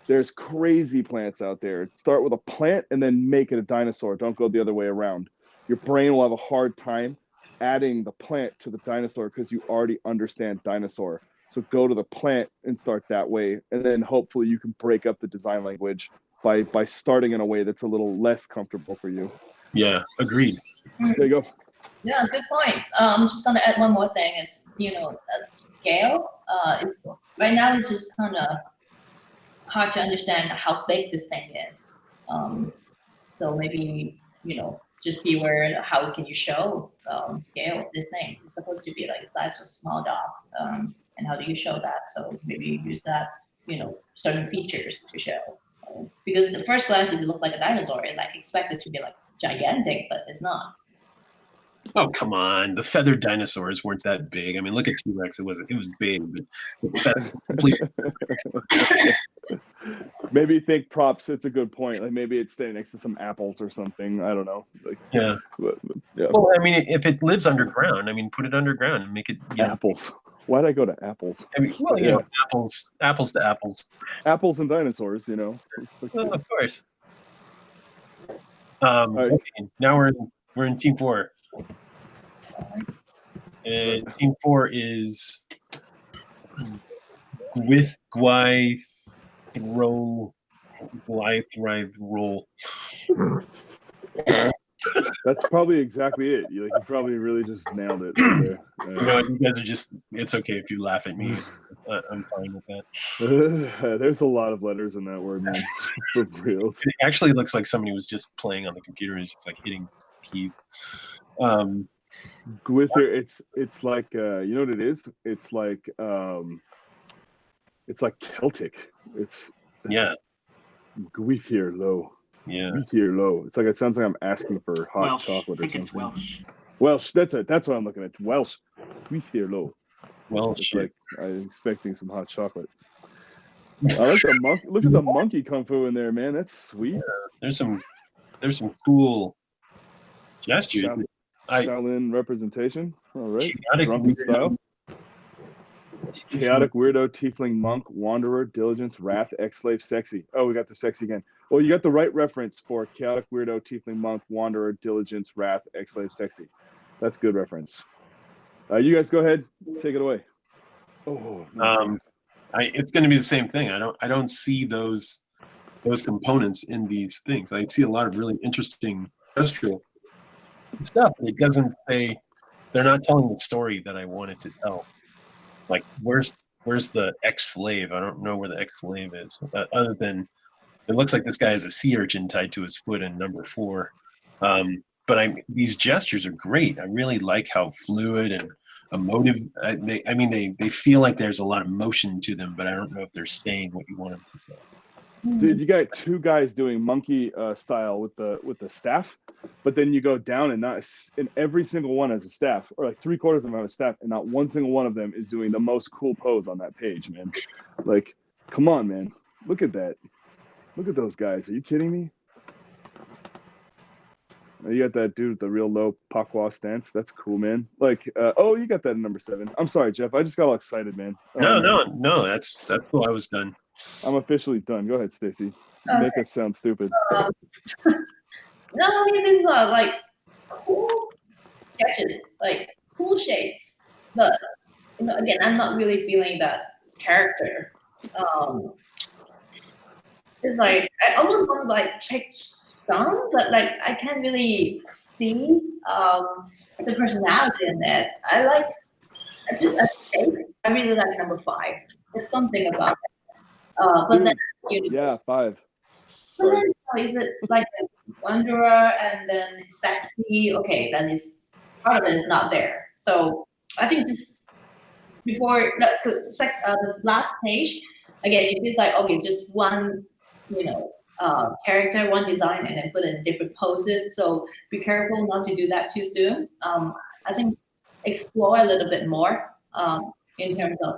there's crazy plants out there. Start with a plant and then make it a dinosaur. Don't go the other way around. Your brain will have a hard time adding the plant to the dinosaur because you already understand dinosaur. So go to the plant and start that way, and then hopefully you can break up the design language by starting in a way that's a little less comfortable for you. Yeah, agreed. There you go. Yeah, good point. I'm just gonna add one more thing. Is scale. It's right now it's just kind of hard to understand how big this thing is. So maybe just be aware of how can you show scale of this thing. It's supposed to be like the size of a small dog, and how do you show that? So maybe use that certain features to show. Because at first glance, it looks like a dinosaur, and like expect it to be like gigantic, but it's not. Oh, come on. The feathered dinosaurs weren't that big. I mean, look at T-Rex. It was big, but Maybe think props. It's a good point. Like maybe it's standing next to some apples or something. I don't know. Like, yeah. Yeah. Well, I mean, if it lives underground, I mean, put it underground and make it apples. Why'd I go to apples? I mean, well, apples to apples. Apples and dinosaurs, Well, of course. Right. Okay, now we're in team 4. And team 4 is with roll. That's probably exactly it. You probably really just nailed it right there. You guys are just. It's okay if you laugh at me. I'm fine with that. There's a lot of letters in that word, man. For reals. It actually looks like somebody was just playing on the computer and just like hitting keys. Gwither, it's like you know what it is? It's like Celtic. It's Gwither low. Yeah. Gwither low. It's like it sounds like I'm asking for hot Welsh. chocolate or I think something. it's Welsh. Welsh, that's it. That's what I'm looking at. Welsh. Gwither low. Welsh. Like I'm expecting some hot chocolate. I like the monkey. Look at the monkey kung fu in there, man. That's sweet. Yeah, there's some cool gestures. Shaolin representation. All right. Chaotic Drunken style. weirdo. Chaotic weirdo, tiefling monk, wanderer, diligence, wrath, ex-slave, sexy. Oh, we got the sexy again. Well, you got the right reference for chaotic weirdo, tiefling monk, wanderer, diligence, wrath, ex-slave, sexy. That's good reference. You guys go ahead, take it away. Oh. It's going to be the same thing. I don't see those components in these things. I see a lot of really interesting industrial stuff. It doesn't say they're not telling the story that I wanted to tell. Like where's the ex-slave? I don't know where the ex-slave is. Other than it looks like this guy has a sea urchin tied to his foot in number 4. But these gestures are great. I really like how fluid and emotive. They feel like there's a lot of motion to them, but I don't know if they're saying what you want them to say. Dude, you got 2 guys doing monkey style with the staff, but then you go down and every single one has a staff, or like 3/4 of them have a staff, and not one single one of them is doing the most cool pose on that page, man. Like, come on, man. Look at that. Look at those guys. Are you kidding me? You got that dude with the real low pakwa stance. That's cool, man. Like, you got that in number 7. I'm sorry, Jeff. I just got all excited, man. No. That's cool. I was done. I'm officially done. Go ahead, Stacy. Make us sound stupid. No, I mean these are like cool sketches, like cool shapes. But again, I'm not really feeling that character. It's like I almost want to like pick some, but like I can't really see the personality in it. I really like number 5. There's something about it. But then yeah, 5. But then is it like a wanderer and then sexy? Okay, then it's part of it is not there. So I think just before the last page, again, it feels like okay, just one character, one design, and then put it in different poses. So be careful not to do that too soon. I think explore a little bit more. in terms of,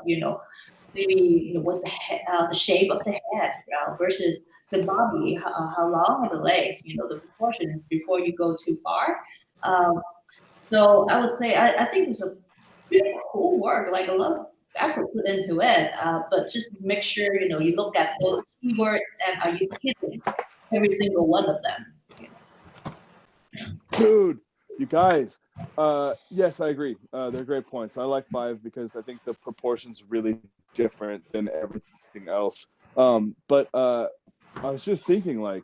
maybe what's the shape of the head versus the body, how long are the legs, the proportions before you go too far. So I would say I think it's a pretty cool work, like a lot of effort put into it. But just make sure you look at those keywords and are you hitting every single one of them. Dude, you guys, yes, I agree. They're great points. I like 5 because I think the proportion's really different than everything else. But I was just thinking, like,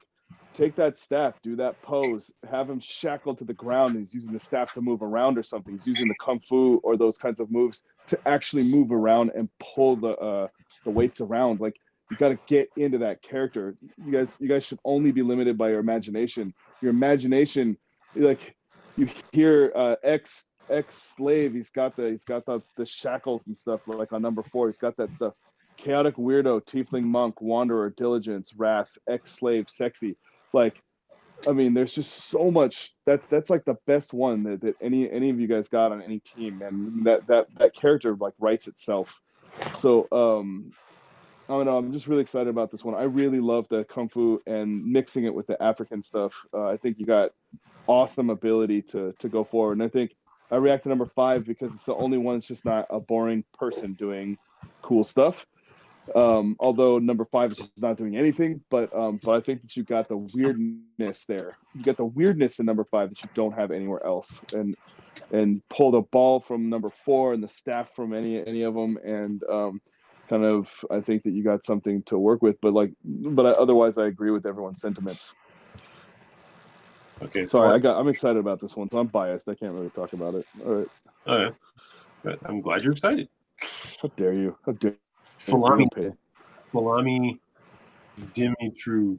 take that staff, do that pose, have him shackled to the ground, and he's using the staff to move around or something. He's using the kung fu or those kinds of moves to actually move around and pull the weights around. Like, you got to get into that character. You guys should only be limited by your imagination. Your imagination, like, you hear ex slave. He's got the shackles and stuff, like on number 4. He's got that stuff. Chaotic weirdo, tiefling monk, wanderer, diligence, wrath, ex slave, sexy. Like, I mean, there's just so much. That's like the best one that any of you guys got on any team, and that character like writes itself. So I don't know. I'm just really excited about this one. I really love the kung fu and mixing it with the African stuff. I think you got awesome ability to go forward, and I think I react to number 5 because it's the only one that's just not a boring person doing cool stuff. Although number 5 is just not doing anything, but I think that you got the weirdness there. You got the weirdness in number 5 that you don't have anywhere else, and pull the ball from number 4 and the staff from any of them, and kind of I think that you got something to work with. But otherwise, I agree with everyone's sentiments. Okay. Sorry, I'm excited about this one, so I'm biased. I can't really talk about it. All right. All right. But I'm glad you're excited. How dare you? How dare you? Falami Dimitru.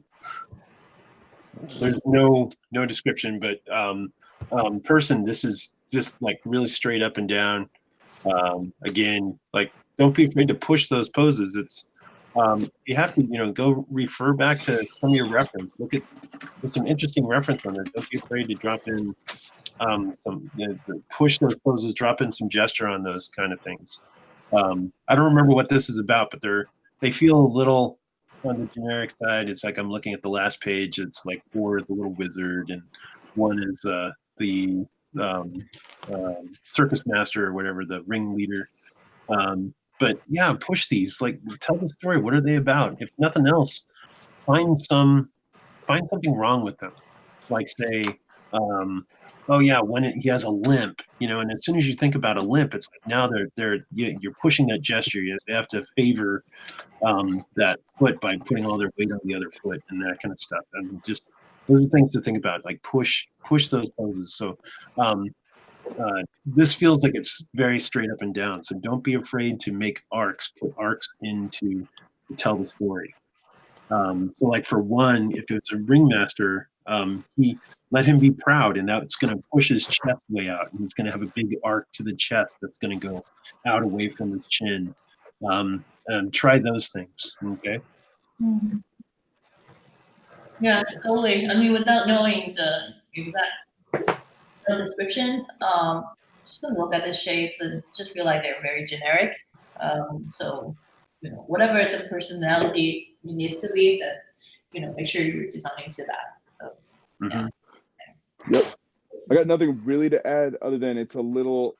There's no description, but person, this is just like really straight up and down. Again, like, don't be afraid to push those poses. It's you have to go refer back to some of your reference. There's some interesting reference on there. Don't be afraid to drop in some push those poses, drop in some gesture on those kind of things. I don't remember what this is about, but they feel a little on the generic side. It's like I'm looking at the last page. It's like 4 is a little wizard, and 1 is the circus master or whatever, the ringleader. But yeah, push these. Like, tell the story. What are they about? If nothing else, find something wrong with them. Like, say, oh yeah, when he has a limp, and as soon as you think about a limp, it's like now you're pushing that gesture. You have to favor that foot by putting all their weight on the other foot and that kind of stuff. And just those are things to think about. Like, push those poses. So this feels like it's very straight up and down. So don't be afraid to put arcs into to tell the story. So like for 1, if it's a ringmaster, he let him be proud, and that's going to push his chest way out, and he's going to have a big arc to the chest that's going to go out away from his chin. And try those things. Okay. Mm-hmm. Yeah, totally. I mean, without knowing the exact description, just gonna look at the shapes and just feel like they're very generic. So, whatever the personality needs to be, that make sure you're designing to that. So, yeah. Yep. I got nothing really to add other than it's annoying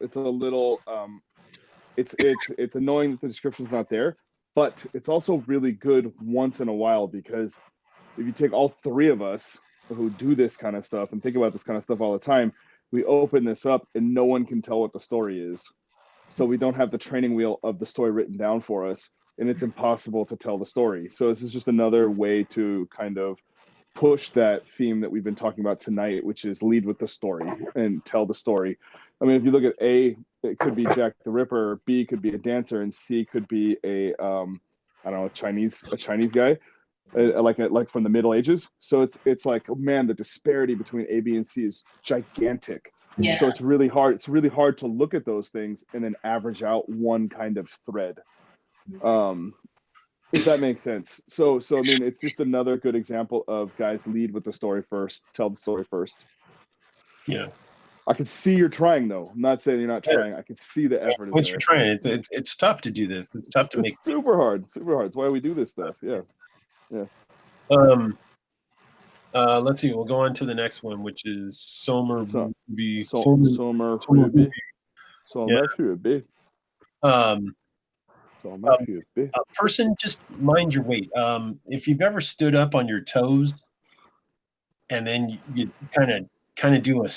that the description's not there, but it's also really good once in a while, because if you take all 3 of us who do this kind of stuff and think about this kind of stuff all the time, we open this up and no one can tell what the story is. So we don't have the training wheel of the story written down for us, and it's impossible to tell the story. So this is just another way to kind of push that theme that we've been talking about tonight, which is lead with the story and tell the story. I mean, if you look at A, it could be Jack the Ripper, B could be a dancer, and C could be a Chinese guy, like from the Middle Ages. So it's like, oh man, the disparity between A, B, and C is gigantic. Yeah. So it's really hard to look at those things and then average out one kind of thread. If that makes sense. So I mean, it's just another good example of, guys, lead with the story first, tell the story first. Yeah. I can see you're trying though. I'm not saying you're not trying. I can see the effort is Once there. you're trying, it's tough to do this. It's tough to make. It's super hard. Super hard. It's why we do this stuff. Yeah. Let's see. We'll go on to the next one, which is Somer Ruby. Somer Ruby. Somer Ruby. Person, just mind your weight. If you've ever stood up on your toes and then you kind of do a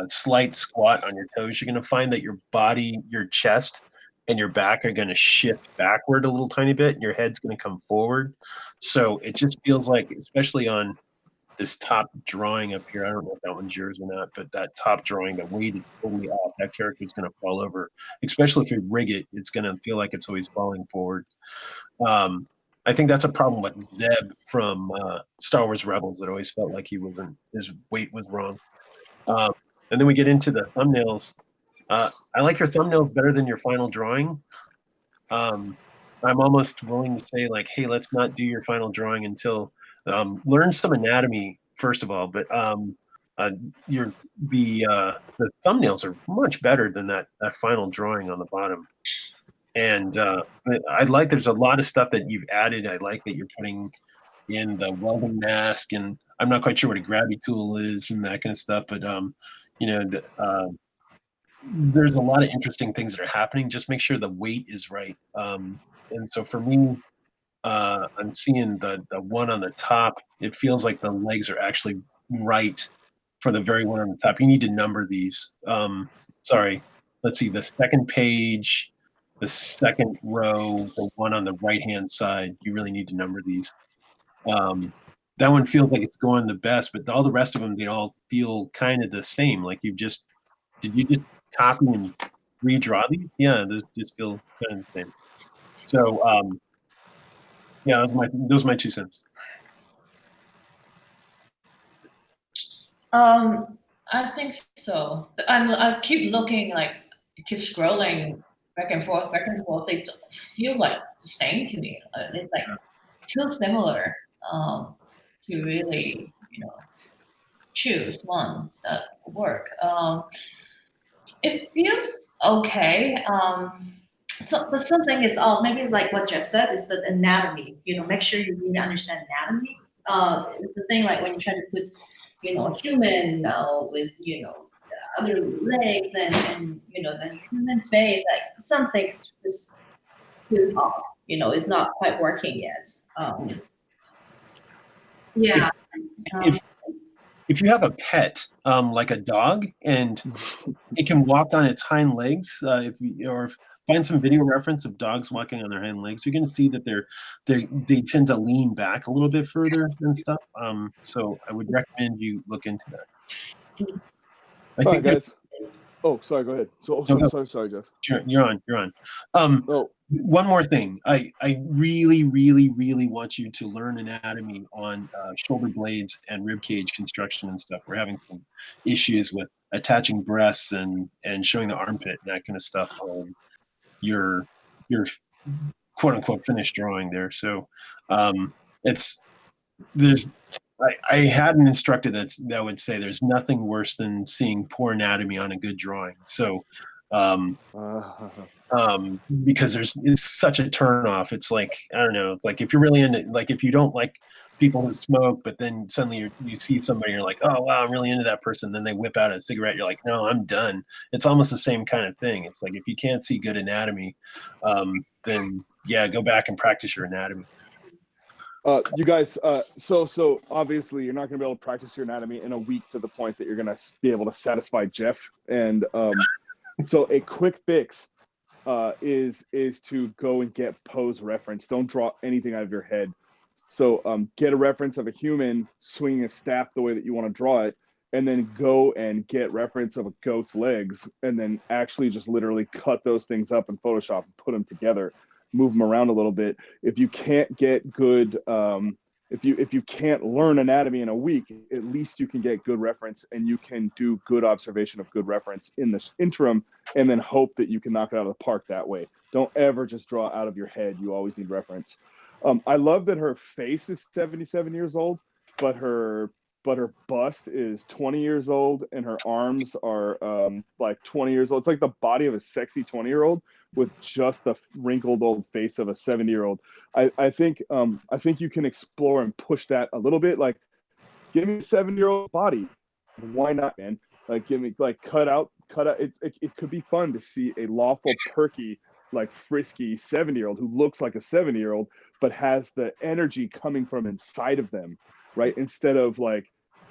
slight squat on your toes, you're going to find that your body, your chest, and your back are going to shift backward a little tiny bit, and your head's going to come forward. So it just feels like, especially on this top drawing up here, I don't know if that one's yours or not, but that top drawing, the weight is totally off. That character's going to fall over, especially if you rig it. It's going to feel like it's always falling forward. I think that's a problem with Zeb from Star Wars Rebels. It always felt like his weight was wrong. And then we get into the thumbnails. I like your thumbnails better than your final drawing. I'm almost willing to say, like, hey, let's not do your final drawing until learn some anatomy first of all. But the thumbnails are much better than that final drawing on the bottom. And I like, there's a lot of stuff that you've added. I like that you're putting in the welding mask, and I'm not quite sure what a grabby tool is and that kind of stuff. But there's a lot of interesting things that are happening. Just make sure the weight is right. And so for me, I'm seeing the one on the top. It feels like the legs are actually right for the very one on the top. You need to number these. Sorry. Let's see. The second page, the second row, the one on the right-hand side. You really need to number these. That one feels like it's going the best, but all the rest of them, they all feel kind of the same. Like did you just copy and redraw these? Yeah, those just feel kind of the same. So, yeah, those are my 2 cents. I think so. I keep looking, like, keep scrolling back and forth. They feel like the same to me. It's like too similar to really, choose one that will work. It feels okay. But something is off. Maybe it's like what Jeff said, is the anatomy. Make sure you really understand anatomy. It's the thing, like when you try to put, a human with, other legs and the human face, like something's just is off. It's not quite working yet. Yeah. If you have a pet, like a dog, and it can walk on its hind legs, find some video reference of dogs walking on their hind legs, you're going to see that they tend to lean back a little bit further and stuff. So I would recommend you look into that. All right, guys. Oh, sorry. Go ahead. Sorry, Jeff. Sure, you're on. One more thing. I really, really, really want you to learn anatomy on shoulder blades and rib cage construction and stuff. We're having some issues with attaching breasts and showing the armpit and that kind of stuff on your quote unquote finished drawing there. So I had an instructor that would say there's nothing worse than seeing poor anatomy on a good drawing. So because it's such a turnoff. It's like, I don't know, it's like if you're really into, like, if you don't like people who smoke, but then suddenly you see somebody, you're like, oh wow, I'm really into that person. Then they whip out a cigarette. You're like, no, I'm done. It's almost the same kind of thing. It's like, if you can't see good anatomy, then yeah, go back and practice your anatomy. You guys, so obviously you're not going to be able to practice your anatomy in a week to the point that you're going to be able to satisfy Jeff. And so a quick fix is to go and get pose reference. Don't draw anything out of your head. So get a reference of a human swinging a staff the way that you want to draw it, and then go and get reference of a goat's legs, and then actually just literally cut those things up in Photoshop and put them together. Move them around a little bit. If you can't get good, if you can't learn anatomy in a week, at least you can get good reference, and you can do good observation of good reference in the interim, and then hope that you can knock it out of the park that way. Don't ever just draw out of your head. You always need reference. I love that her face is 77 years old, but her her bust is 20 years old and her arms are like 20 years old. It's like the body of a sexy 20-year-old with just the wrinkled old face of a 70-year-old. I think you can explore and push that a little bit. Like, give me a 70-year-old body. Why not, man? Like, give me, like, cut out. It could be fun to see a lawful, perky, like, frisky 70-year-old who looks like a 70-year-old, but has the energy coming from inside of them, right? Instead of like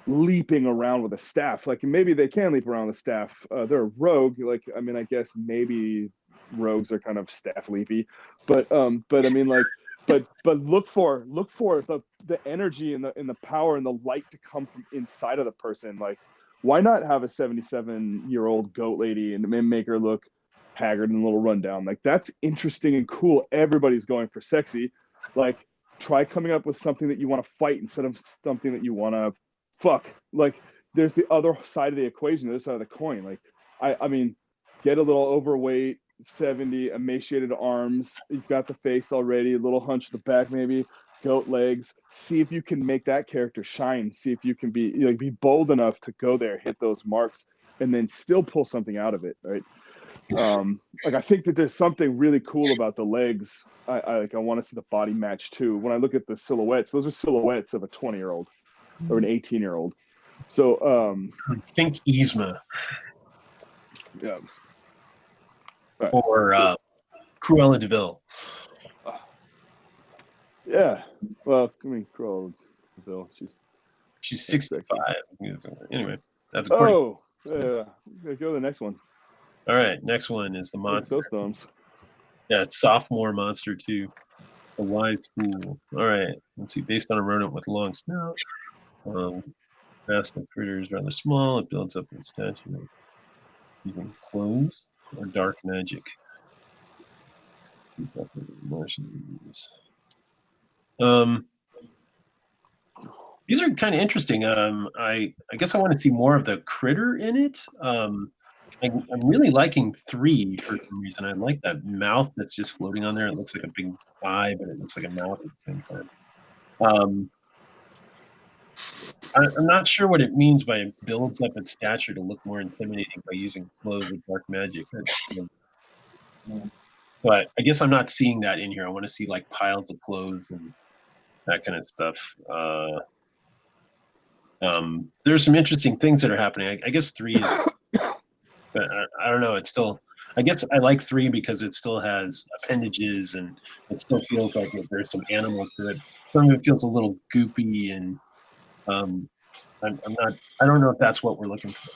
leaping around with a staff. Like, maybe they can leap around with a staff. They're a rogue. Like, I mean, I guess maybe rogues are kind of staff leapy, but I mean, like, but look for the energy and the power and the light to come from inside of the person. Like, why not have a 77-year-old goat lady and make her look haggard and a little rundown? Like, that's interesting and cool. Everybody's going for sexy. Like, try coming up with something that you want to fight instead of something that you want to fuck. Like, there's the other side of the equation, the other side of the coin. Like, I mean, get a little overweight, 70, emaciated arms. You've got the face already, a little hunch at the back, maybe goat legs. See if you can make that character shine. See if you can be bold enough to go there, hit those marks, and then still pull something out of it, right? Like, I think that there's something really cool about the legs. I want to see the body match too. When I look at the silhouettes, those are silhouettes of a 20-year-old or an 18-year-old. So think Yzma. Yeah. Or Cruella de Vil. Yeah. Well, I mean, Cruella de Vil, she's 65. Anyway, that's according. Oh, yeah. Go to the next one. All right, next one is the monster. Those thumbs. Yeah, it's sophomore monster 2. A wise fool. All right, let's see. Based on a rodent with long snout, massive critter is rather small. It builds up its stature using clothes or dark magic. These are kind of interesting. I guess I want to see more of the critter in it. I'm really liking 3 for some reason. I like that mouth that's just floating on there. It looks like a big eye, but it looks like a mouth at the same time. I'm not sure what it means by it builds up its stature to look more intimidating by using clothes with dark magic. But I guess I'm not seeing that in here. I want to see like piles of clothes and that kind of stuff. There's some interesting things that are happening. I guess 3 is, but I don't know. It's still, I guess I like 3 because it still has appendages and it still feels like there's some animal to it. Some of it feels a little goopy and I don't know if that's what we're looking for.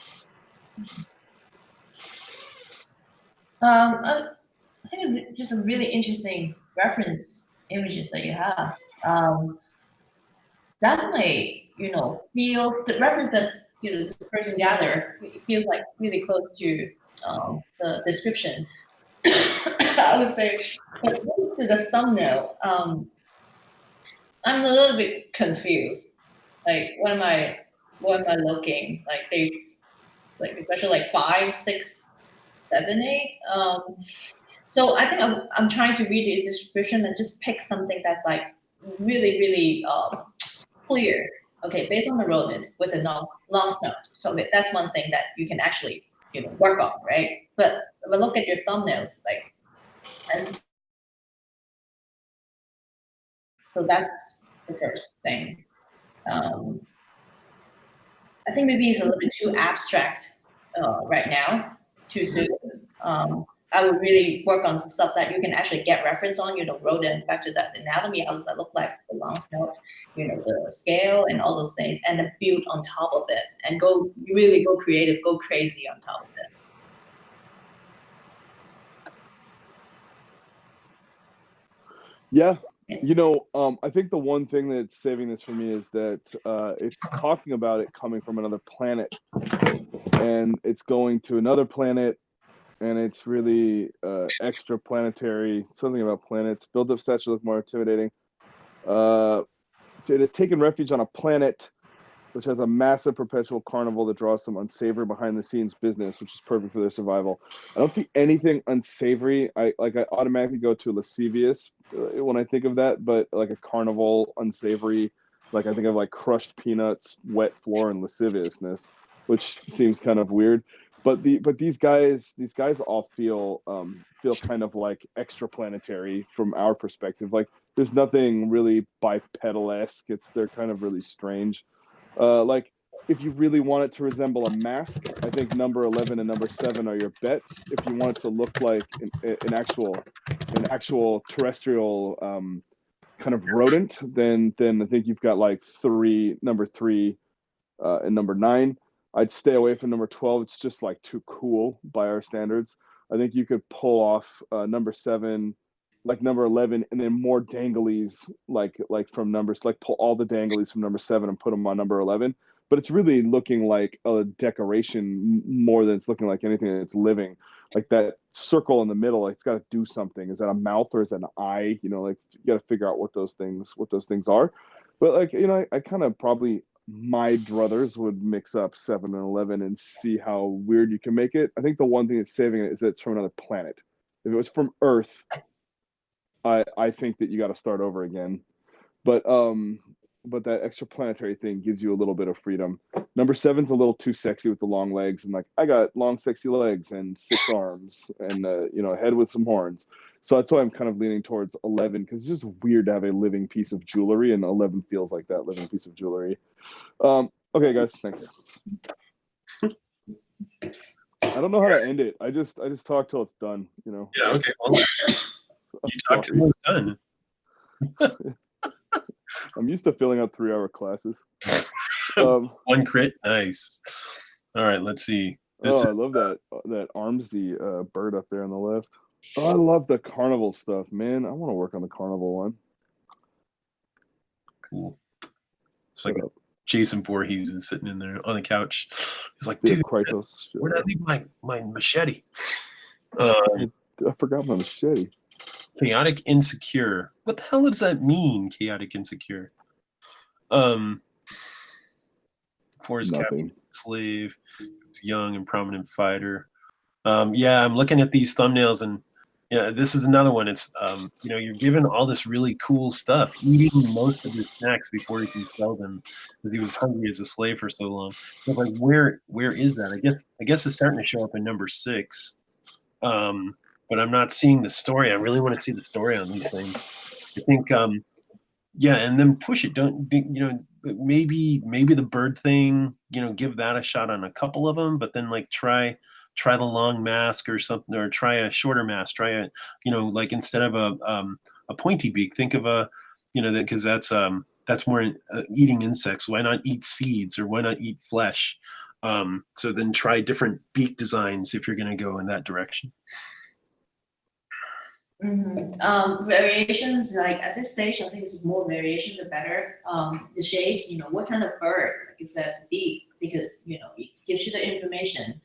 I think it's just a really interesting reference images that you have. Definitely, feels the reference that this person gathered, it feels like really close to the description. I would say, but to the thumbnail, I'm a little bit confused. Like, what am I looking like? Especially like 5, 6, 7, 8. So I think I'm trying to read this description and just pick something that's like really, really clear. Okay, based on the rodent with a long snout. So that's one thing that you can actually work on, right? But look at your thumbnails, like, and so that's the first thing. I think maybe it's a little bit too abstract right now, too soon. I would really work on some stuff that you can actually get reference on, rodent, back to that anatomy, how does that look like, the long snout, the scale and all those things, and then build on top of it and really go creative, go crazy on top of it. Yeah. I think the one thing that's saving this for me is that it's talking about it coming from another planet and it's going to another planet and it's really extraplanetary, something about planets. Build up stature look more intimidating. It has taken refuge on a planet which has a massive perpetual carnival that draws some unsavory behind-the-scenes business, which is perfect for their survival. I don't see anything unsavory. I automatically go to lascivious when I think of that, but like a carnival, unsavory, Like I think of like crushed peanuts, wet floor, and lasciviousness, which seems kind of weird. But these guys all feel kind of like extraplanetary from our perspective. Like there's nothing really bipedal-esque. They're kind of really strange. Like if you really want it to resemble a mask, I think number 11 and number 7 are your bets. If you want it to look like an actual terrestrial kind of rodent, then I think you've got like number 3 and number 9. I'd stay away from number 12. It's just like too cool by our standards. I think you could pull off number 7, like number 11, and then more danglies, like from numbers, like pull all the danglies from number 7 and put them on number 11. But it's really looking like a decoration more than it's looking like anything that's living. Like that circle in the middle, like it's got to do something. Is that a mouth or is that an eye? You know, like you got to figure out what those things are. But like, you know, I kind of probably my druthers would mix up 7 and 11 and see how weird you can make it. I think the one thing that's saving it is that it's from another planet. If it was from Earth, I think that you got to start over again. But that extraplanetary thing gives you a little bit of freedom. Number 7's a little too sexy with the long legs, and like I got long sexy legs and 6 arms and you know, a head with some horns. So that's why I'm kind of leaning towards 11, because it's just weird to have a living piece of jewelry, and 11 feels like that living piece of jewelry. Okay, guys, thanks. I don't know how to end it. I just talk till it's done, you know. Yeah. Okay. Well, you talked till it's done. I'm used to filling out 3-hour classes. 1 crit, nice. All right, let's see. I love that Armsy bird up there on the left. Oh, I love the carnival stuff, man. I want to work on the carnival one. Cool. Like Jason Voorhees is sitting in there on the couch. He's like, dude, where did I leave my machete? I forgot my machete. Chaotic insecure. What the hell does that mean? Chaotic insecure. Forest captain, slave, young and prominent fighter. Yeah, I'm looking at these thumbnails, and yeah, this is another one. It's you know, you're given all this really cool stuff, eating most of his snacks before he can sell them, because he was hungry as a slave for so long. But like, where is that? I guess it's starting to show up in number 6. But I'm not seeing the story. I really want to see the story on these things. I think, yeah, and then push it. Don't, you know, maybe the bird thing, you know, give that a shot on a couple of them, but then like try the long mask or something, or try a shorter mask. Try a, you know, like instead of a pointy beak, think of a, you know, because that's more eating insects. Why not eat seeds, or why not eat flesh? So then try different beak designs if you're going to go in that direction. Variations, like at this stage, I think it's more variation the better. The shapes, you know, what kind of bird is that beak, because you know it gives you the information.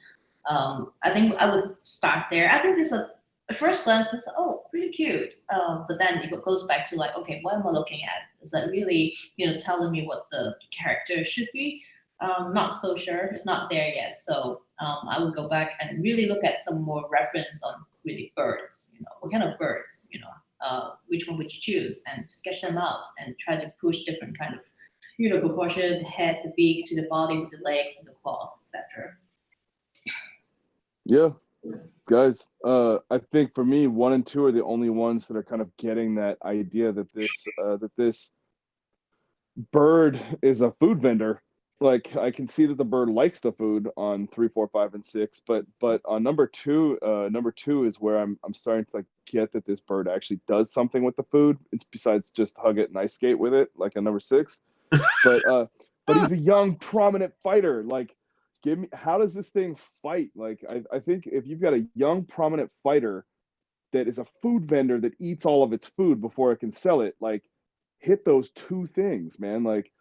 I think I would start there. I think this at first glance is pretty cute, but then it goes back to like, okay, what am I looking at? Is that really, you know, telling me what the character should be? Not so sure. It's not there yet. So I would go back and really look at some more reference on really birds. You know, what kind of birds? You know, which one would you choose? And sketch them out and try to push different kind of, you know, proportion, the head, the beak, to the body, to the legs, to the claws, etc. Yeah, guys. I think for me, 1 and 2 are the only ones that are kind of getting that idea that this bird is a food vendor. Like I can see that the bird likes the food on 3, 4, 5, and 6, but on number 2 is where I'm starting to like get that this bird actually does something with the food. It's besides just hug it and ice skate with it, like on number 6. But he's a young, prominent fighter. Like, how does this thing fight? Like I think if you've got a young, prominent fighter that is a food vendor that eats all of its food before it can sell it, like hit those 2 things, man. Like,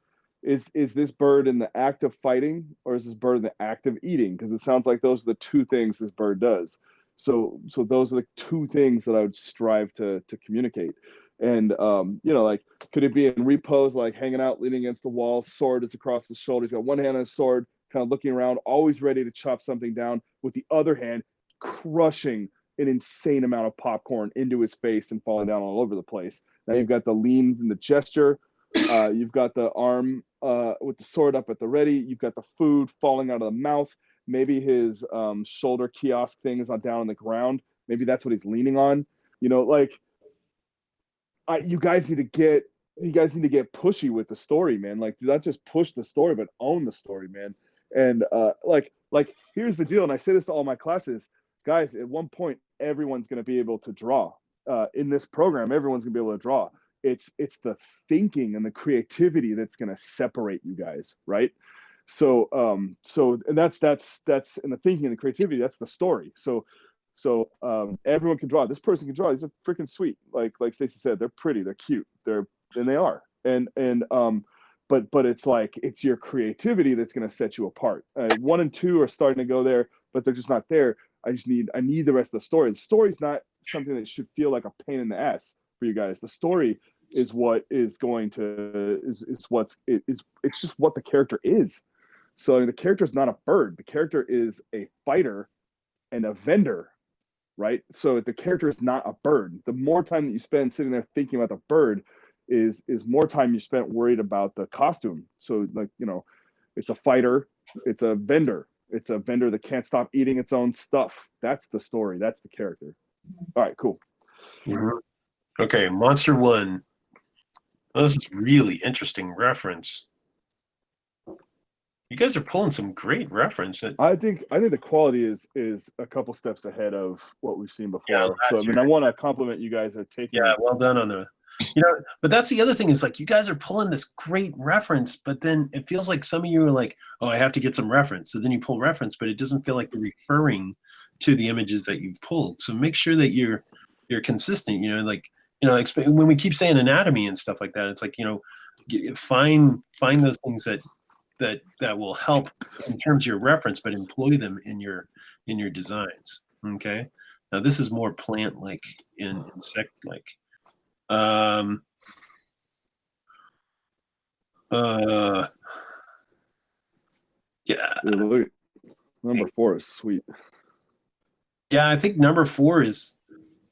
is this bird in the act of fighting, or is this bird in the act of eating? Because it sounds like those are the 2 things this bird does. So those are the 2 things that I would strive to communicate. And you know, like, could it be in repose, like hanging out, leaning against the wall, sword is across his shoulder, he's got one hand on his sword, kind of looking around, always ready to chop something down, with the other hand crushing an insane amount of popcorn into his face and falling down all over the place. Now you've got the lean and the gesture. You've got the arm with the sword up at the ready. You've got the food falling out of the mouth. Maybe his shoulder kiosk thing is down on the ground. Maybe that's what he's leaning on. You know, like you guys need to get pushy with the story, man. Like, not just push the story, but own the story, man. And like here's the deal, and I say this to all my classes, guys. At one point, everyone's going to be able to draw. In this program, everyone's going to be able to draw. It's the thinking and the creativity that's going to separate you guys, right? So and that's in the thinking and the creativity. That's the story. So everyone can draw. This person can draw. These are freaking sweet. Like Stacy said, they're pretty, they're cute, they are. But it's like, it's your creativity that's going to set you apart. 1 and 2 are starting to go there, but they're just not there. I need the rest of the story. The story's not something that should feel like a pain in the ass for you guys. The story is what is going to it's just what the character is. So the character is not a bird. The character is a fighter and a vendor, right? So the character is not a bird. The more time that you spend sitting there thinking about the bird is more time you spent worried about the costume. So, like, you know, it's a fighter, it's a vendor. It's a vendor that can't stop eating its own stuff. That's the story. That's the character. All right, cool. Mm-hmm. Okay, Monster One. Oh, this is really interesting reference. You guys are pulling some great reference. I think the quality is a couple steps ahead of what we've seen before. Yeah, so I mean, I want to compliment you guys at taking. Yeah, well done on the. You know, but that's the other thing is, like, you guys are pulling this great reference, but then it feels like some of you are like, oh, I have to get some reference. So then you pull reference, but it doesn't feel like you're referring to the images that you've pulled. So make sure that you're consistent. You know, like, you know, when we keep saying anatomy and stuff like that, it's like, you know, find those things that will help in terms of your reference, but employ them in your designs. Okay. Now this is more plant-like and insect-like. Yeah. Look, number 4 is sweet. Yeah, I think number 4 is.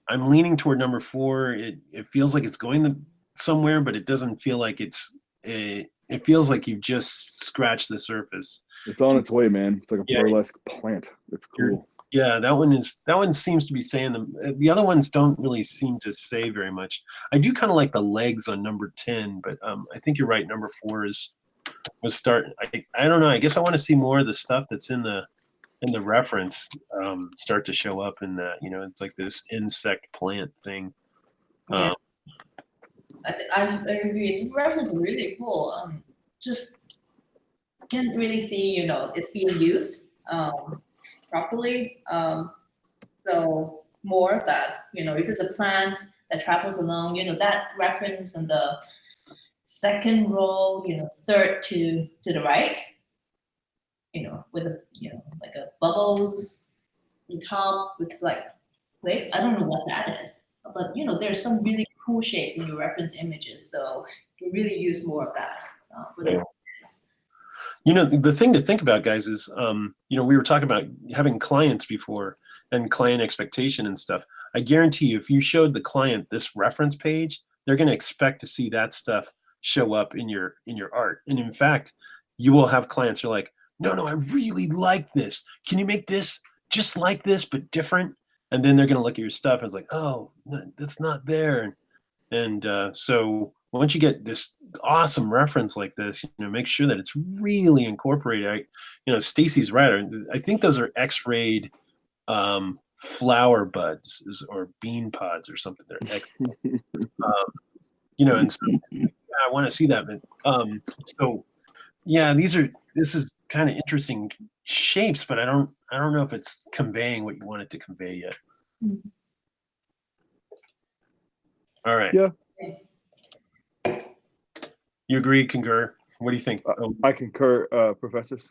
I'm leaning toward number 4. It feels like it's going somewhere, but it doesn't feel like it's. It feels like you've just scratched the surface. It's on its way, man. It's like a burlesque plant. It's cool. Yeah, that one seems to be saying them. The other ones don't really seem to say very much. I do kind of like the legs on number 10, but I think you're right. Number 4 was starting. I don't know. I guess I want to see more of the stuff that's in the reference start to show up in that. You know, it's like this insect plant thing. Yeah. I agree. The reference is really cool. Just can't really see, you know, it's being used properly. So more of that, you know, if it's a plant that travels along, you know, that reference in the second row, you know, third to the right, you know, with a, you know, like a bubbles on top with like legs. I don't know what that is, but you know, there's some really cool shapes in your reference images, so you really use more of that. You know, the thing to think about, guys, is you know, we were talking about having clients before and client expectation and stuff. I guarantee you, if you showed the client this reference page, they're going to expect to see that stuff show up in your art. And in fact, you will have clients who are like, no, I really like this. Can you make this just like this but different? And then they're going to look at your stuff and it's like, oh, that's not there. And so once you get this awesome reference like this, you know, make sure that it's really incorporated. You know, Stacy's right. I think those are X-rayed flower buds or bean pods or something. They're X-rayed. You know, and so yeah, I want to see that. But so yeah, this is kind of interesting shapes, but I don't know if it's conveying what you want it to convey yet. Mm-hmm. All right. Yeah. You agree, concur? What do you think? I concur, professors.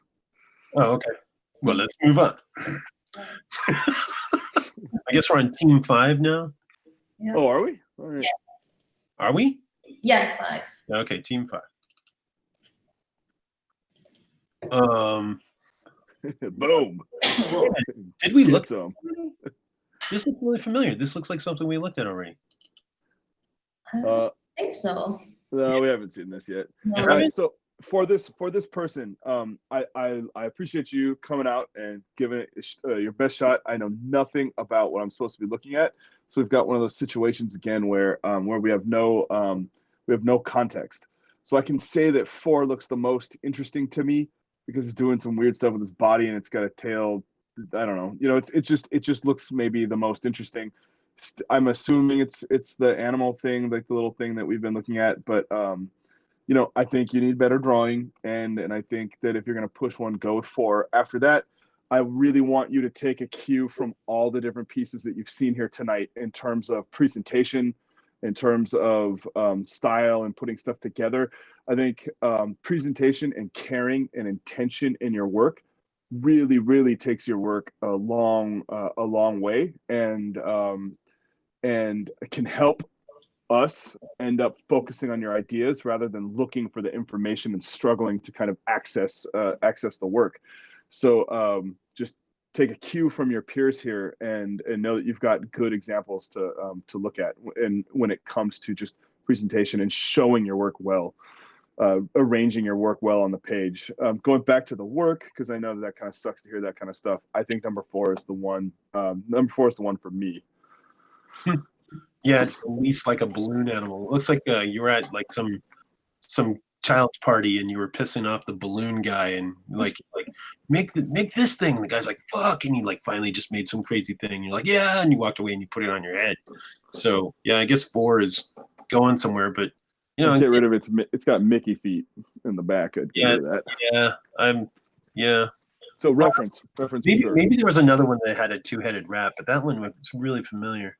Oh, okay. Well, let's move on. I guess we're on team 5 now. Yeah. Oh, are we? All right. Yeah. Are we? Yeah, 5. Okay, team 5. Boom. Did we look? Some? This looks really familiar. This looks like something we looked at already. I think so. No, we haven't seen this yet. No. All right, so for this person, I appreciate you coming out and giving it your best shot. I know nothing about what I'm supposed to be looking at, so we've got one of those situations again where we have no context. So I can say that 4 looks the most interesting to me because it's doing some weird stuff with his body and it's got a tail. I don't know. You know, it just looks maybe the most interesting. I'm assuming it's the animal thing, like the little thing that we've been looking at, but you know, I think you need better drawing, and I think that if you're going to push one, go with 4. After that, I really want you to take a cue from all the different pieces that you've seen here tonight in terms of presentation, in terms of style and putting stuff together. I think presentation and caring and intention in your work really takes your work a long way, and can help us end up focusing on your ideas rather than looking for the information and struggling to kind of access the work. So just take a cue from your peers here and know that you've got good examples to look at, and when it comes to just presentation and showing your work well, arranging your work well on the page. Going back to the work, because I know that kind of sucks to hear that kind of stuff. I think number 4 is the one. Number 4 is the one for me. Yeah, it's at least like a balloon animal. It looks like you were at like some child's party and you were pissing off the balloon guy and like make this thing. And the guy's like, fuck, and he like finally just made some crazy thing. You're like, yeah, and you walked away and you put it on your head. So yeah, I guess 4 is going somewhere, but you know, get rid of it's got Mickey feet in the back. I'd get rid of that. Yeah. So reference. Maybe there was another one that had a 2-headed rat, but that one was really familiar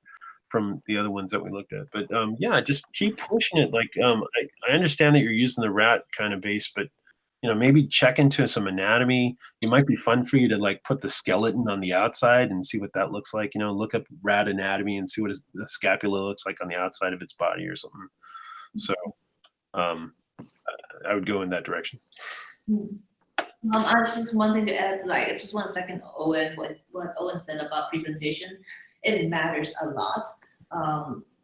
from the other ones that we looked at. But yeah, just keep pushing it. Like I understand that you're using the rat kind of base, but you know, maybe check into some anatomy. It might be fun for you to like put the skeleton on the outside and see what that looks like. You know, look up rat anatomy and see what the scapula looks like on the outside of its body or something. So I would go in that direction. I just wanted to add, like, just 1 second, Owen, what Owen said about presentation. It matters a lot,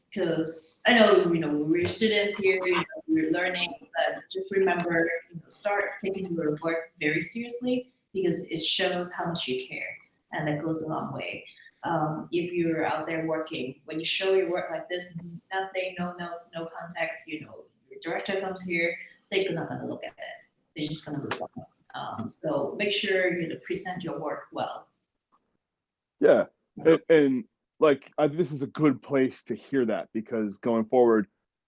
because I know, you know, we're students here, you know, we're learning, but just remember, you know, start taking your work very seriously, because it shows how much you care, and that goes a long way. If you're out there working, when you show your work like this, nothing, no notes, no context, you know, your director comes here, they're not gonna look at it. They're just gonna move on. So make sure you present your work well. Yeah, and like this is a good place to hear that, because going forward,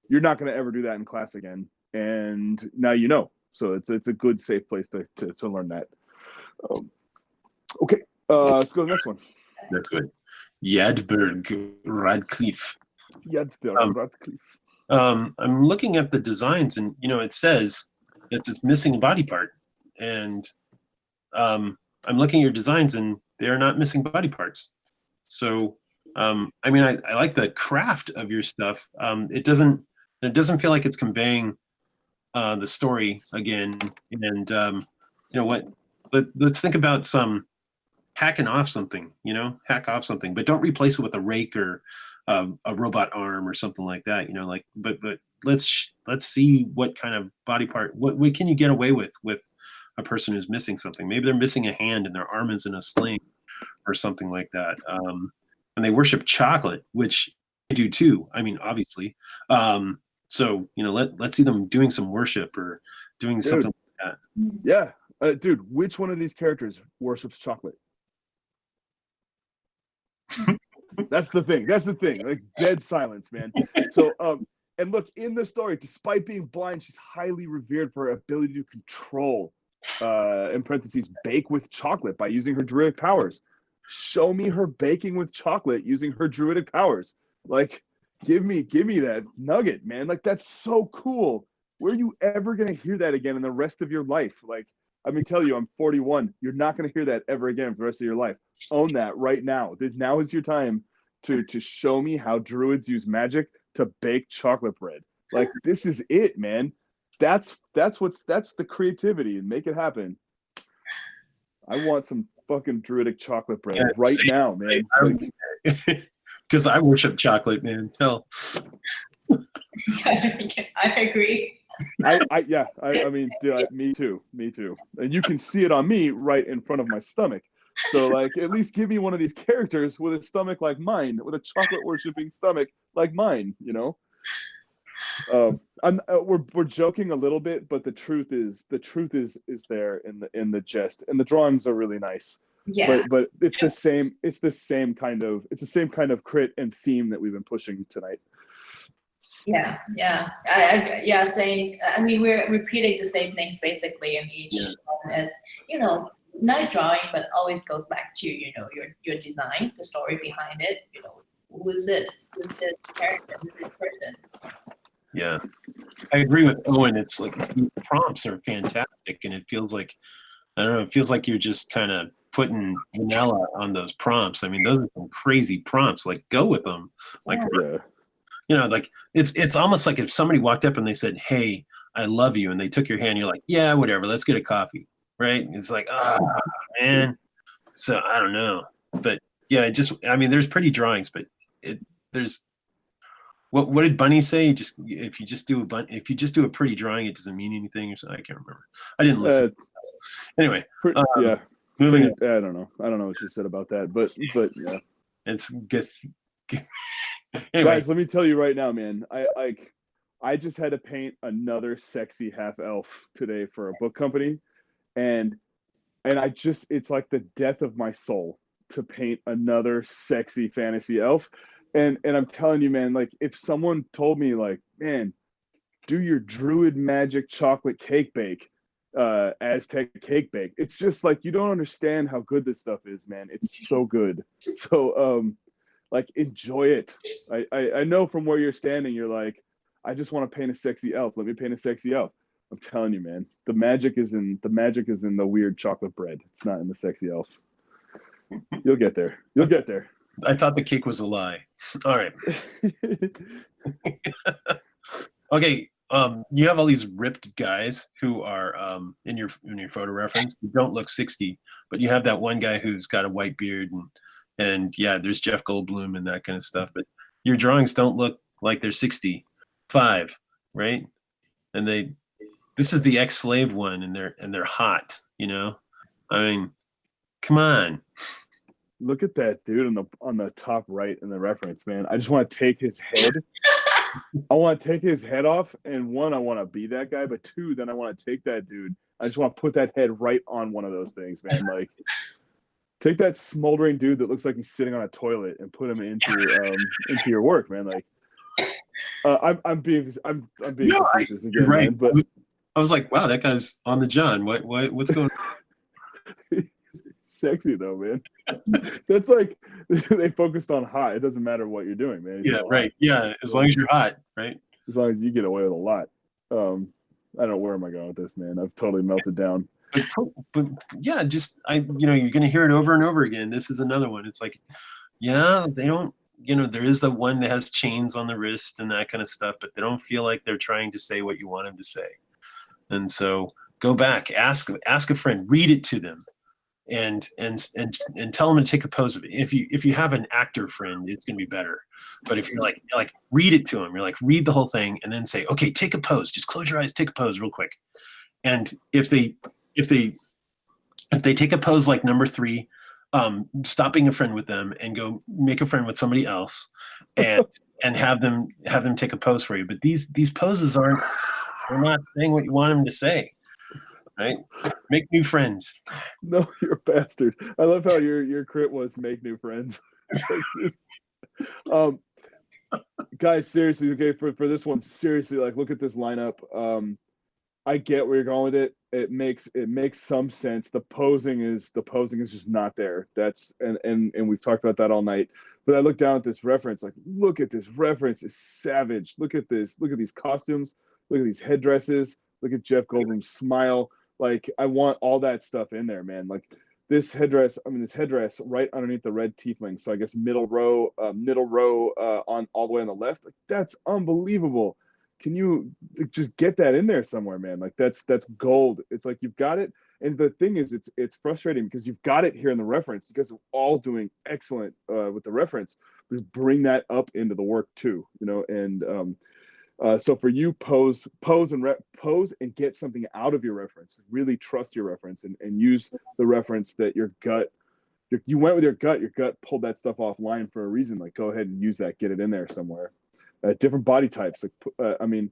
you're not going to ever do that in class again, and now you know. So it's a good, safe place to learn that. Okay, let's go to the next one. That's good. Yadberg Radcliffe. Radcliffe. I'm looking at the designs, and you know, it says that it's missing a body part, and I'm looking at your designs, and they're not missing body parts. So I mean, I like the craft of your stuff. It doesn't feel like it's conveying the story again. And you know what? Let's think about some hacking off something. You know, hack off something, but don't replace it with a rake or a robot arm or something like that. You know, like but let's see what kind of body part. What can you get away with a person who's missing something? Maybe they're missing a hand and their arm is in a sling or something like that. And they worship chocolate, which I do too. I mean, obviously. So, you know, let's see them doing some worship or doing something like that. Yeah. Dude, which one of these characters worships chocolate? That's the thing. Like, dead silence, man. So, and look, in the story, despite being blind, she's highly revered for her ability to control, in parentheses, bake with chocolate by using her druidic powers. Show me her baking with chocolate using her druidic powers. Like, give me that nugget, man. Like, that's so cool. Where are you ever going to hear that again in the rest of your life? Like, I mean, tell you, I'm 41. You're not going to hear that ever again for the rest of your life. Own that right now. Now is your time to show me how druids use magic to bake chocolate bread. Like, this is it, man. That's the creativity, and make it happen. I want some fucking druidic chocolate bread now, man. Because I worship chocolate, man. Hell. I agree. I mean, dude, me too, and you can see it on me right in front of my stomach. So like, at least give me one of these characters with a stomach like mine, with a chocolate worshipping stomach like mine, you know. We're joking a little bit, but the truth is there in the jest, and the drawings are really nice. Yeah. But it's the same kind of crit and theme that we've been pushing tonight. Yeah, yeah, same. I mean, we're repeating the same things basically in each one. As nice drawing, but always goes back to your design, the story behind it. Who is this? Who's this character? Who's this person? Yeah, I agree with Owen. It's like the prompts are fantastic, and it feels like, I don't know, it feels like you're just kind of putting vanilla on those prompts. I mean, those are some crazy prompts. Like, go with them. Like, like it's almost like if somebody walked up and they said, "Hey, I love you," and they took your hand, you're like, "Yeah, whatever, let's get a coffee," right? It's like, man. So I don't know, but yeah, I mean, there's pretty drawings, but there's. What did Bunny say? If you just do a pretty drawing, it doesn't mean anything or something. I can't remember. I didn't listen. Anyway, moving. I don't know what she said about that, but yeah, it's good. Anyway, guys, let me tell you right now, man. I just had to paint another sexy half elf today for a book company, and it's like the death of my soul to paint another sexy fantasy elf. And I'm telling you, man, like if someone told me like, man, do your druid magic chocolate cake bake, Aztec cake bake, it's just like, you don't understand how good this stuff is, man. It's so good. So like, enjoy it. I know from where you're standing, you're like, I just want to paint a sexy elf. Let me paint a sexy elf. I'm telling you, man, the magic is in the weird chocolate bread. It's not in the sexy elf. You'll get there. I thought the cake was a lie. All right. Okay. You have all these ripped guys who are in your photo reference who don't look 60, but you have that one guy who's got a white beard and yeah, there's Jeff Goldblum and that kind of stuff. But your drawings don't look like they're 65, right? And this is the ex-slave one, and they're hot. I mean, come on. Look at that dude on the top right in the reference, man. I just want to take his head. I want to take his head off, and one, I want to be that guy, but two, then I want to take that dude. I just want to put that head right on one of those things, man. Like, take that smoldering dude that looks like he's sitting on a toilet and put him into your work, man. Like, I'm being facetious again, right. man, but I was like, wow, that guy's on the John. What's going on? Sexy though, man. That's like they focused on hot. It doesn't matter what you're doing, man. Yeah, right. Yeah, as long as you're hot, right? As long as you get away with a lot. I don't know, where am I going with this, man? I've totally melted down. But yeah, you're gonna hear it over and over again. This is another one. It's like, yeah, they don't. There is the one that has chains on the wrist and that kind of stuff, but they don't feel like they're trying to say what you want them to say. And so go back, ask a friend, read it to them. And tell them to take a pose of it. If you have an actor friend, it's gonna be better. But if you're like read it to them, you're like, read the whole thing and then say, okay, take a pose. Just close your eyes, take a pose real quick. And if they take a pose like number 3, stop being a friend with them and go make a friend with somebody else, and have them take a pose for you. But these poses they're not saying what you want them to say. Right? Make new friends. No, you're a bastard. I love how your crit was make new friends. Guys, seriously, okay, for this one, seriously, like, look at this lineup. I get where you're going with it. It makes some sense. The posing is just not there. That's and we've talked about that all night. But I look down at this reference, like, look at this reference, is savage. Look at this. Look at these costumes. Look at these headdresses. Look at Jeff Goldblum's smile. Like, I want all that stuff in there, man. Like, this headdress right underneath the red tiefling. So I guess middle row on all the way on the left. Like, that's unbelievable. Can you just get that in there somewhere, man? Like, that's gold. It's like, you've got it, and the thing is, it's frustrating because you've got it here in the reference. You guys are all doing excellent with the reference, but bring that up into the work too, you know. And so for you, pose and get something out of your reference. Really trust your reference and use the reference that your gut. You went with your gut. Your gut pulled that stuff offline for a reason. Like, go ahead and use that. Get it in there somewhere. Different body types. Like, I mean,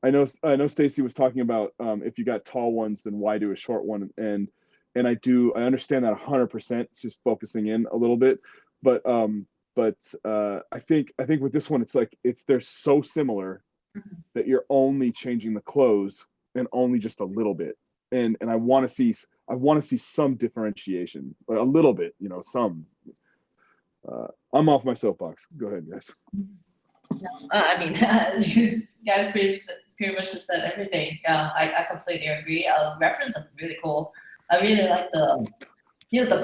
I know Stacy was talking about if you got tall ones, then why do a short one? And I understand that 100%. It's just focusing in a little bit, but I think with this one, it's like they're so similar that you're only changing the clothes and only just a little bit. And I want to see some differentiation, a little bit, you know, some. I'm off my soapbox. Go ahead, guys. I mean, you guys pretty much just said everything. I completely agree. Reference is really cool. I really like the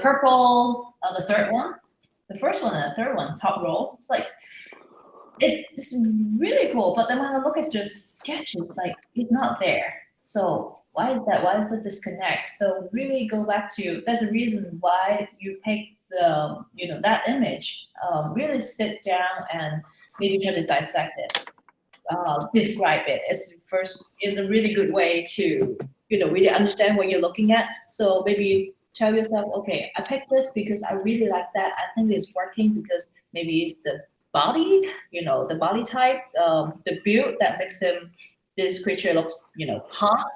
purple, the third one, the first one and the third one, top row. It's like, it's really cool. But then when I look at the sketch, it's like, it's not there. So why is that? Why is the disconnect? So really go back to, there's a reason why you pick the, you know, that image. Really sit down and maybe try to dissect it, describe it. Is a really good way to, you know, really understand what you're looking at. So maybe you tell yourself, okay, I picked this because I really like that. I think it's working because maybe it's the body, you know, the body type, the build that makes this creature looks, you know, hot.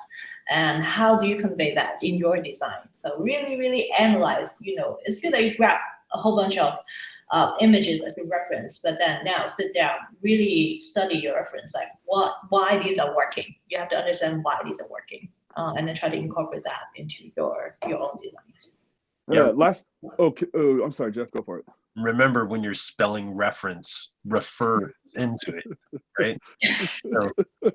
And how do you convey that in your design? So really, really analyze, you know, it's good that you grab a whole bunch of images as a reference, but then now sit down, really study your reference, like why these are working. You have to understand why these are working, and then try to incorporate that into your own designs. Yeah. I'm sorry, Jeff, go for it. Remember, when you're spelling reference, refer into it, right?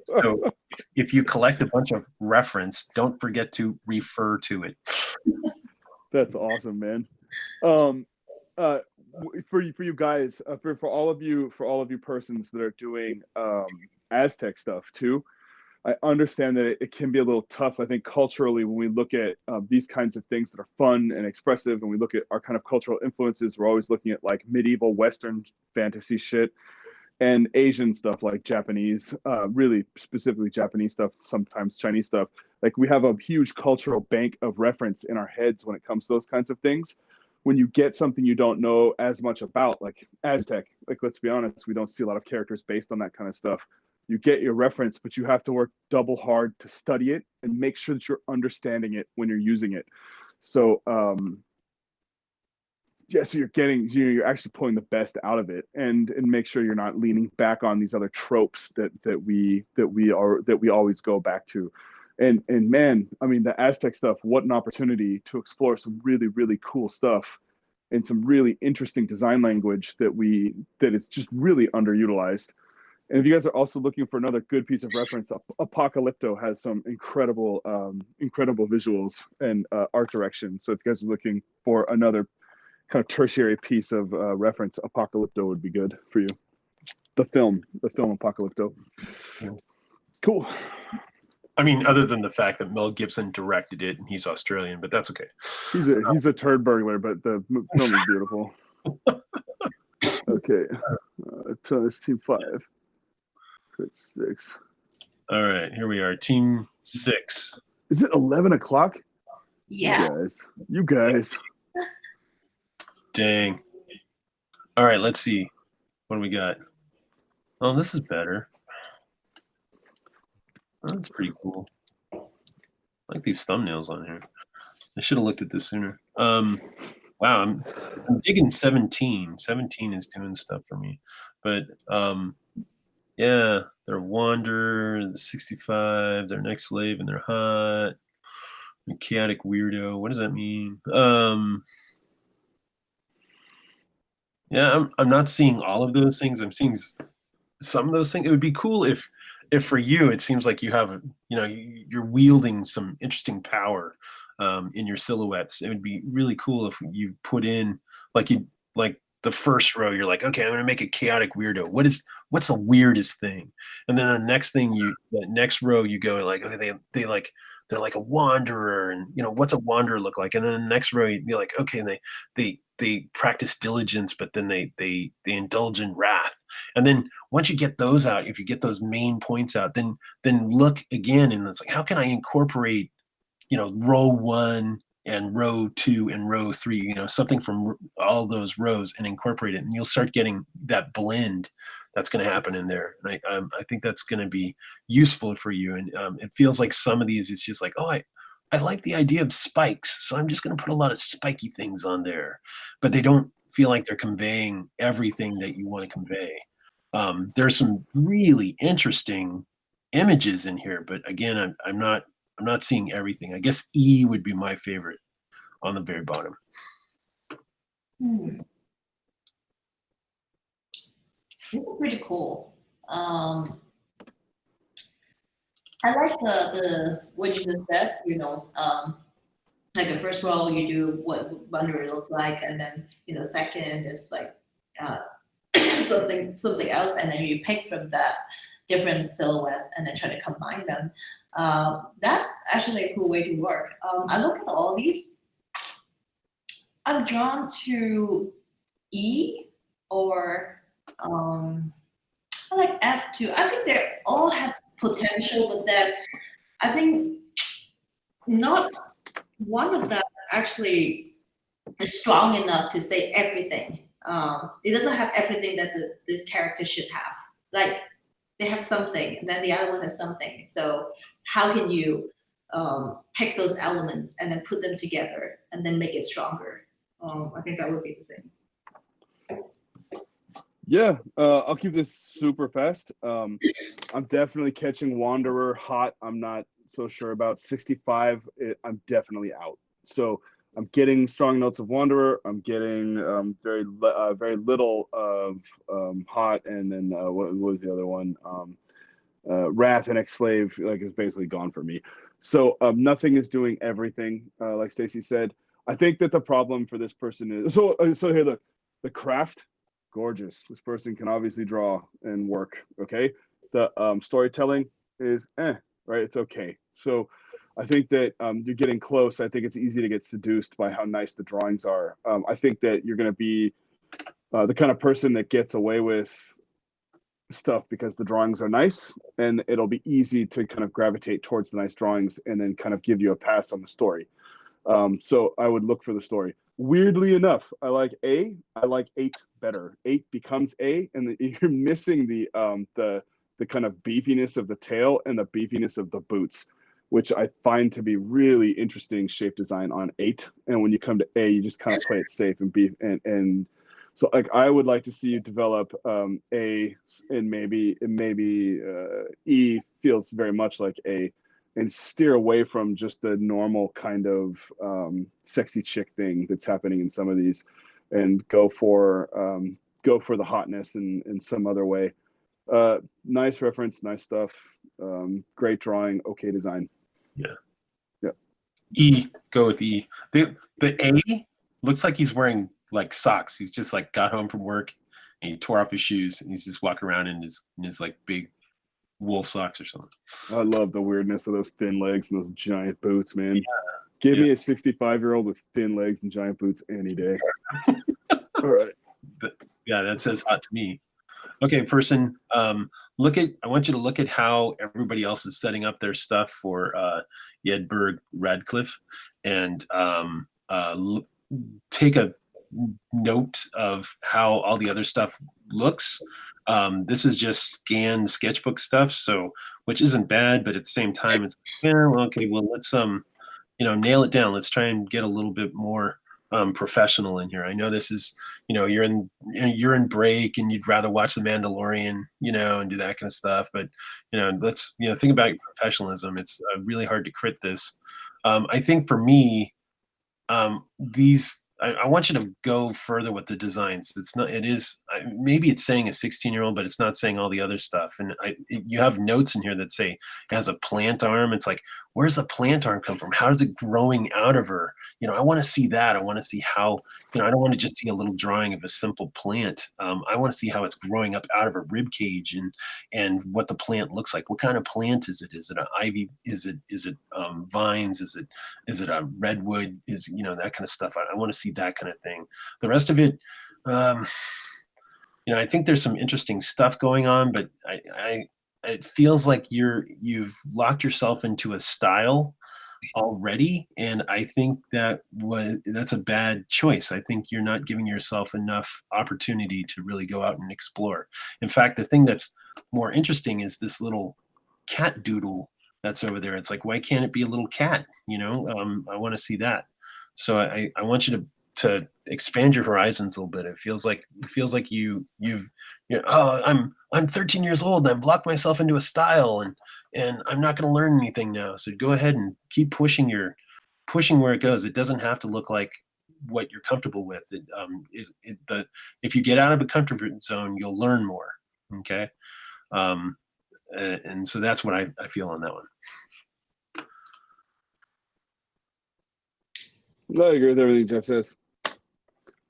So if you collect a bunch of reference, don't forget to refer to it. That's awesome, man. For you guys, for all of you persons that are doing Aztec stuff too, I understand that it can be a little tough. I think culturally, when we look at these kinds of things that are fun and expressive, and we look at our kind of cultural influences, we're always looking at like medieval Western fantasy shit and Asian stuff like Japanese, really specifically Japanese stuff, sometimes Chinese stuff. Like, we have a huge cultural bank of reference in our heads when it comes to those kinds of things. When you get something you don't know as much about, like Aztec, like, let's be honest, we don't see a lot of characters based on that kind of stuff. You get your reference, but you have to work double hard to study it and make sure that you're understanding it when you're using it. So, so you're actually pulling the best out of it, and make sure you're not leaning back on these other tropes that we always go back to. And man, I mean, the Aztec stuff, what an opportunity to explore some really, really cool stuff and some really interesting design language that is just really underutilized. And if you guys are also looking for another good piece of reference, Apocalypto has some incredible visuals and art direction. So if you guys are looking for another kind of tertiary piece of reference, Apocalypto would be good for you. The film Apocalypto. Cool. I mean, other than the fact that Mel Gibson directed it and he's Australian, but that's okay. He's a turd burglar, but the film is beautiful. Okay, so it's team 5. It's 6. All right, here we are, team 6. Is it 11 o'clock? Yeah. You guys. Dang. All right, let's see. What do we got? Oh, this is better. Oh, that's pretty cool. I like these thumbnails on here. I should have looked at this sooner. Wow, I'm digging 17. 17 is doing stuff for me. But yeah, they're Wander, 65, they're Next Slave, and they're hot. A chaotic weirdo. What does that mean? Yeah, I'm not seeing all of those things. I'm seeing some of those things. It would be cool if for you, it seems like you have, you're wielding some interesting power in your silhouettes. It would be really cool if you put in like the first row, you're like, okay, I'm gonna make a chaotic weirdo. What's the weirdest thing? And then the next row you go like, okay, they're like a wanderer, and what's a wanderer look like? And then the next row you're like, okay, and they practice diligence, but then they indulge in wrath. And then once you get those out, if you get those main points out, then look again, and it's like, how can I incorporate row 1 and row 2 and row 3, something from all those rows, and incorporate it, and you'll start getting that blend that's going to happen in there. And I think that's going to be useful for you. And it feels like some of these, it's just like, oh, I like the idea of spikes, so I'm just going to put a lot of spiky things on there, but they don't feel like they're conveying everything that you want to convey. There's some really interesting images in here, but again, I'm not seeing everything. I guess E would be my favorite on the very bottom. Pretty cool. I like the what you just said. Like the first row, you do what Wanderer look like, and then second is like something else, and then you pick from that different silhouettes and then try to combine them. That's actually a cool way to work. I look at all these. I'm drawn to E or I like F2. I think they all have potential, but then I think not one of them actually is strong enough to say everything. It doesn't have everything that this character should have. Like they have something, and then the other one has something. So how can you pick those elements and then put them together and then make it stronger? I think that would be the thing. Yeah, I'll keep this super fast. I'm definitely catching Wanderer hot. I'm not so sure about 65. I'm definitely out. So I'm getting strong notes of Wanderer. I'm getting very little of hot, and then what was the other one? Wrath and Ex-Slave is basically gone for me. So nothing is doing everything, like Stacy said. I think that the problem for this person is so here. Look, the craft. Gorgeous. This person can obviously draw and work. Okay. The storytelling is right. It's okay. So I think that you're getting close. I think it's easy to get seduced by how nice the drawings are. I think that you're going to be the kind of person that gets away with stuff because the drawings are nice, and it'll be easy to kind of gravitate towards the nice drawings and then kind of give you a pass on the story. So I would look for the story. Weirdly enough, I like 8 better. 8 becomes A, and you're missing the kind of beefiness of the tail and the beefiness of the boots, which I find to be really interesting shape design on 8. And when you come to A, you just kind of play it safe and beef and so I would like to see you develop A, and maybe E feels very much like A, and steer away from just the normal kind of sexy chick thing that's happening in some of these, and go for the hotness in some other way. Nice reference, nice stuff, great drawing, okay design. Yeah. Yeah. E, go with E. The A looks like he's wearing like socks. He's just like got home from work and he tore off his shoes and he's just walking around in his like big wool socks or something. I love the weirdness of those thin legs and those giant boots, man. Yeah. Give me a 65-year-old with thin legs and giant boots any day. All right. Yeah, that says hot to me. Okay, person, I want you to look at how everybody else is setting up their stuff for Jedburgh Radcliffe, and take a note of how all the other stuff looks. This is just scanned sketchbook stuff, so which isn't bad, but at the same time, it's okay. Well, let's nail it down. Let's try and get a little bit more professional in here. I know this is you're in break and you'd rather watch The Mandalorian, and do that kind of stuff. But let's think about professionalism. It's really hard to crit this. I think for me, I want you to go further with the designs. Maybe it's saying a 16-year-old, but it's not saying all the other stuff. And you have notes in here that say it has a plant arm. It's like, where's the plant arm come from? How is it growing out of her? I want to see that. I want to see how, I don't want to just see a little drawing of a simple plant. I want to see how it's growing up out of her rib cage and what the plant looks like. What kind of plant is it? Is it an ivy? Is it vines? Is it a redwood? Is, that kind of stuff. I want to see that kind of thing. The rest of it, I think there's some interesting stuff going on, but it feels like you've locked yourself into a style already, and I think that's a bad choice. I think you're not giving yourself enough opportunity to really go out and explore. In fact, the thing that's more interesting is this little cat doodle that's over there. It's like, why can't it be a little cat? I want to see that. So I want you to expand your horizons a little bit. It feels like I'm 13 years old and I've locked myself into a style and I'm not going to learn anything now. So go ahead and keep pushing where it goes. It doesn't have to look like what you're comfortable with. If you get out of a comfort zone, you'll learn more. Okay. And so that's what I feel on that one. I agree with everything Jeff says.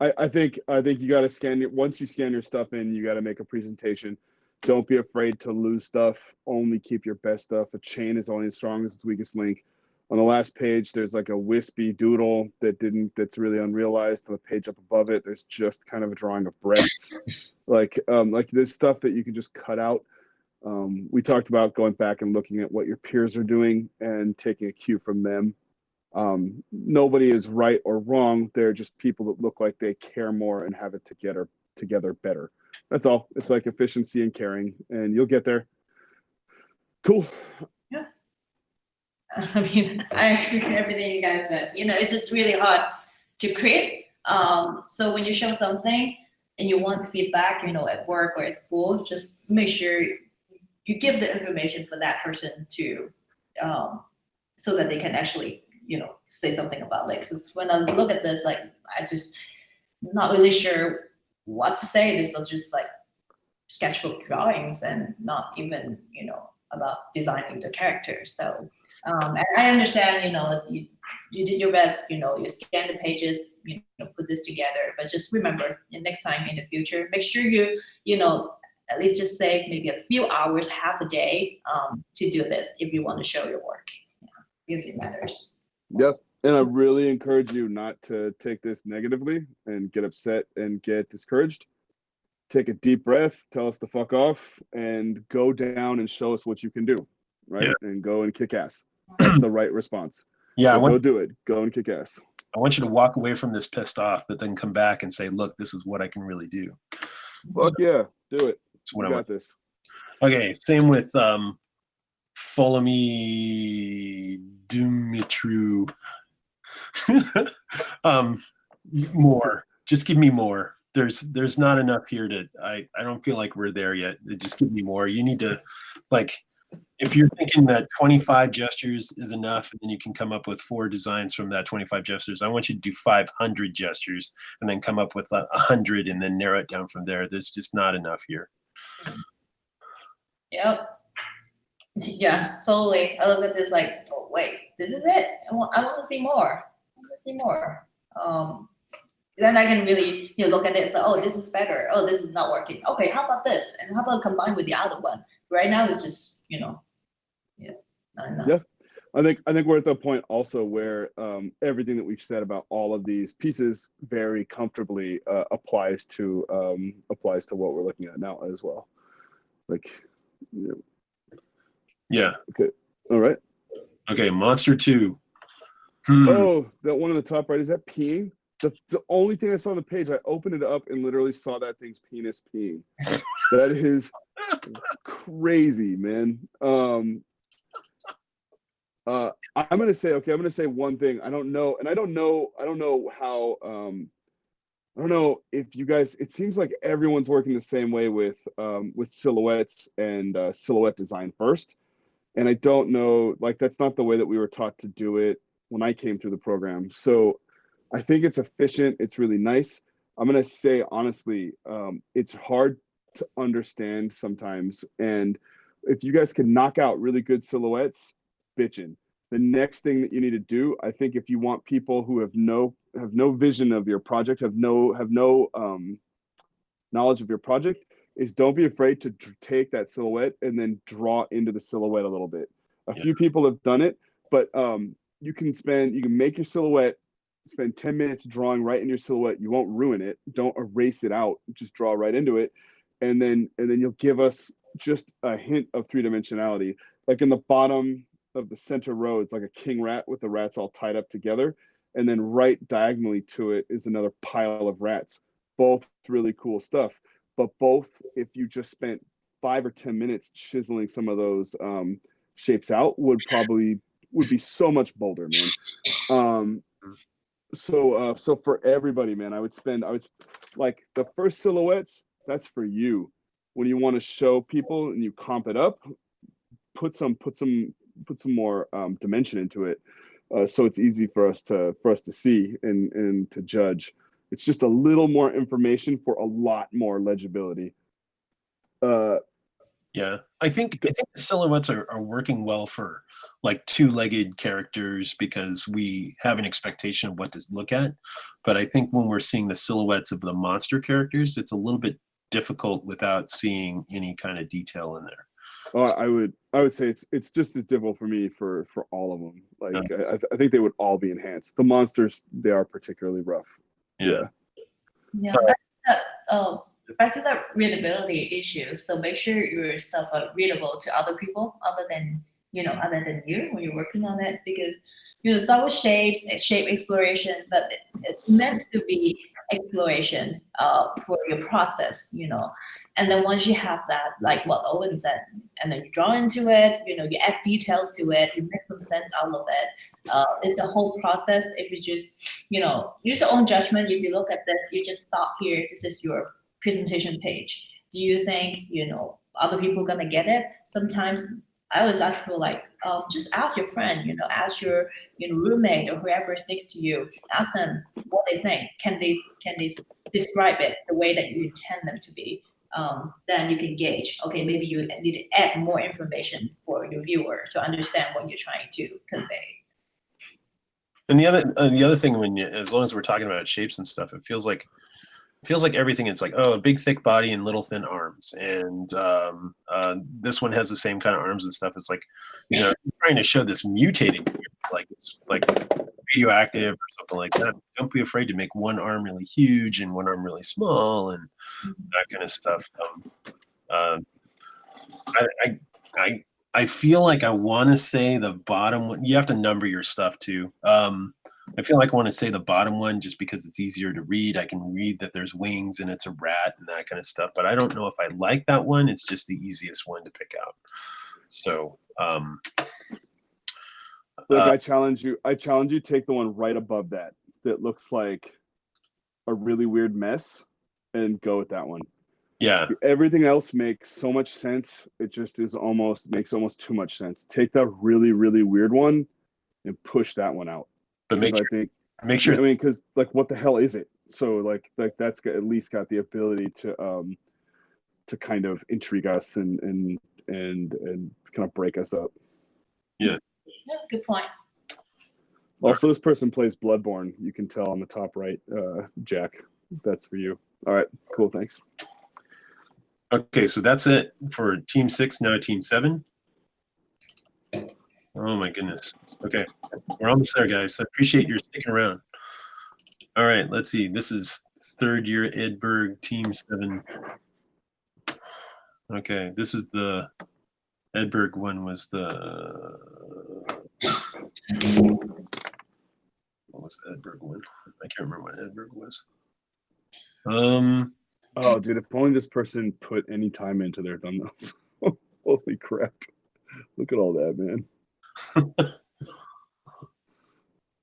I think you got to scan it. Once you scan your stuff in, you got to make a presentation. Don't be afraid to lose stuff. Only keep your best stuff. A chain is only as strong as its weakest link. On the last page, there's like a wispy doodle that's really unrealized. On the page up above it, there's just kind of a drawing of breasts. like there's stuff that you can just cut out. We talked about going back and looking at what your peers are doing and taking a cue from them. Nobody is right or wrong. They're just people that look like they care more and have it together better. That's all. It's like efficiency and caring, and you'll get there. Cool. Yeah. I mean, I agree with everything you guys said. It's just really hard to create. So when you show something and you want feedback, at work or at school, just make sure you give the information for that person to, so that they can actually say something about it. Because when I look at this, like, I just not really sure what to say. These are just like sketchbook drawings and not even, about designing the characters. So, and I understand, you did your best, you scanned the pages, put this together, but just remember next time in the future, make sure you at least just save maybe a few hours, half a day, to do this if you want to show your work, because it matters. Yep. And I really encourage you not to take this negatively and get upset and get discouraged. Take a deep breath, tell us to fuck off, and go down and show us what you can do, right? Yeah. And go and kick ass. That's the right response. Yeah, so go do it. Go and kick ass. I want you to walk away from this pissed off, but then come back and say, look, this is what I can really do. Fuck yeah, do it. That's what I got this. Okay, same with Follow-Me Dumitru. More. Just give me more. There's not enough here I don't feel like we're there yet. Just give me more. You need to, like, if you're thinking that 25 gestures is enough and then you can come up with 4 designs from that 25 gestures, I want you to do 500 gestures and then come up with 100 and then narrow it down from there. There's just not enough here. Yep. Yeah, totally. I look at this like, oh wait, this is it? I want to see more. I want to see more. Then I can really look at it and say, oh, this is better. Oh, this is not working. Okay, how about this? And how about combine with the other one? Right now it's just not enough. Yeah, I think we're at the point also where everything that we've said about all of these pieces very comfortably applies to what we're looking at now as well. Like, yeah. Okay. All right. Okay, Monster 2. Oh, that one on the top right, is that peeing? The only thing I saw on the page, I opened it up and literally saw that thing's penis peeing. That is crazy, man. I'm gonna say one thing. I don't know how. I don't know if you guys. It seems like everyone's working the same way with silhouettes and silhouette design first, and I don't know. Like, that's not the way that we were taught to do it when I came through the program. So I think it's efficient. It's really nice. I'm gonna say honestly, it's hard to understand sometimes. And if you guys can knock out really good silhouettes, bitchin'. The next thing that you need to do, I think, if you want people who have no vision of your project, have no knowledge of your project, is don't be afraid to take that silhouette and then draw into the silhouette a little bit. A few people have done it, but you can make your silhouette, spend 10 minutes drawing right into your silhouette. You won't ruin it. Don't erase it out. Just draw right into it. And then you'll give us just a hint of three-dimensionality. Like in the bottom of the center row, it's like a king rat with the rats all tied up together. And then right diagonally to it is another pile of rats. Both really cool stuff. But both, if you just spent 5 or 10 minutes chiseling some of those shapes out, would be so much bolder, man. So for everybody, man, I would like the first silhouettes, that's for you. When you want to show people and you comp it up, put some more dimension into it, so it's easy for us to see and to judge. It's just a little more information for a lot more legibility. Yeah, I think the silhouettes are working well for like two-legged characters because we have an expectation of what to look at. But I think when we're seeing the silhouettes of the monster characters, it's a little bit difficult without seeing any kind of detail in there. I would say it's just as difficult for me for all of them. Like I think they would all be enhanced. The monsters, they are particularly rough. Yeah. Back to the readability issue. So make sure your stuff are readable to other people other than you when you're working on it, because start with shapes, shape exploration, but it's meant to be exploration for your process, and then once you have that, like what Owen said, and then you draw into it, you add details to it, you make some sense out of it. It's the whole process. If you just use your own judgment, if you look at this, you just stop here, this is your presentation page. Do you think other people gonna get it? Sometimes I always ask people, like, just ask your friend, ask your roommate or whoever is next to you, ask them what they think. Can they describe it the way that you intend them to be? Then you can gauge, okay, maybe you need to add more information for your viewer to understand what you're trying to convey. And the other thing, as long as we're talking about shapes and stuff, it feels like everything, it's like, a big thick body and little thin arms, and this one has the same kind of arms and stuff. It's like, trying to show this mutating, like it's like radioactive or something like that. Don't be afraid to make one arm really huge and one arm really small and that kind of stuff. I feel like I want to say the bottom one. You have to number your stuff too. I feel like I want to say the bottom one just because it's easier to read. I can read that there's wings and it's a rat and that kind of stuff. But I don't know if I like that one. It's just the easiest one to pick out. So, I challenge you. Take the one right above that looks like a really weird mess, and go with that one. Yeah. Everything else makes so much sense. It just makes almost too much sense. Take that really, really weird one and push that one out. But make sure. I mean, because like, what the hell is it? So like that's at least got the ability to kind of intrigue us and kind of break us up. Yeah. Yeah, good point. Also, this person plays Bloodborne. You can tell on the top right, Jack. That's for you. All right, cool. Thanks. Okay, so that's it for Team 6. Now Team 7. Oh my goodness. Okay, we're almost there, guys. I appreciate your sticking around. All right, let's see. This is third year Edberg, Team 7. Okay, this is the Edberg one. Was the what was the Edberg one? I can't remember what Edberg was. Oh, dude, if only this person put any time into their thumbnails. Holy crap. Look at all that, man.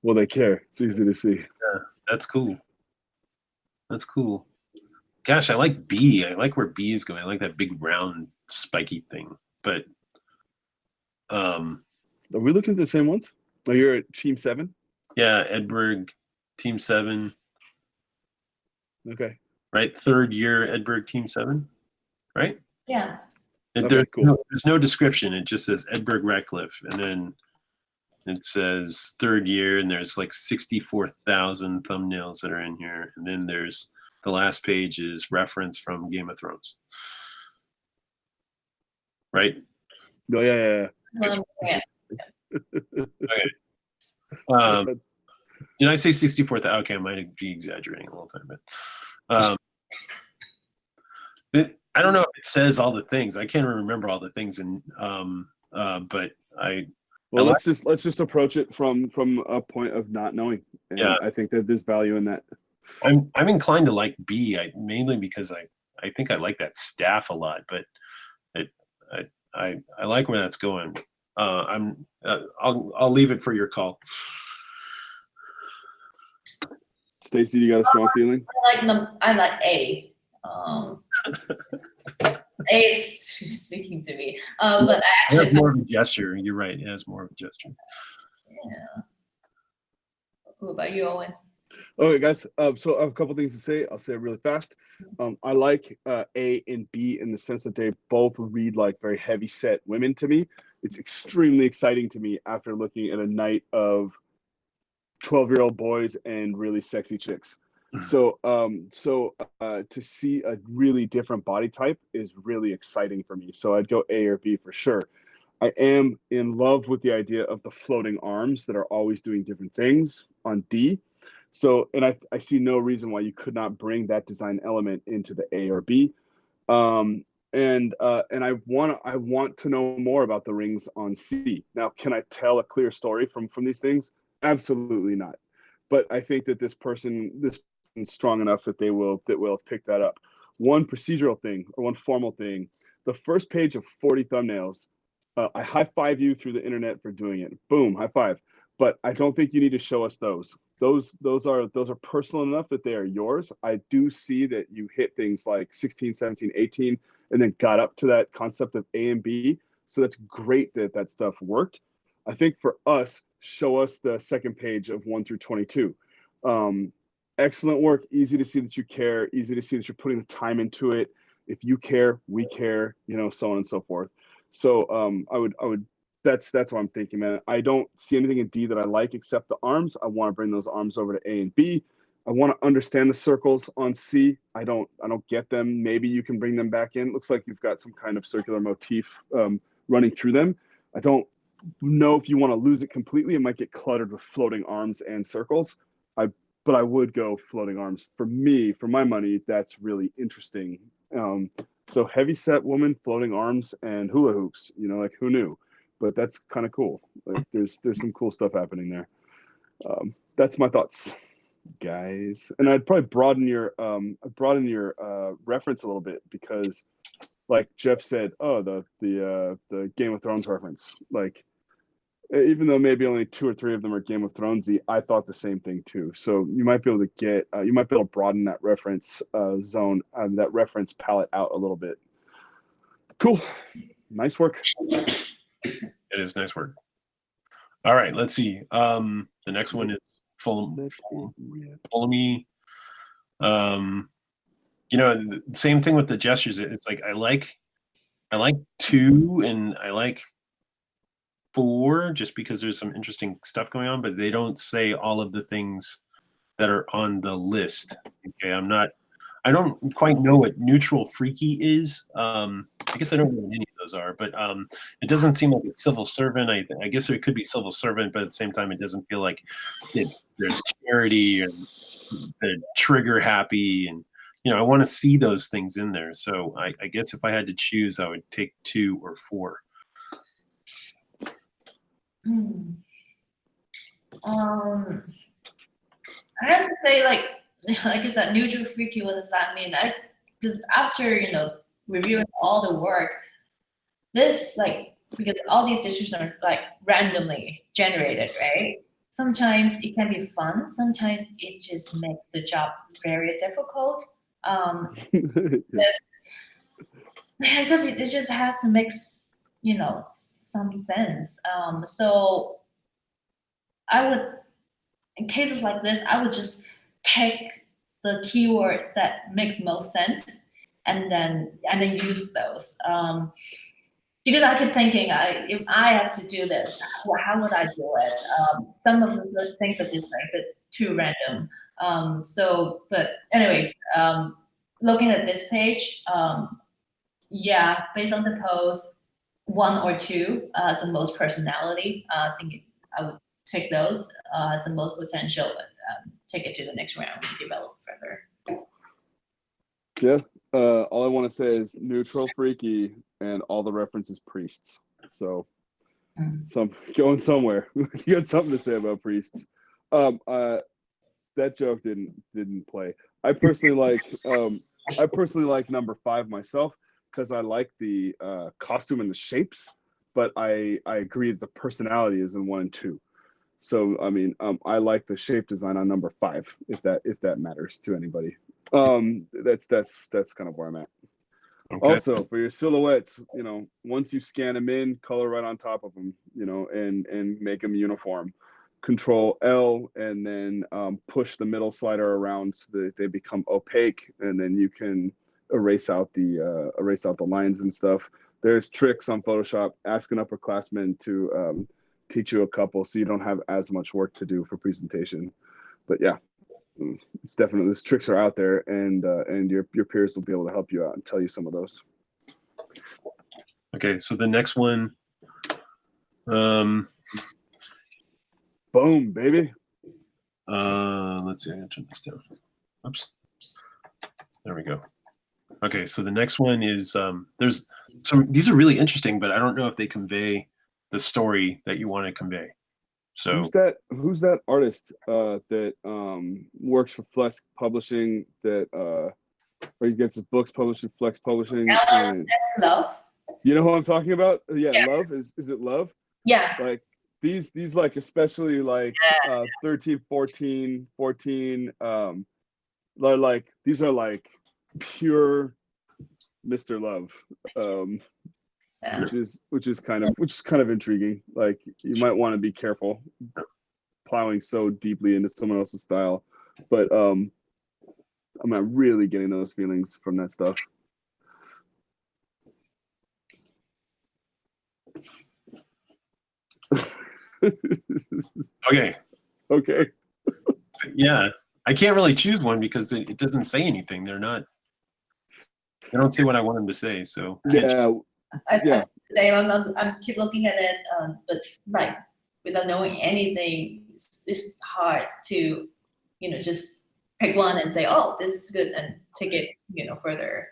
Well, they care. It's easy to see. Yeah, that's cool. That's cool. Gosh, I like B. I like where B is going. I like that big round spiky thing. But are we looking at the same ones? Oh, you're at Team 7? Yeah, Edberg, Team 7. Okay. Right? Third year Edberg, Team 7. Right? Yeah. Okay, cool. There's no description. It just says Edberg Ratcliffe. And then it says third year, and there's like 64,000 thumbnails that are in here, and then there's the last page is reference from Game of Thrones, right? No, yeah. Yeah. Okay. Did I say 64,000? Okay, I might be exaggerating a little time, but I don't know if it says all the things. I can't remember all the things, and but Well, let's just approach it from a point of not knowing, and yeah. I think that there's value in that. I'm inclined to like B, mainly because I think I like that staff a lot, but I like where that's going. I'll leave it for your call. Stacy, you got a strong feeling? I like A. A is speaking to me. But I It actually has more of a gesture. You're right. It has more of a gesture. yeah. What about you, Owen? Okay, guys. So I have a couple things to say. I'll say it really fast. I like A and B in the sense that they both read like very heavy set women to me. It's extremely exciting to me after looking at a night of 12-year-old boys and really sexy chicks. So to see a really different body type is really exciting for me. So I'd go A or B for sure. I am in love with the idea of the floating arms that are always doing different things on D. So, and I see no reason why you could not bring that design element into the A or B. And I want to know more about the rings on C. Now, can I tell a clear story from these things? Absolutely not. But I think that this person is strong enough that they will pick that up. One procedural thing or one formal thing. The first page of 40 thumbnails. I high five you through the internet for doing it. Boom, high five. But I don't think you need to show us those. Those are personal enough that they are yours. I do see that you hit things like 16, 17, 18, and then got up to that concept of A and B. So that's great that that stuff worked. I think for us, show us the second page of 1 through 22. Excellent work. Easy to see that you care. Easy to see that you're putting the time into it. If you care, we care. You know, so on and so forth. So I would. That's what I'm thinking, man. I don't see anything in D that I like except the arms. I want to bring those arms over to A and B. I want to understand the circles on C. I don't get them. Maybe you can bring them back in. Looks like you've got some kind of circular motif running through them. I don't know if you want to lose it completely. It might get cluttered with floating arms and circles. But I would go floating arms. For me, for my money, that's really interesting. So heavy set woman, floating arms, and hula hoops. You know, like who knew? But that's kind of cool. Like there's some cool stuff happening there. That's my thoughts, guys. And I'd probably broaden your reference a little bit because, like Jeff said, oh the Game of Thrones reference. Like even though maybe only 2 or 3 of them are Game of Thronesy, I thought the same thing too. So you might be able to get you might be able to broaden that reference zone, that reference palette out a little bit. Cool, nice work. It is nice work. All right, let's see. The next one is Follow Me. You know, same thing with the gestures. It's like I like 2 and I like 4 just because there's some interesting stuff going on, but they don't say all of the things that are on the list. Okay, I don't quite know what neutral freaky is. I guess I don't know what any of those are, but it doesn't seem like it's civil servant. I guess it could be civil servant, but at the same time, it doesn't feel like there's charity and the trigger happy. And, you know, I want to see those things in there. So I guess if I had to choose, I would take 2 or 4. I have to say, like you said, neutral freaky. What does that mean? Because after reviewing all the work, this because all these decisions are like randomly generated, right? Sometimes it can be fun. Sometimes it just makes the job very difficult. Because it just has to make some sense. So I would, in cases like this, I would just pick the keywords that makes most sense and then use those. because I keep thinking, if I have to do this, how would I do it? Some of the things are just like a bit too random. But anyways, looking at this page, yeah, based on the post, 1 or 2 has the most personality. I think I would take those as the most potential. Take it to the next round and develop further. Yeah. All I want to say is neutral, freaky, and all the references priests. So, going somewhere. You got something to say about priests. That joke didn't play. I personally like number 5 myself because I like the costume and the shapes, but I agree that the personality is in 1 and 2. So I mean, I like the shape design on number 5, if that matters to anybody. That's kind of where I'm at. Okay. Also, for your silhouettes, once you scan them in, color right on top of them, and make them uniform. Control L and then push the middle slider around so that they become opaque, and then you can erase out the lines and stuff. There's tricks on Photoshop. Ask an upperclassman to teach you a couple, so you don't have as much work to do for presentation. But yeah, it's definitely, those tricks are out there, and your peers will be able to help you out and tell you some of those. Okay, so the next one. Boom, baby. Let's see. I turn this down. Oops. There we go. Okay, so the next one is there's some. These are really interesting, but I don't know if they convey the story that you want to convey. So who's that artist that works for Flex Publishing, that or he gets his books published in Flex Publishing? Love. You know who I'm talking about? Yeah. Love. Is it Love? Yeah. Like these like, especially like 13, 14, like these are like pure Mr. Love. Yeah. Which is kind of intriguing. Like, you might want to be careful plowing so deeply into someone else's style, but I'm not really getting those feelings from that stuff. Okay. Yeah, I can't really choose one because it doesn't say anything. They don't say what I want them to say. So yeah. I keep looking at it, but right, without knowing anything, it's hard to, just pick one and say, oh, this is good, and take it, further.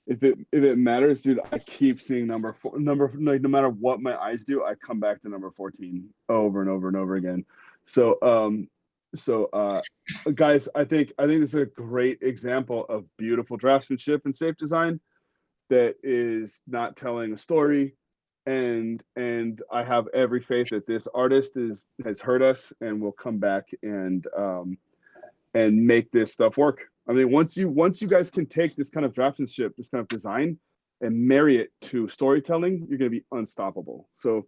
If it matters, dude, I keep seeing number 4, like, no matter what my eyes do, I come back to number 14 over and over and over again. So guys, I think this is a great example of beautiful draftsmanship and safe design that is not telling a story, and I have every faith that this artist has heard us and will come back and make this stuff work. I mean, once you guys can take this kind of draftsmanship, this kind of design, and marry it to storytelling, you're going to be unstoppable. So,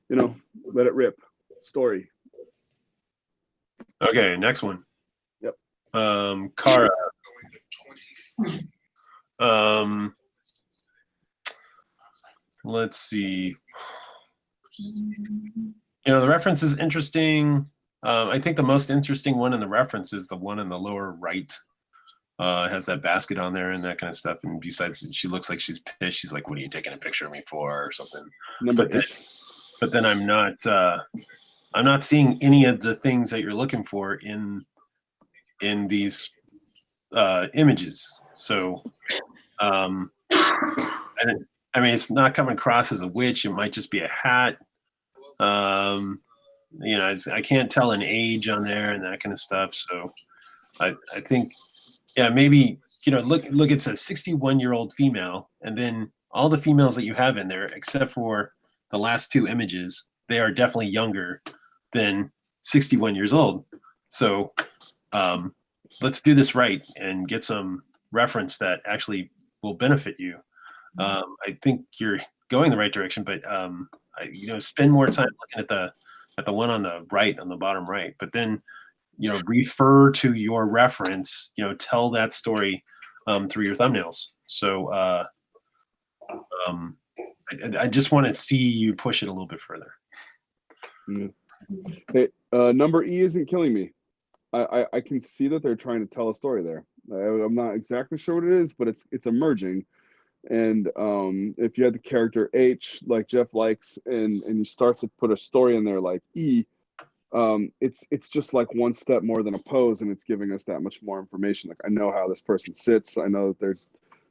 let it rip. Story. Okay, next one. Yep. Kara. Let's see. The reference is interesting. I think the most interesting one in the reference is the one in the lower right. It has that basket on there and that kind of stuff. And besides, she looks like she's pissed. She's like, "What are you taking a picture of me for?" or something. But then I'm not seeing any of the things that you're looking for in these images. So, I mean, it's not coming across as a witch. It might just be a hat. I can't tell an age on there and that kind of stuff. So, I think, yeah, maybe, look, it's a 61-year-old female, and then all the females that you have in there, except for the last 2 images, they are definitely younger than 61 years old. So let's do this right and get some reference that actually will benefit you. I think you're going the right direction, but spend more time looking at the one on the right, on the bottom right, but then refer to your reference, tell that story through your thumbnails. So I just want to see you push it a little bit further. Hey, number E isn't killing me. I can see that they're trying to tell a story there. I'm not exactly sure what it is, but it's emerging. And if you had the character H like Jeff likes, and you start to put a story in there like E, it's just like one step more than a pose, and it's giving us that much more information. Like, I know how this person sits. I know that they're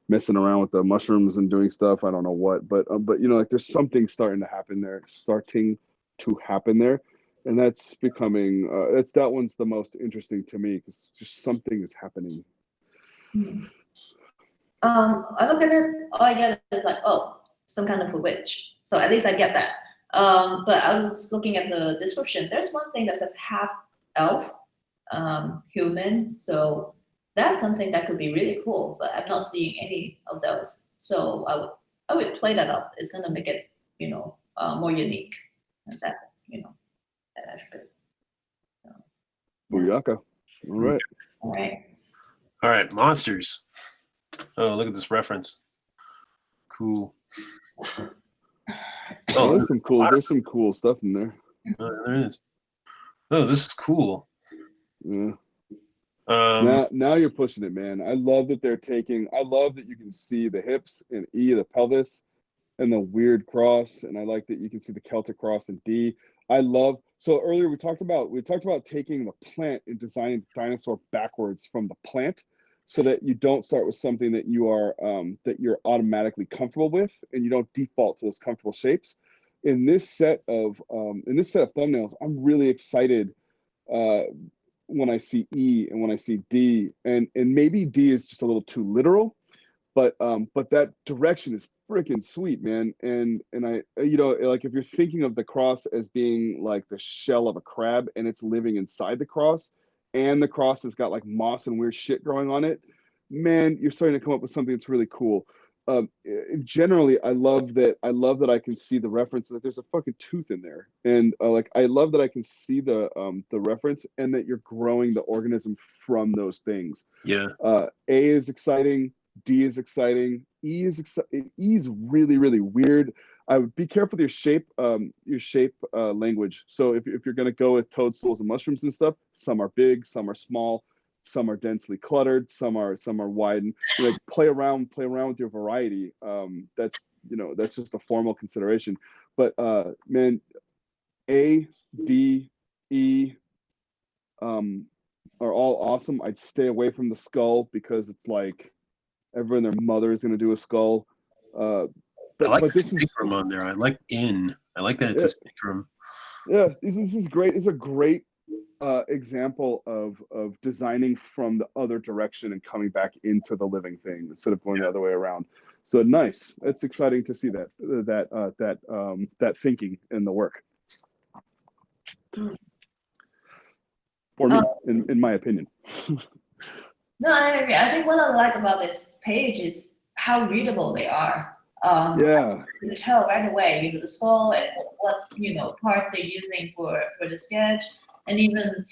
messing around with the mushrooms and doing stuff. I don't know what, but you know, like there's something starting to happen there, and that's becoming that one's the most interesting to me because just something is happening. I look at it, all I get is like, oh, some kind of a witch. So at least I get that. But I was looking at the description. There's one thing that says half elf, human. So that's something that could be really cool, but I'm not seeing any of those. So I would play that up. It's gonna make it, more unique. And that, that attribute. Booyaka. All right. All right. All right, monsters. Oh, look at this reference. Cool. Oh, there's some cool stuff in there. There is. Oh, this is cool. Yeah. Now you're pushing it, man. I love that I love that you can see the hips in E, the pelvis, and the weird cross, and I like that you can see the Celtic cross in D. So earlier we talked about taking the plant and designing the dinosaur backwards from the plant, so that you don't start with something that you're automatically comfortable with, and you don't default to those comfortable shapes. In this set of thumbnails, I'm really excited when I see E and when I see D, and maybe D is just a little too literal, but that direction is freaking sweet, man. And I, like, if you're thinking of the cross as being like the shell of a crab and it's living inside the cross, and the cross has got like moss and weird shit growing on it, man, you're starting to come up with something that's really cool. Generally, I love that I can see the reference. Like, there's a fucking tooth in there, and like, I love that I can see the reference, and that you're growing the organism from those things. Yeah. A is exciting. D is exciting. E is really, really weird. I would be careful with your shape language. So if you're gonna go with toadstools and mushrooms and stuff, some are big, some are small, some are densely cluttered, some are wide. And, like, play around with your variety. That's just a formal consideration. But man, A, D, E are all awesome. I'd stay away from the skull because it's like everyone and their mother is going to do a skull. I like the sacrum on there. I like I like that it's a sacrum. Yeah, this is great. It's a great example of designing from the other direction and coming back into the living thing instead of going the other way around. So nice. It's exciting to see that thinking in the work. For me, in my opinion. No, I agree. I think what I like about this page is how readable they are. Yeah. You can tell right away, the skull and what parts they're using for the sketch, and even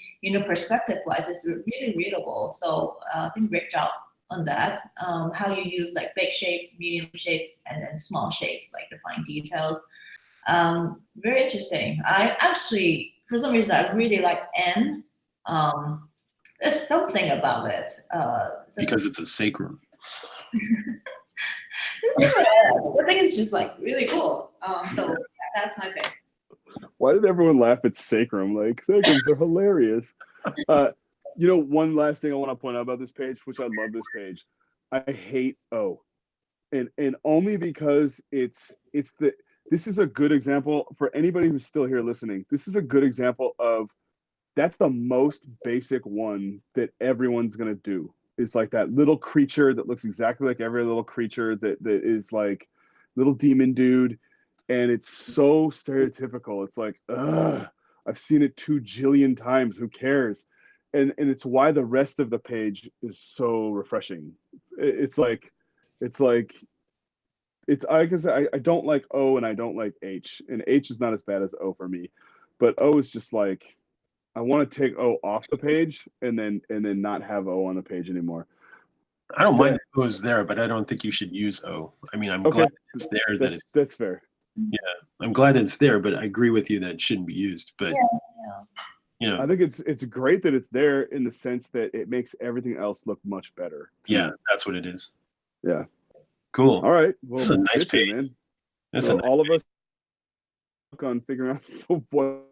perspective-wise, it's really readable. So I think great job on that. How you use like big shapes, medium shapes, and then small shapes, like the fine details. Very interesting. I actually, for some reason, I really like N. There's something about it. Because it's a sacrum. I think it's just like really cool. So that's my favorite. Why did everyone laugh at sacrum? Like, sacrums are hilarious. One last thing I want to point out about this page, which I love this page. I hate O, and only because this is a good example for anybody who's still here listening. This is a good example of that's the most basic one that everyone's gonna do. It's like that little creature that looks exactly like every little creature that is like little demon dude, and it's so stereotypical. It's like, ugh, I've seen it 2 jillion times. Who cares? And it's why the rest of the page is so refreshing. I don't like O and I don't like H, and H is not as bad as O for me, but O is just like, I want to take O off the page and then not have O on the page anymore. I don't mind O is there, but I don't think you should use O. I mean, I'm glad it's there. That's fair. Yeah, I'm glad it's there, but I agree with you that it shouldn't be used. But you know, I think it's great that it's there in the sense that it makes everything else look much better. Yeah, that's what it is. Yeah. Cool. All right. Well, it's a nice pitching, page. Man. That's so a nice all of us on figuring out what.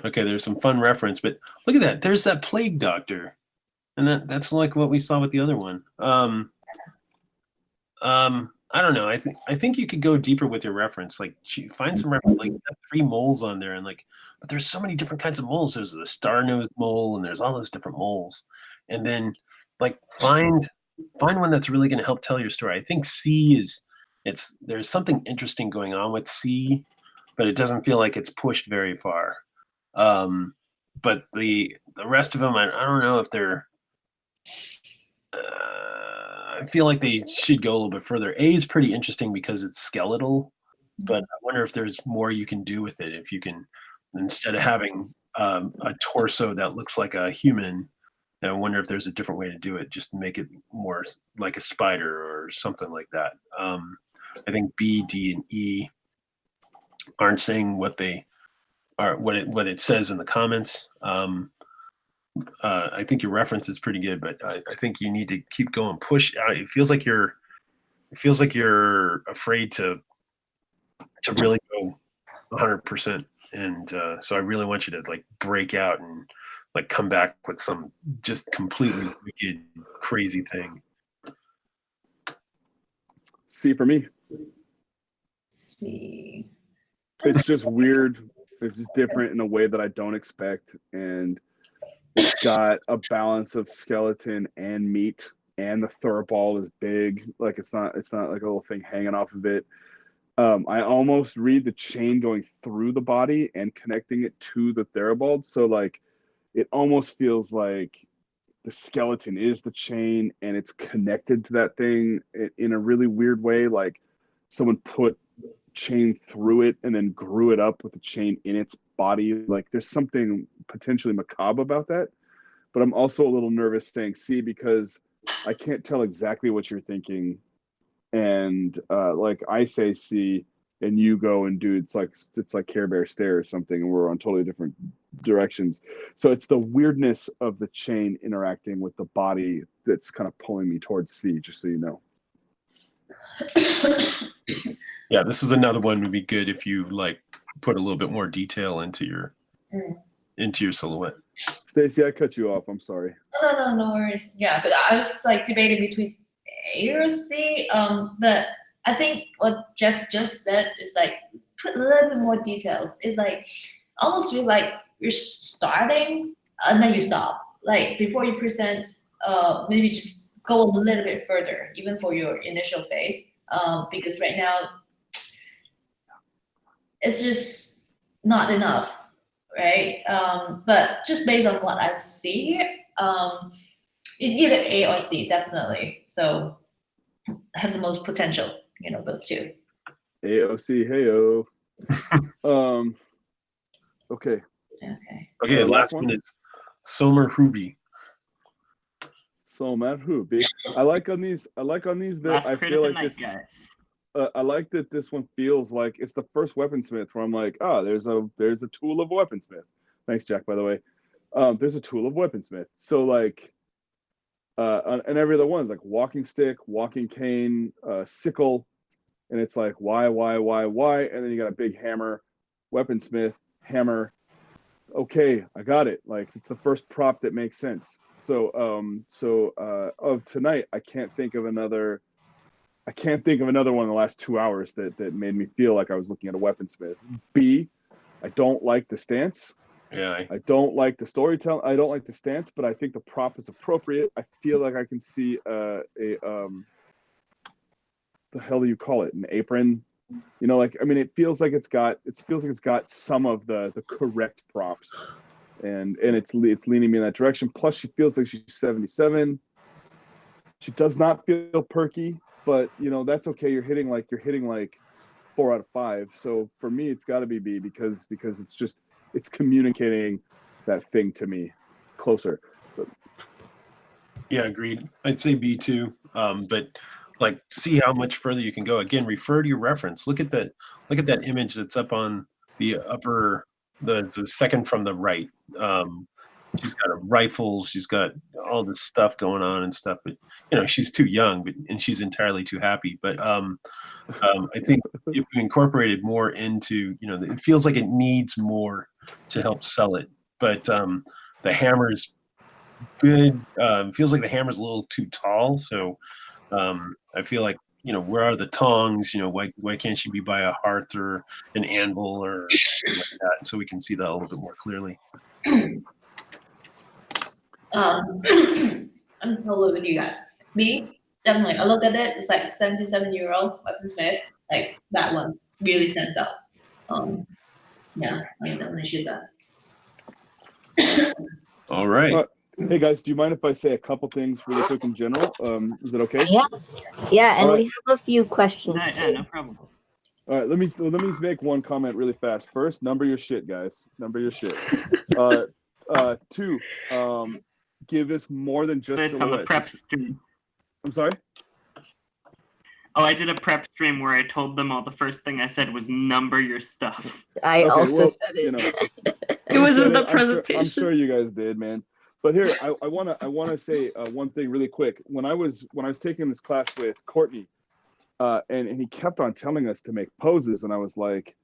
Okay, there's some fun reference, but look at that. There's that plague doctor, and that's like what we saw with the other one. I don't know. I think you could go deeper with your reference. Like, find some reference. Like, 3 moles on there, and like, but there's so many different kinds of moles. There's the star-nosed mole, and there's all those different moles. And then, like, find one that's really going to help tell your story. I think C is there's something interesting going on with C, but it doesn't feel like it's pushed very far. But the rest of them, I don't know if they're. I feel like they should go a little bit further. A is pretty interesting because it's skeletal, but I wonder if there's more you can do with it. If you can, instead of having a torso that looks like a human, I wonder if there's a different way to do it. Just make it more like a spider or something like that. I think B, D, and E aren't saying what they are, what it says in the comments. I think your reference is pretty good, but I think you need to keep going, push out. It feels like you're afraid to really go 100%. And so I really want you to like break out and like come back with some just completely wicked, crazy thing. C for me. See. It's just weird. It's just different in a way that I don't expect. And it's got a balance of skeleton and meat, and the thoroughball is big. Like it's not like a little thing hanging off of it. I almost read the chain going through the body and connecting it to the theobald. So like it almost feels like the skeleton is the chain and it's connected to that thing in a really weird way. Like someone put chain through it and then grew it up with the chain in its body. Like there's something potentially macabre about that. But I'm also a little nervous saying C because I can't tell exactly what you're thinking. And like I say C and you go and do it's like Care Bear Stare or something, and we're on totally different directions. So it's the weirdness of the chain interacting with the body that's kind of pulling me towards C, just so you know. Yeah, this is another one would be good if you like put a little bit more detail into your silhouette. Stacy, I cut you off. I'm sorry. No worries. Yeah, but I was like debating between A or C. But I think what Jeff just said is like put a little bit more details. It's like almost feels like you're starting and then you stop. Like before you present, maybe just go a little bit further, even for your initial phase. Because right now it's just not enough, right? But just based on what I see here, it's either A or C, definitely. So has the most potential, those two. AOC, heyo. Okay. Okay, the last one is Somer Hubi. Somer Hubi. I like on these that I feel like this. Guys. I like that this one feels like it's the first weaponsmith where I'm like, oh, there's a tool of weaponsmith. Thanks, Jack, by the way. There's a tool of weaponsmith. So like, and every other one's like walking stick, walking cane, sickle, and it's like why, and then you got a big hammer, weaponsmith, hammer. Okay, I got it. Like it's the first prop that makes sense. So of tonight, I can't think of another one in the last 2 hours that made me feel like I was looking at a weaponsmith. B, I don't like the stance. Yeah. I don't like the storytelling. I don't like the stance, but I think the prop is appropriate. I feel like I can see the hell do you call it? An apron? It feels like it's got some of the correct props, and it's leaning me in that direction. Plus, she feels like she's 77. She does not feel perky, but that's okay. You're hitting like 4 out of 5. So for me, it's got to be B because it's just it's communicating that thing to me closer. Yeah, agreed. I'd say B2. But like, see how much further you can go. Again, refer to your reference. Look at that. Look at that image that's up on the upper, the second from the right. She's got a rifle. She's got all this stuff going on and stuff. But she's too young, and she's entirely too happy. But I think if we incorporated more into, it feels like it needs more to help sell it. But the hammer's good. Feels like the hammer's a little too tall. So I feel like, where are the tongs? Why can't she be by a hearth or an anvil or something like that? So we can see that a little bit more clearly. I'm totally with you guys. Me, definitely. I look at it. It's like 77-year-old Webster Smith. Like that one really stands out. Yeah, I definitely choose that. All right. Hey guys, do you mind if I say a couple things really quick in general? Is it okay? Yeah, and All right. we have a few questions. Yeah, no problem. All right, let me make one comment really fast. First, number your shit, guys. Number your shit. 2, give us more than just This on the silhouette. prep stream. I'm sorry? Oh, I did a prep stream where I told them all the first thing I said was number your stuff. I also said it. It was in the I'm presentation. sure you guys did, man. But here, I wanna say one thing really quick. When I was taking this class with Courtney, and he kept on telling us to make poses, and I was like,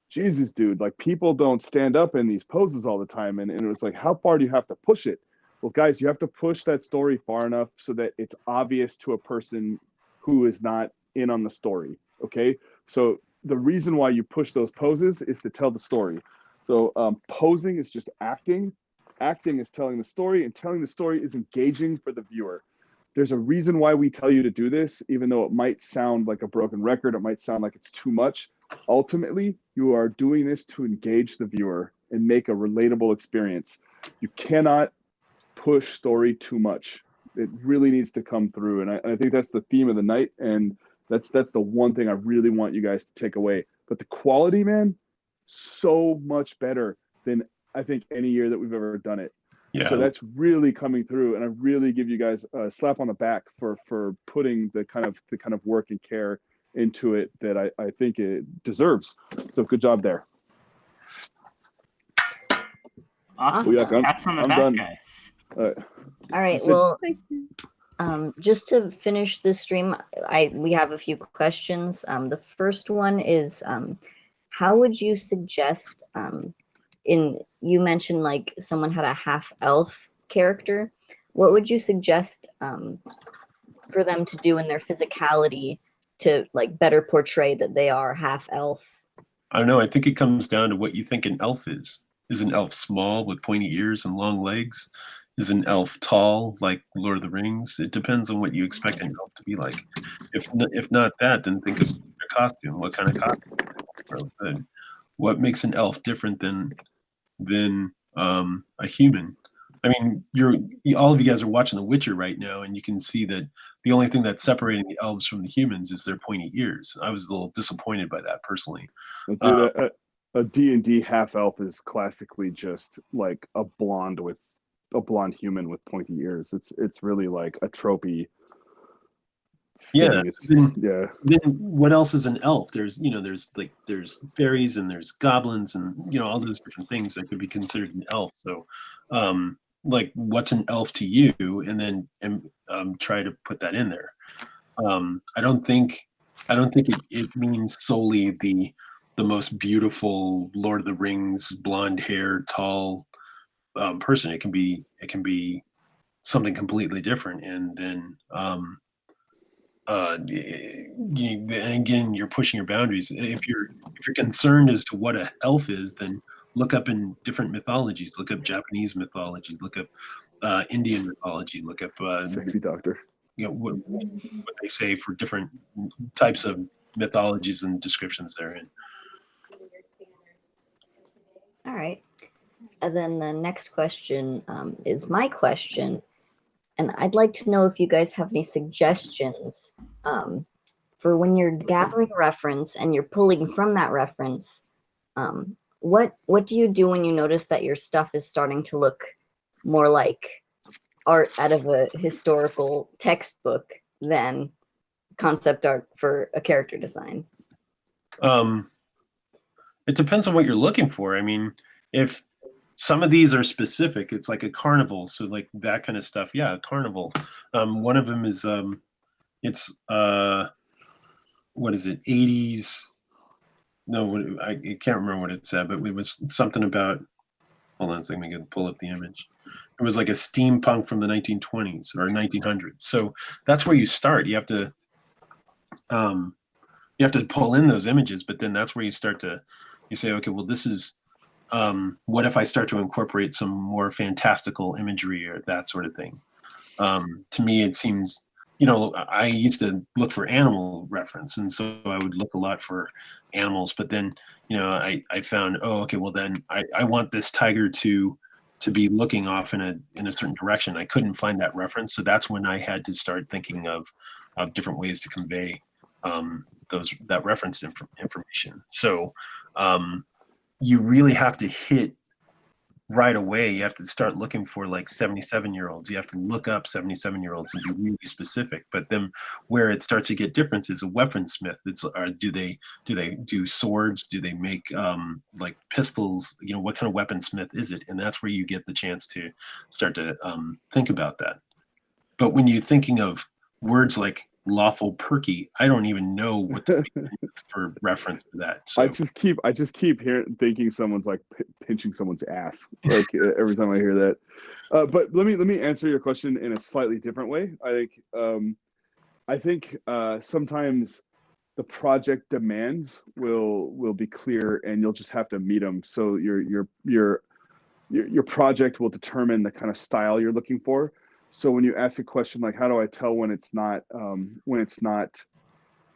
Jesus, dude, like people don't stand up in these poses all the time, and it was like, how far do you have to push it? Well, guys, you have to push that story far enough so that it's obvious to a person who is not in on the story. Okay, so the reason why you push those poses is to tell the story. So posing is just acting. Acting is telling the story, and telling the story is engaging for the viewer. There's a reason why we tell you to do this, even though it might sound like a broken record, it might sound like it's too much. Ultimately, you are doing this to engage the viewer and make a relatable experience. You cannot push story too much. It really needs to come through, and I think that's the theme of the night, and that's the one thing I really want you guys to take away. But the quality, man, so much better than I think any year that we've ever done it. Yeah. So that's really coming through, and I really give you guys a slap on the back for putting the kind of work and care into it that I think it deserves. So good job there. Awesome. Pats on the back, done. Guys. All right. Well, just to finish this stream, we have a few questions. The first one is, how would you suggest? You mentioned like someone had a half elf character. What would you suggest for them to do in their physicality to like better portray that they are half elf? I don't know. I think it comes down to what you think an elf is. Is an elf small with pointy ears and long legs? Is an elf tall like Lord of the Rings? It depends on what you expect an elf to be like. If not that, then think of their costume. What kind of costume? What makes an elf different than a human? I mean, all of you guys are watching The Witcher right now, and you can see that the only thing that's separating the elves from the humans is their pointy ears. I was a little disappointed by that personally. Dude, a D&D half elf is classically just like a blonde human with pointy ears. It's really like a tropey. Yeah. Yeah. Then what else is an elf? There's fairies and there's goblins and all those different things that could be considered an elf. So like what's an elf to you, and then try to put that in there. I don't think it means solely the most beautiful Lord of the Rings blonde hair tall person. It can be something completely different, and then and again, you're pushing your boundaries. If you're concerned as to what an elf is, then look up in different mythologies. Look up Japanese mythology. Look up Indian mythology. Look up Sexy doctor. What they say for different types of mythologies and descriptions therein. All right. And then the next question is my question. And I'd like to know if you guys have any suggestions for when you're gathering reference and you're pulling from that reference, what do you do when you notice that your stuff is starting to look more like art out of a historical textbook than concept art for a character design? It depends on what you're looking for. I mean, if some of these are specific, it's like a carnival, so like that kind of stuff. Yeah, a carnival. One of them is it's what is it? 80s. No, I can't remember what it said, but it was something about. Hold on a second, I can pull up the image. It was like a steampunk from the 1920s or 1900s. So that's where you start. You have to pull in those images, but then that's where you start to, you say, okay, well, this is, what if I start to incorporate some more fantastical imagery or that sort of thing? To me, it seems, I used to look for animal reference, and so I would look a lot for animals, but then, I found, oh, okay, well then I want this tiger to be looking off in a certain direction. I couldn't find that reference, so that's when I had to start thinking of different ways to convey that reference information. So you really have to hit right away. You have to start looking for like 77-year-olds. You have to look up 77-year-olds and be really specific. But then where it starts to get different is a weaponsmith. Do they do swords? Do they make like pistols? What kind of weaponsmith is it? And that's where you get the chance to start to think about that. But when you're thinking of words like lawful perky, I don't even know what to make for reference for that. So I just keep thinking someone's like pinching someone's ass, like every time I hear that. But let me answer your question in a slightly different way. I think sometimes the project demands will be clear, and you'll just have to meet them. So your project will determine the kind of style you're looking for. So when you ask a question like, how do I tell when it's not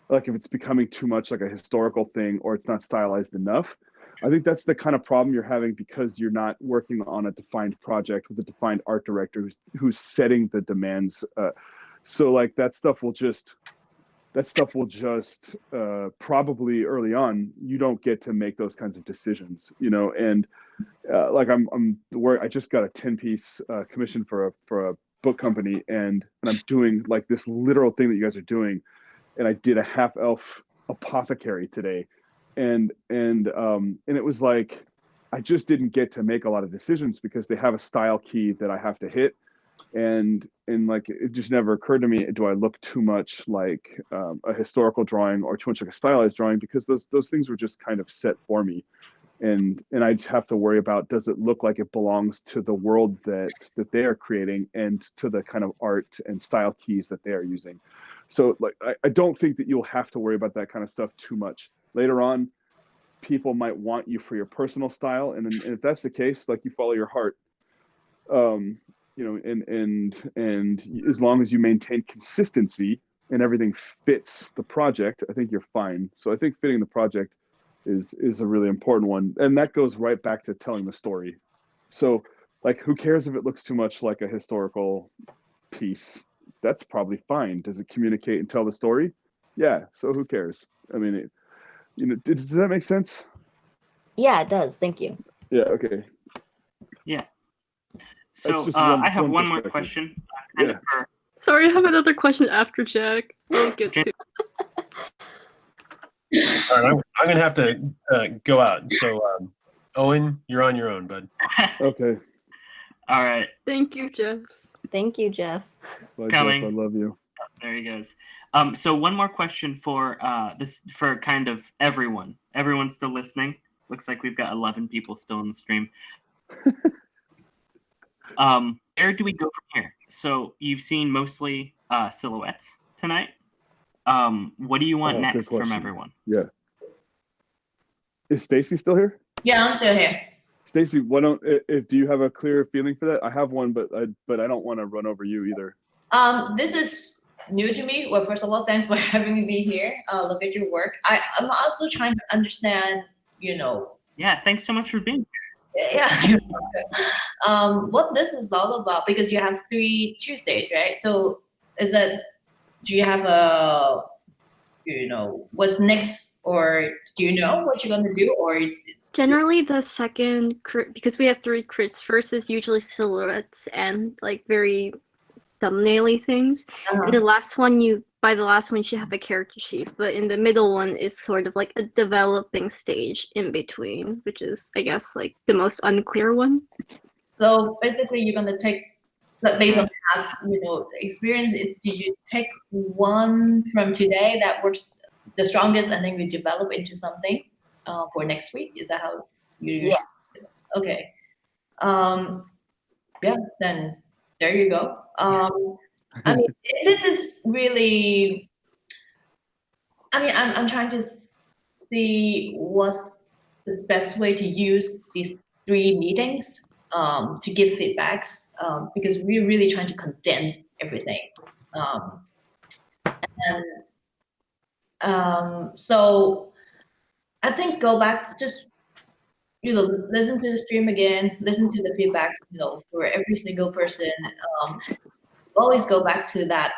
like if it's becoming too much like a historical thing or it's not stylized enough, I think that's the kind of problem you're having because you're not working on a defined project with a defined art director who's setting the demands. So like that stuff will just probably early on, you don't get to make those kinds of decisions, and like I just got a 10-piece commission for a book company, and I'm doing like this literal thing that you guys are doing, and I did a half elf apothecary today, and it was like I just didn't get to make a lot of decisions because they have a style key that I have to hit, and like it just never occurred to me, do I look too much like a historical drawing or too much like a stylized drawing, because those things were just kind of set for me. And I'd have to worry about, does it look like it belongs to the world that they are creating and to the kind of art and style keys that they are using. So like I don't think that you'll have to worry about that kind of stuff too much. Later on, people might want you for your personal style, and if that's the case, like you follow your heart. And as long as you maintain consistency and everything fits the project, I think you're fine. So I think fitting the project is a really important one, and that goes right back to telling the story. So like, who cares if it looks too much like a historical piece? That's probably fine. Does it communicate and tell the story? Yeah, so who cares? I mean, does that make sense? Yeah, it does. Thank you. Yeah, okay. Yeah. So I have one more question. Sorry, I have another question after Jack. We'll get to. all right, I'm gonna have to go out. So Owen, you're on your own, bud. Okay. All right. Thank you, Jeff. Thank you, Jeff. Bye, Coming. Jeff, I love you. There he goes. So one more question for for kind of everyone. Everyone's still listening. Looks like we've got 11 people still in the stream. Where do we go from here? So you've seen mostly silhouettes tonight. What do you want next from everyone? Yeah. Is Stacy still here? Yeah, I'm still here. Stacy, do you have a clear feeling for that? I have one, but I don't want to run over you either. This is new to me. Well, first of all, thanks for having me here. Look at your work. I'm also trying to understand, Yeah, thanks so much for being here. Yeah. What this is all about, because you have 3 Tuesdays, right? So do you have what's next, or do you know what you're going to do, or Generally, the second crit, because we have 3 crits. First is usually silhouettes and like very thumbnail-y things, and the last one by the last one you should have a character sheet. But in the middle one is sort of like a developing stage in between, which is I guess like the most unclear one. So basically, you're gonna take, like, based on past, experience. Did you take one from today that works the strongest, and then you develop into something for next week? Is that how you? Yes. Okay. Yeah. Then there you go. I mean, this is really. I mean, I'm trying to see what's the best way to use these 3 meetings to give feedbacks, because we're really trying to condense everything. So I think go back to just, listen to the stream again, listen to the feedbacks, for every single person. Always go back to that,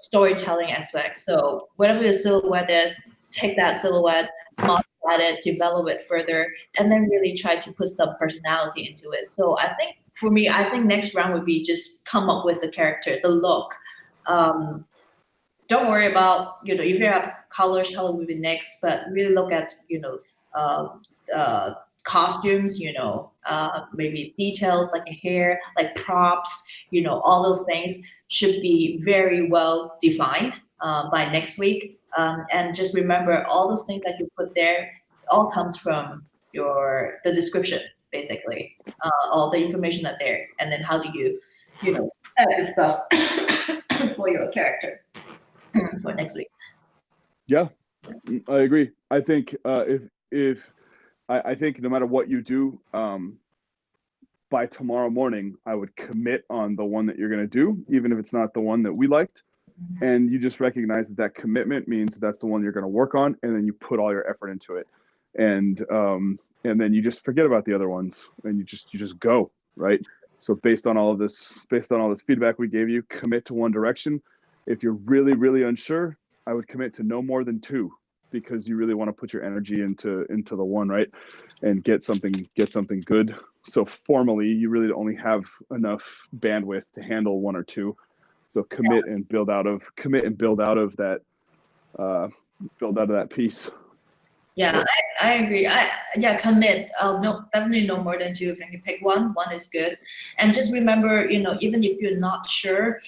storytelling aspect. So whatever your silhouette is, take that silhouette, modify it, develop it further, and then really try to put some personality into it. So I think for me, next round would be just come up with the character, the look. Don't worry about, if you have color will be next, but really look at, costumes, maybe details like hair, like props, all those things should be very well defined by next week. And just remember, all those things that you put there all comes from the description, basically, all the information that there, and then how do you, edit stuff for your character for next week. Yeah, I agree. I think I think no matter what you do, by tomorrow morning, I would commit on the one that you're going to do, even if it's not the one that we liked. And you just recognize that commitment means that's the one you're going to work on, and then you put all your effort into it, and then you just forget about the other ones, and you just go, right? So based on all this feedback we gave you, commit to one direction. If you're really, really unsure, I would commit to no more than 2, because you really want to put your energy into the one, right? And get something good. So formally, you really only have enough bandwidth to handle 1 or 2. So commit and build out of that piece. Yeah, I agree. Commit. No, definitely no more than 2. If you can pick one is good. And just remember, even if you're not sure,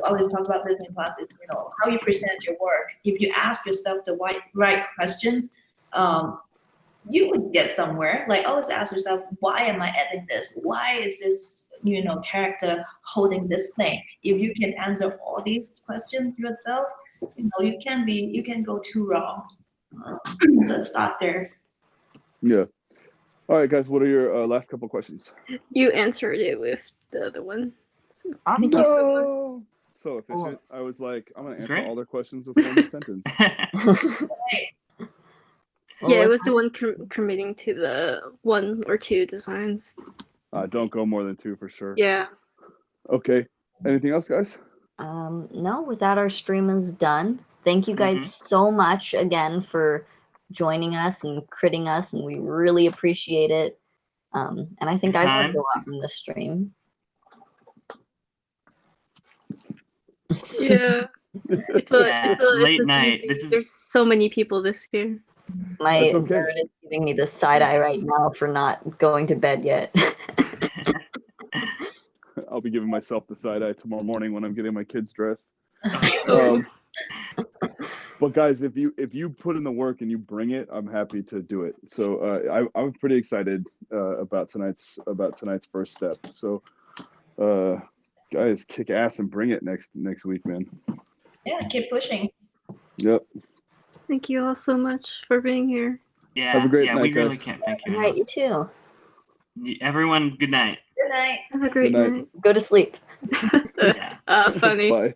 always talk about this in classes, how you present your work. If you ask yourself the right questions, you would get somewhere. Like, always ask yourself, why am I editing this? Why is this, character holding this thing? If you can answer all these questions yourself, you can go too wrong. Let's start there. Yeah. All right, guys. What are your last couple questions? You answered it with the other one. Awesome. Thank you so much. So efficient. I was like, I'm gonna answer Great. all their questions with one sentence. Yeah, it was the one committing to the 1 or 2 designs. Don't go more than 2 for sure. Yeah. Okay. Anything else, guys? No, with that, our stream is done. Thank you guys so much again for joining us and critting us, and we really appreciate it. And I think I learned a lot from this stream. Yeah. It's a late night. There's so many people this year. My That's okay. bird is giving me the side eye right now for not going to bed yet. I'll be giving myself the side eye tomorrow morning when I'm getting my kids dressed. But guys, if you put in the work and you bring it, I'm happy to do it. So I'm pretty excited about tonight's first step. So guys, kick ass and bring it next week, man. Yeah, keep pushing. Yep. Thank you all so much for being here. Yeah, Have a great night, we guys. really can't thank you All right, enough. you too. Everyone, good night. Good night. Have a great Good night. night. Go to sleep. Yeah. Funny. Bye.